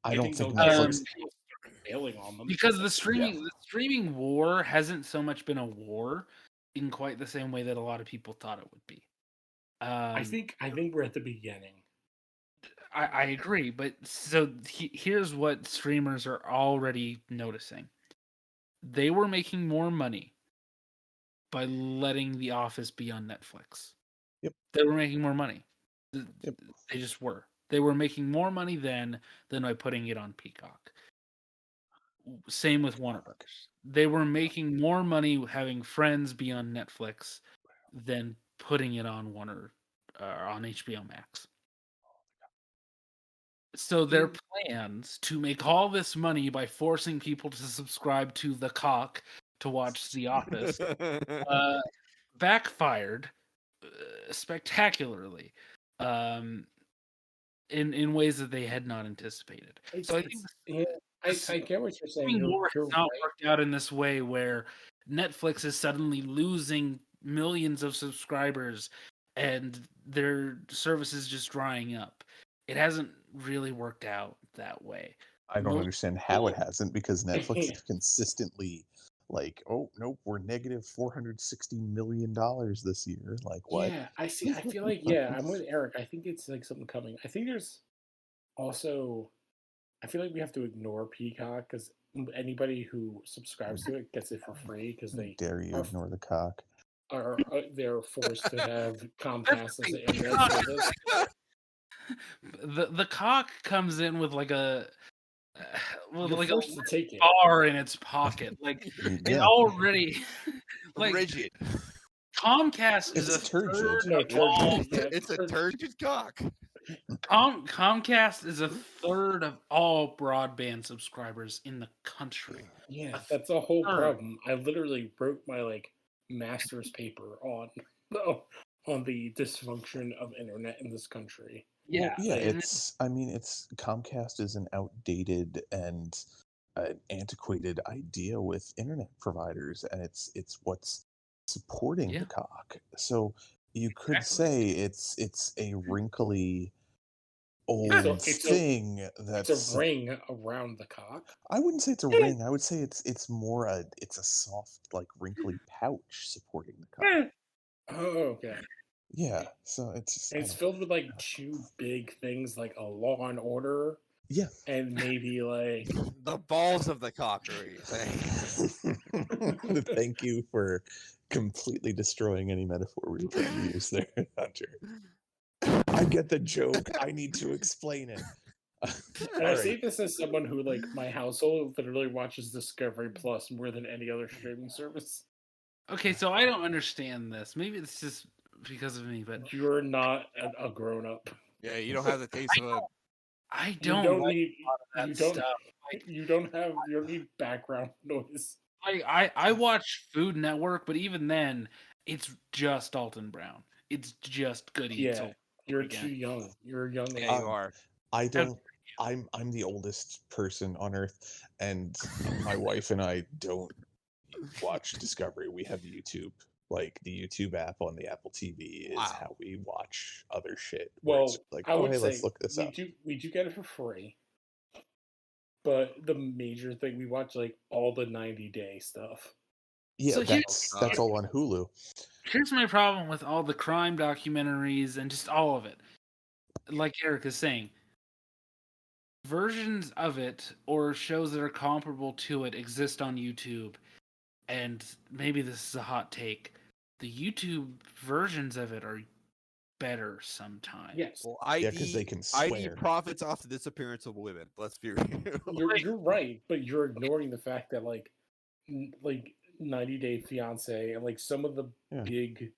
I I don't think think they'll Netflix. start bailing on them. Because the streaming war hasn't so much been a war in quite the same way that a lot of people thought it would be. I think we're at the beginning. I agree, but so here's what streamers are already noticing. They were making more money by letting The Office be on Netflix. Yep. They were making more money. Yep. They just were. They were making more money then than by putting it on Peacock. Same with Warner Brothers. They were making more money having Friends be on Netflix than putting it on on HBO Max. So their plans to make all this money by forcing people to subscribe to the cock to watch The Office backfired spectacularly in ways that they had not anticipated. So I think I get what you're saying. streaming war You're has not right. worked out in this way where Netflix is suddenly losing millions of subscribers and their service is just drying up. It hasn't really worked out that way. I don't Most understand how it people- hasn't, because Netflix is consistently like, oh nope, we're negative $460 million this year. Like what? Yeah, I see. I feel like I'm with Eric. I think it's like something coming. I think there's also. I feel like we have to ignore Peacock because anybody who subscribes to it gets it for free because How they dare you are ignore the cock? they're forced to have That's Comcast the as an thing. internet service. The cock comes in with like a with You're like forced a to take it. bar in its pocket. Like it Yeah, already like Rigid. Comcast is it's a turgid. third No, of all turgid. Yeah, It's a turgid. turgid cock. Comcast is a third of all broadband subscribers in the country. Yeah, A that's a whole third. problem. I literally wrote my master's paper on the dysfunction of internet in this country. Yeah, Yeah, and it's Comcast is an outdated and antiquated idea with internet providers, and it's what's supporting Yeah. the cock. So you could Exactly. say it's a wrinkly old It's thing It's that's. a ring around the cock. I wouldn't say it's a ring. I would say it's more it's a soft, like, wrinkly pouch supporting the cock. Oh, okay. Yeah, so it's just, And it's filled with two big things like a Law and Order yeah. and maybe like The balls of the cock, are you saying? Thank you for completely destroying any metaphor we were trying to use there, Hunter. I get the joke. I need to explain it. And I All say right. this as someone who my household literally watches Discovery Plus more than any other streaming service. okay, so I don't understand this. Maybe it's just because of me, but You're not a grown up. Yeah, you don't have the taste of a. I You don't don't like need a lot of that you don't stuff. Like, you don't need background noise. I watch Food Network, but even then, it's just Alton Brown. It's just Good Eats. Yeah, over you're again. too young. You're a young. Yeah, you are. I How don't. I'm the oldest person on Earth, and my wife and I don't watch Discovery. We have YouTube. Like, the YouTube app on the Apple TV is Wow. how we watch other shit. Where Well, it's like, I oh would hey, say let's look this up. we do get it for free. But the major thing we watch all the 90-day stuff. Yeah, So that's all on Hulu. Here's my problem with all the crime documentaries and just all of it. Like Eric is saying, versions of it or shows that are comparable to it exist on YouTube. And maybe this is a hot take. The YouTube versions of it are better sometimes. Yes. Well, Yeah, because they can ID swear. profits off the disappearance of women. Let's be real. You're right, but you're ignoring the fact that 90 Day Fiance and some of the Yeah. big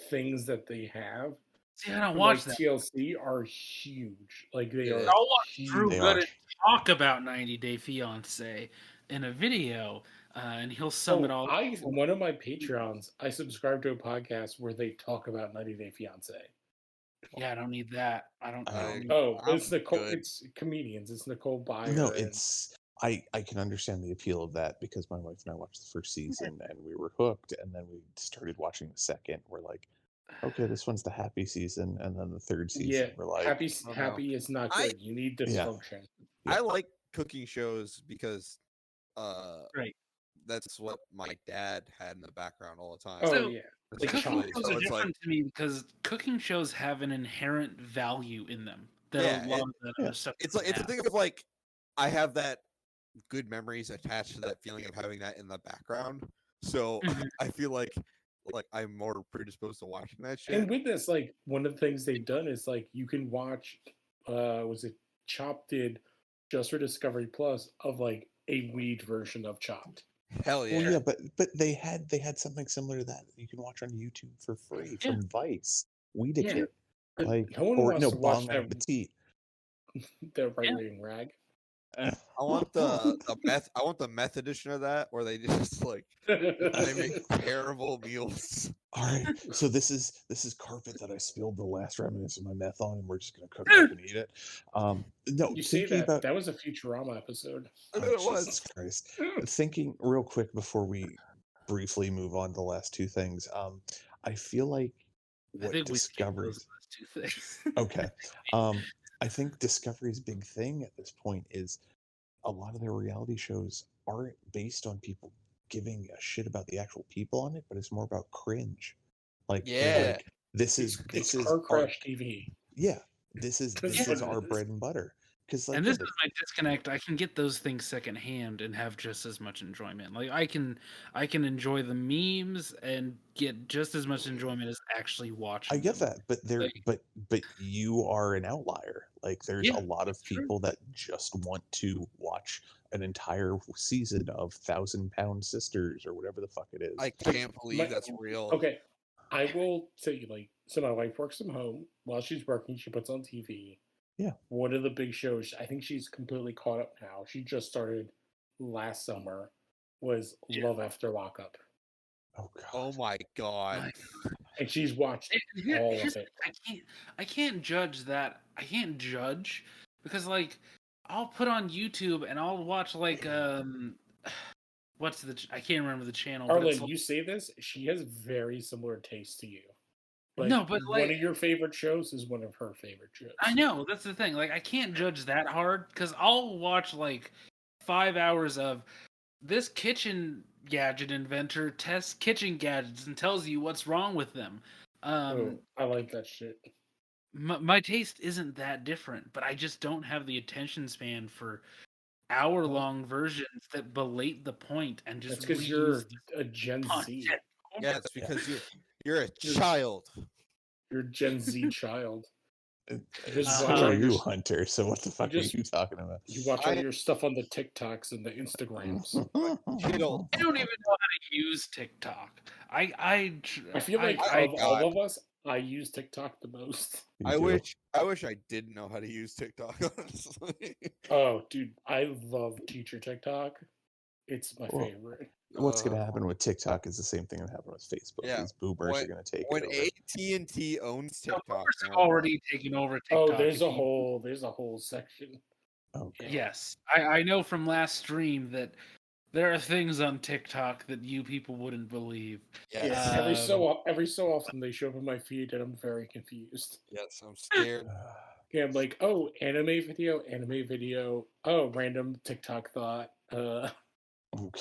things that they have See, I don't from watch that. TLC are huge. They Yeah. are. I'll watch Drew They Gooden are. talk about 90 Day Fiance in a video, and he'll sum it all up. One of my Patreons, I subscribe to a podcast where they talk about 90 Day Fiance. Yeah, I don't need that. I don't. It's Nicole. good. It's comedians. It's Nicole Byer. No, it's I can understand the appeal of that, because my wife and I watched the first season and we were hooked, and then we started watching the second. We're like, okay, this one's the happy season, and then the third Yeah, season we're like, Oh, no. happy is not I- good. You need Yeah. dysfunction. Yeah. I like cooking shows because Right. that's what my dad had in the background all the time. Oh So, yeah, like essentially. Cooking chops. shows So are it's different to me because cooking shows have an inherent value in them that Yeah, a lot of that yeah. other stuff it's doesn't like it's a have. thing of like I have that good memories attached to that feeling of having that in the background. So Mhm. I feel like I'm more predisposed to watching that shit. And with this, like one of the things they've done is like you can watch. Was it Chopped did just for Discovery Plus of like a weed version of Chopped. Hell yeah. Well, yeah, but they had something similar to that you can watch on YouTube for free Yeah. from Vice. We Yeah. did But like, no one or wants no, to watch Bon that Appetit. the right wing rag. I want the meth. I want the meth edition of that, where they just like they make terrible meals. All right, so this is carpet that I spilled the last remnants of my meth on, and we're just gonna cook it up and eat it. No, You say thinking that about that was a Futurama episode. I oh, bet it was. Jesus Christ. Thinking real quick before we briefly move on to the last two things. I feel like I what think we skipped Discovery's those last two things. okay. I think Discovery's big thing at this point is a lot of their reality shows aren't based on people giving a shit about the actual people on it, but it's more about cringe. Like, they're Yeah. like, this is Car our, Crash TV. yeah, this is That's what it our is. bread and butter. Because like, And yeah, this is my disconnect. I can get those things secondhand and have just as much enjoyment. Like I can enjoy the memes and get just as much enjoyment as actually watching. I get them. that, but they're Like- but you are an outlier. Like, there's Yeah, a lot of that's true. people that just want to watch an entire season of 1,000-Pound Sisters or whatever the fuck it is. I can't believe My- that's real. Okay, I will say like so. My wife works from home while she's working. She puts on TV. Yeah. One of the big shows. I think she's completely caught up now. She just started last summer. Was Yeah. Love After Lockup, Oh god. Oh my god. Like, and she's watched all here's- of it. I can't judge that. I can't judge because like I'll put on YouTube and I'll watch like what's I can't remember the channel. But it's Arlen, you say this. She has very similar taste to you. No, but, one like- of your favorite shows is one of her favorite shows. I know that's the thing. Like I can't judge that hard because I'll watch like 5 hours of this kitchen gadget inventor tests kitchen gadgets and tells you what's wrong with them. Oh, I like that shit. My taste isn't that different, but I just don't have the attention span for hour-long versions that belate the point and just That's because reuse you're the a Gen Z. content. Yeah, it's because you're a child. You're a Gen Z child. Just So watch are all you, your, Hunter? So what the fuck just- are you talking about? you watch all I- your stuff on the TikToks and the Instagrams. Chill. I don't even know how to use TikTok. I I feel like I- of all of us, I use TikTok the most. You I do. wish I didn't know how to use TikTok, honestly. Oh, dude, I love teacher TikTok. It's my Well, favorite. What's going to happen with TikTok is the same thing that happened with Facebook. Yeah, These boomers when- are going to take When it over. AT&T owns No, TikTok, boomers have now, already taken over TikTok. Oh, there's if a you- whole section. Oh, God. Yes, I know from last stream that there are things on TikTok that you people wouldn't believe. yes, Yes, every so often they show up in my feed and I'm very confused. yes, I'm scared. Yeah, I'm like, oh, anime video. Oh, random TikTok thought.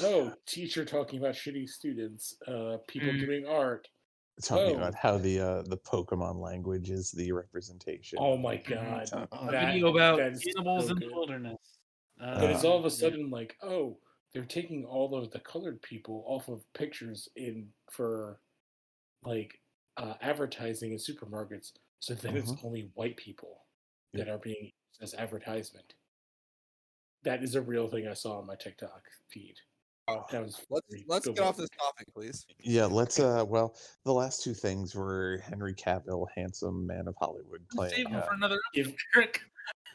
Oh, teacher talking about shitty students. People Mm. doing art. Talking Oh. about how the Pokemon language is the representation. Oh my god. A That- video about that is animals so in the good. wilderness. But it's all of Yeah. a sudden like, oh, they're taking all of the colored people off of pictures for like advertising in supermarkets. So then it's only white people that are being used as advertisement. That is a real thing I saw on my TikTok feed. Oh, That was let's get off this topic, please. Yeah, let's well, the last two things were Henry Cavill, handsome man of Hollywood, playing Save him for another Give- episode, Eric.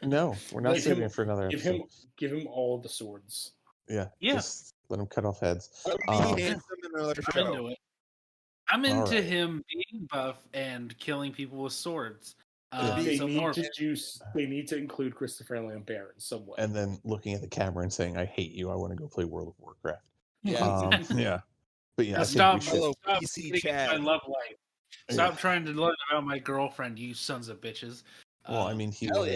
No, we're not Give saving him- it for another Give episode. him all the swords. Yeah. Yeah. Just let him cut off heads. Be Um, handsome in another I'm show. into it. I'm into Alright. him being buff and killing people with swords. Yeah. They So need more They need to include Christopher Lambert in some way. And then looking at the camera and saying, "I hate you. I want to go play World of Warcraft." Yeah. Yeah. But yeah, I think stop, we should. Hello, stop PC getting in my chat. love life. Stop trying to learn about my girlfriend, you sons of bitches. Well, I mean, he hell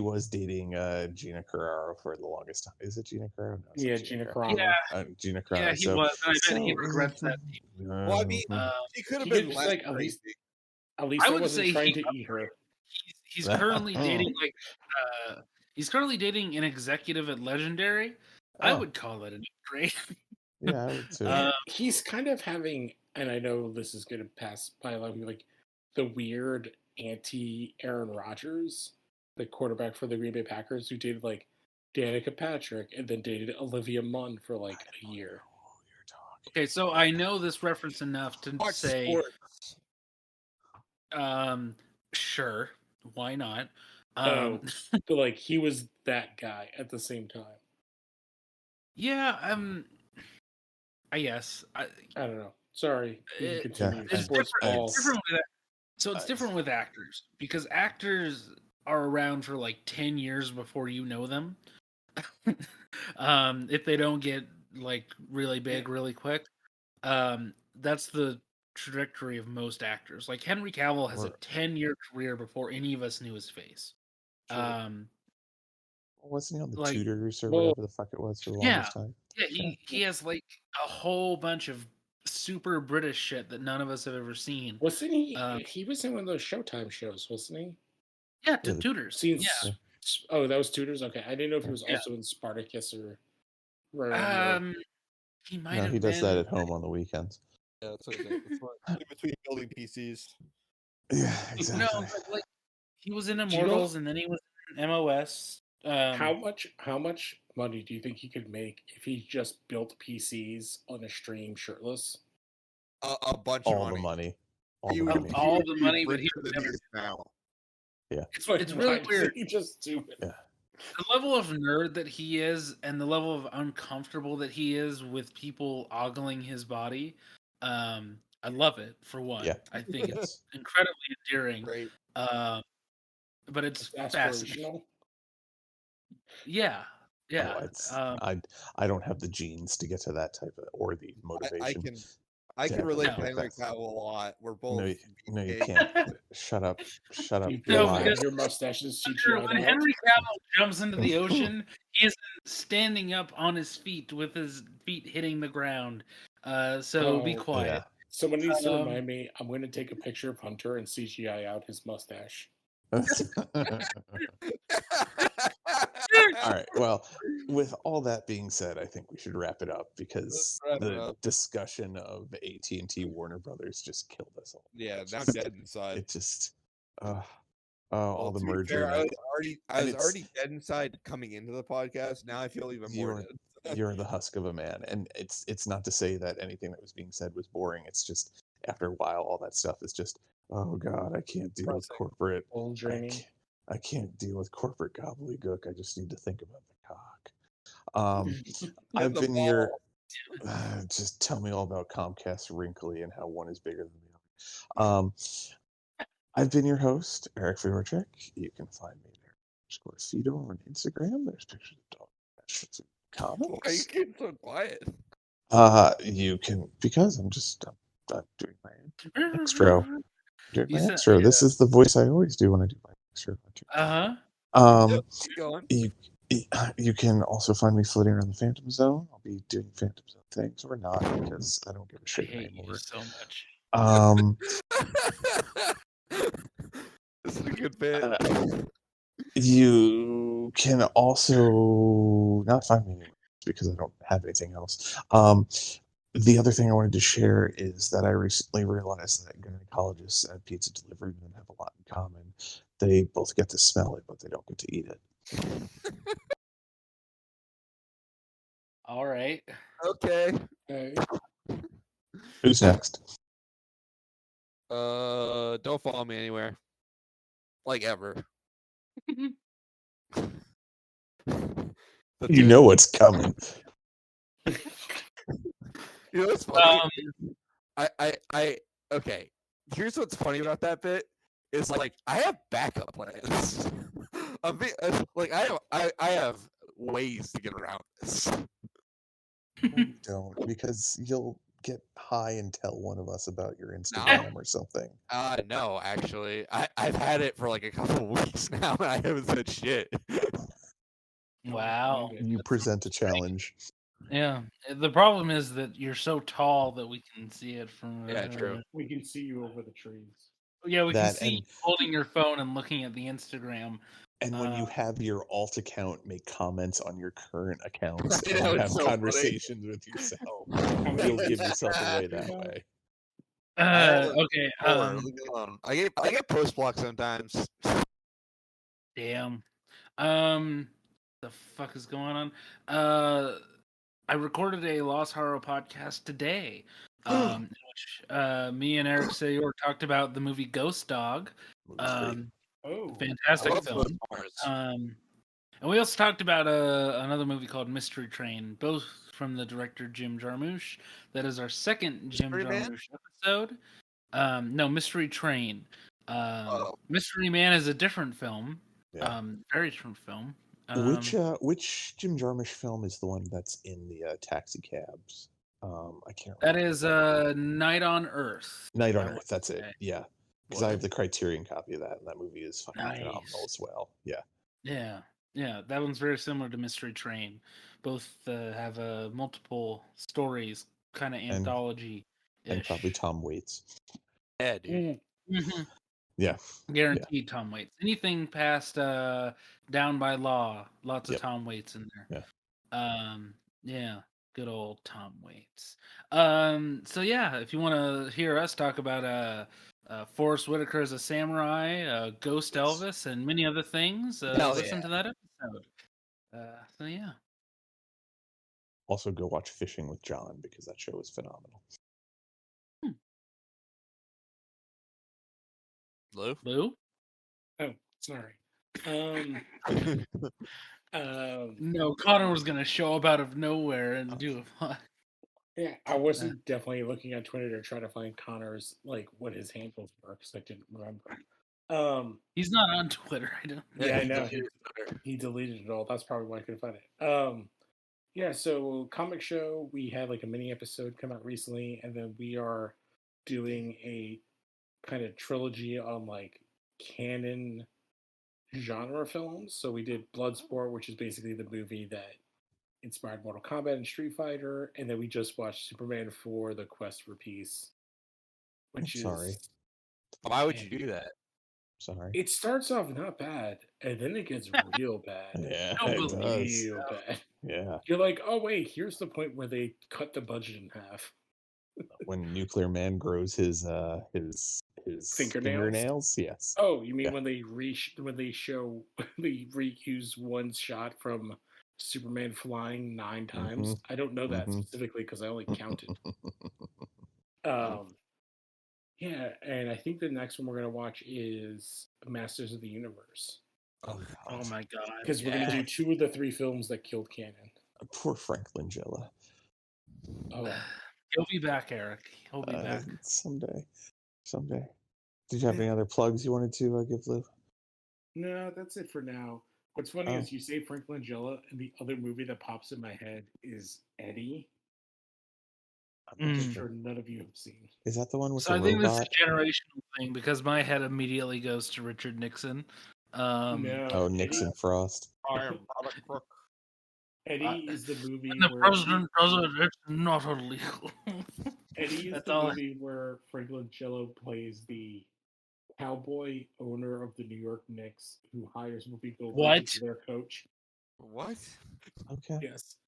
was dating Gina Carrero for the longest time. Is it Gina Carrero? No, it's Yeah, not Gina Carrero. Carano. Yeah, Gina Carano. yeah, he so, was. And I bet he so- regrets that. Well, I mean, Uh, she could have he been could just, less like, at crazy. least I I would wasn't say trying he- to eat her. he's currently dating he's currently dating an executive at Legendary. I Oh. would call it an upgrade. Yeah, I would too. He's kind of having, and I know this is going to pass by a lot of people, like the weird anti-Aaron Rodgers, the quarterback for the Green Bay Packers, who dated like Danica Patrick and then dated Olivia Munn for like a year. Okay, so I know this reference enough to Watch say, sports. sure, why not? But like he was that guy at the same time. Yeah, I guess. I don't know. Sorry, you can It- continue. It's Sports different. ball. It's different with so it's different with actors because actors are around for like 10 years before you know them. If they don't get like really big really quick. That's the trajectory of most actors. Like Henry Cavill has a 10-year career before any of us knew his face. Wasn't he on the like- Tudors or well, whatever the fuck it was for the longest time? Yeah, he has like a whole bunch of super British shit that none of us have ever seen. Wasn't he? He was in one of those Showtime shows, wasn't he? Yeah, Yeah, the- Tudors. Since Yeah. oh, that was Tudors. Okay, I didn't know if he was Yeah. also in Spartacus or. Romeo. He might No, have he does been. that at home on the weekends. Yeah, that's what I think. It's like in between building PCs. Yeah, exactly. No, but like he was in you know- Immortals and then he was in MOS. How much money do you think he could make if he just built PCs on a stream shirtless? A bunch all of the money. All He the would- money. all would the be money, but he richer would than he never. is now. It's like, It's really why weird. He just do it. Yeah. The level of nerd that he is and the level of uncomfortable that he is with people ogling his body, I love it for one. Yeah. I think it's incredibly endearing. Great. But it's It's fascinating. aspirational. Yeah, yeah. Oh, it's, I don't have the genes to get to that type of or the motivation. I can Yeah, relate no, to Henry that's- Cavill a lot. We're both. No, you BK. can't. Shut up. Shut up. You You're No, lying. because- your mustache is Sure, CGI. when Henry Cavill jumps into the ocean, he is standing up on his feet with his feet hitting the ground. So be Oh, quiet. Yeah. Someone needs to Um, remind me. I'm going to take a picture of Hunter and CGI out his mustache. All right. Well, with all that being said, I think we should wrap it up because Let's wrap it the up. discussion of AT&T Warner Brothers just killed us all. Yeah, It's now I'm just- dead inside. It just, all Well, the to be merger. fair, I was and it's- already dead inside coming into the podcast. Now I feel even more You're- dead. You're the husk of a man, and it's not to say that anything that was being said was boring. It's just after a while, all that stuff is just, oh god, I can't deal with Depressing. corporate. Old draining. I can't deal with corporate gobbledygook. I just need to think about the cock. I've the been your. ball. Just tell me all about Comcast wrinkly and how one is bigger than the other. I've been your host, Eric Fiorchek. You can find me there. _Fido on Instagram. There's pictures of dog shits and Why are you comics. getting so quiet? You can because I'm doing my extra. Doing You my said- extra. This is the voice I always do when I do my extra. Uh-huh. Keep going. You can also find me floating around the Phantom Zone. I'll be doing Phantom Zone things or not because I don't give a I shit hate you anymore. so much. This is a good bit. You can also not find me anywhere because I don't have anything else. The other thing I wanted to share is that I recently realized that gynecologists and pizza delivery men have a lot in common. They both get to smell it, but they don't get to eat it. All right. Okay. Okay. Who's next? Don't follow me anywhere. Like ever. You know what's coming. You know what's funny? Okay. Here's what's funny about that bit is like I have backup plans. Like I have ways to get around this. No, you don't because you'll get high and tell one of us about your Instagram or something? No, actually, I've had it for like a couple weeks now, and I haven't said shit. Wow. You present a challenge. Yeah. The problem is that you're so tall that we can see it from. Yeah, true. We can see you over the trees. Yeah, we can That see and- you holding your phone and looking at the Instagram. And when you have your alt account make comments on your current accounts I and know, you it's have so funny. conversations with yourself, you'll give yourself away that way. Okay. Leave me alone. I get post block sometimes. Damn. The fuck is going on? I recorded a Lost Horror podcast today. In which me and Eric Sayor talked about the movie Ghost Dog. Fantastic film. And we also talked about another movie called Mystery Train, both from the director Jim Jarmusch. That is our second Jim Jarmusch episode. No, Mystery Train. Mystery Man is a different film. Yeah. Very different film. Which Jim Jarmusch film is the one that's in the taxi cabs? I can't remember. That is Night on Earth. Night on Earth, that's it. Yeah. Because I have the Criterion copy of that, and that movie is fucking phenomenal as well. Yeah. Yeah, that one's very similar to Mystery Train. Both have multiple stories, kind of anthology. And probably Tom Waits. Yeah, dude. Mm-hmm. Yeah. Guaranteed Tom Waits. Anything past Down by Law, lots of Tom Waits in there. Yeah. Good old Tom Waits. So yeah, if you want to hear us talk about Forrest Whitaker as a samurai, Ghost Elvis, and many other things, listen to that episode. So yeah. Also, go watch Fishing with John because that show is phenomenal. Lou? Oh, sorry. No, Connor was gonna show up out of nowhere and do a. Yeah, I wasn't definitely looking on Twitter to try to find Connor's what his handles were because I didn't remember. He's not on Twitter. I don't. Yeah, I know. He deleted it all. That's probably why I couldn't find it. Yeah. So comic show, we had a mini episode come out recently, and then we are doing a kind of trilogy on canon genre films. So we did Bloodsport, which is basically the movie that inspired Mortal Kombat and Street Fighter, and then we just watched Superman 4: The Quest for Peace, which is sorry. Why would you do that? Sorry. It starts off not bad, and then it gets real bad. Yeah, it does. Real bad. Yeah. You're like, oh wait, here's the point where they cut the budget in half. When Nuclear Man grows his fingernails, yes. Oh, you mean when they reuse one shot from Superman flying 9 times? I don't know that specifically because I only counted. Yeah, and I think the next one we're gonna watch is Masters of the Universe. Oh my god! Because we're gonna do 2 of the 3 films that killed canon. Poor Frank Langella. Oh, he'll be back, Eric. He'll be back someday. Did you have any other plugs you wanted to give, Lou? No, that's it for now. What's funny is you say Frank Langella, and the other movie that pops in my head is Eddie. I'm sure none of you have seen. Is that the one with so the I think robot? this is a generational thing because my head immediately goes to Richard Nixon. No, Nixon Eddie, Frost. I am Robert Crook. Eddie is the movie And the where president does it, it's not illegal. Eddie is the movie where Frank Langella plays the cowboy owner of the New York Knicks who hires Whoopi Goldberg as their coach. What? Okay. Yes.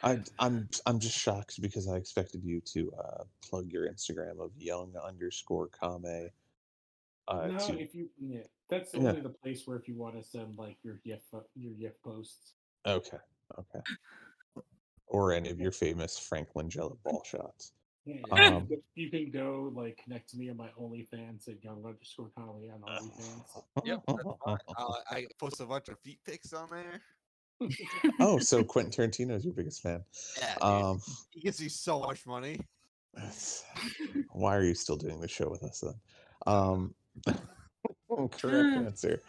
I'm just shocked because I expected you to plug your Instagram of young_Kame. That's only the place where if you want to send your GIF posts. Okay. Or any of your famous Frank Langella ball shots. Yeah, you can go connect to me on my OnlyFans at young_Kame on OnlyFans. Yep, that's fine. I post a bunch of feet pics on there. Oh, so Quentin Tarantino is your biggest fan. Yeah, dude. He gets you so much money. Why are you still doing the show with us then? Correct answer.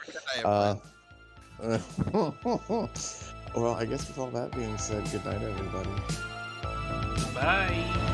Well, I guess with all that being said, good night, everybody. Bye.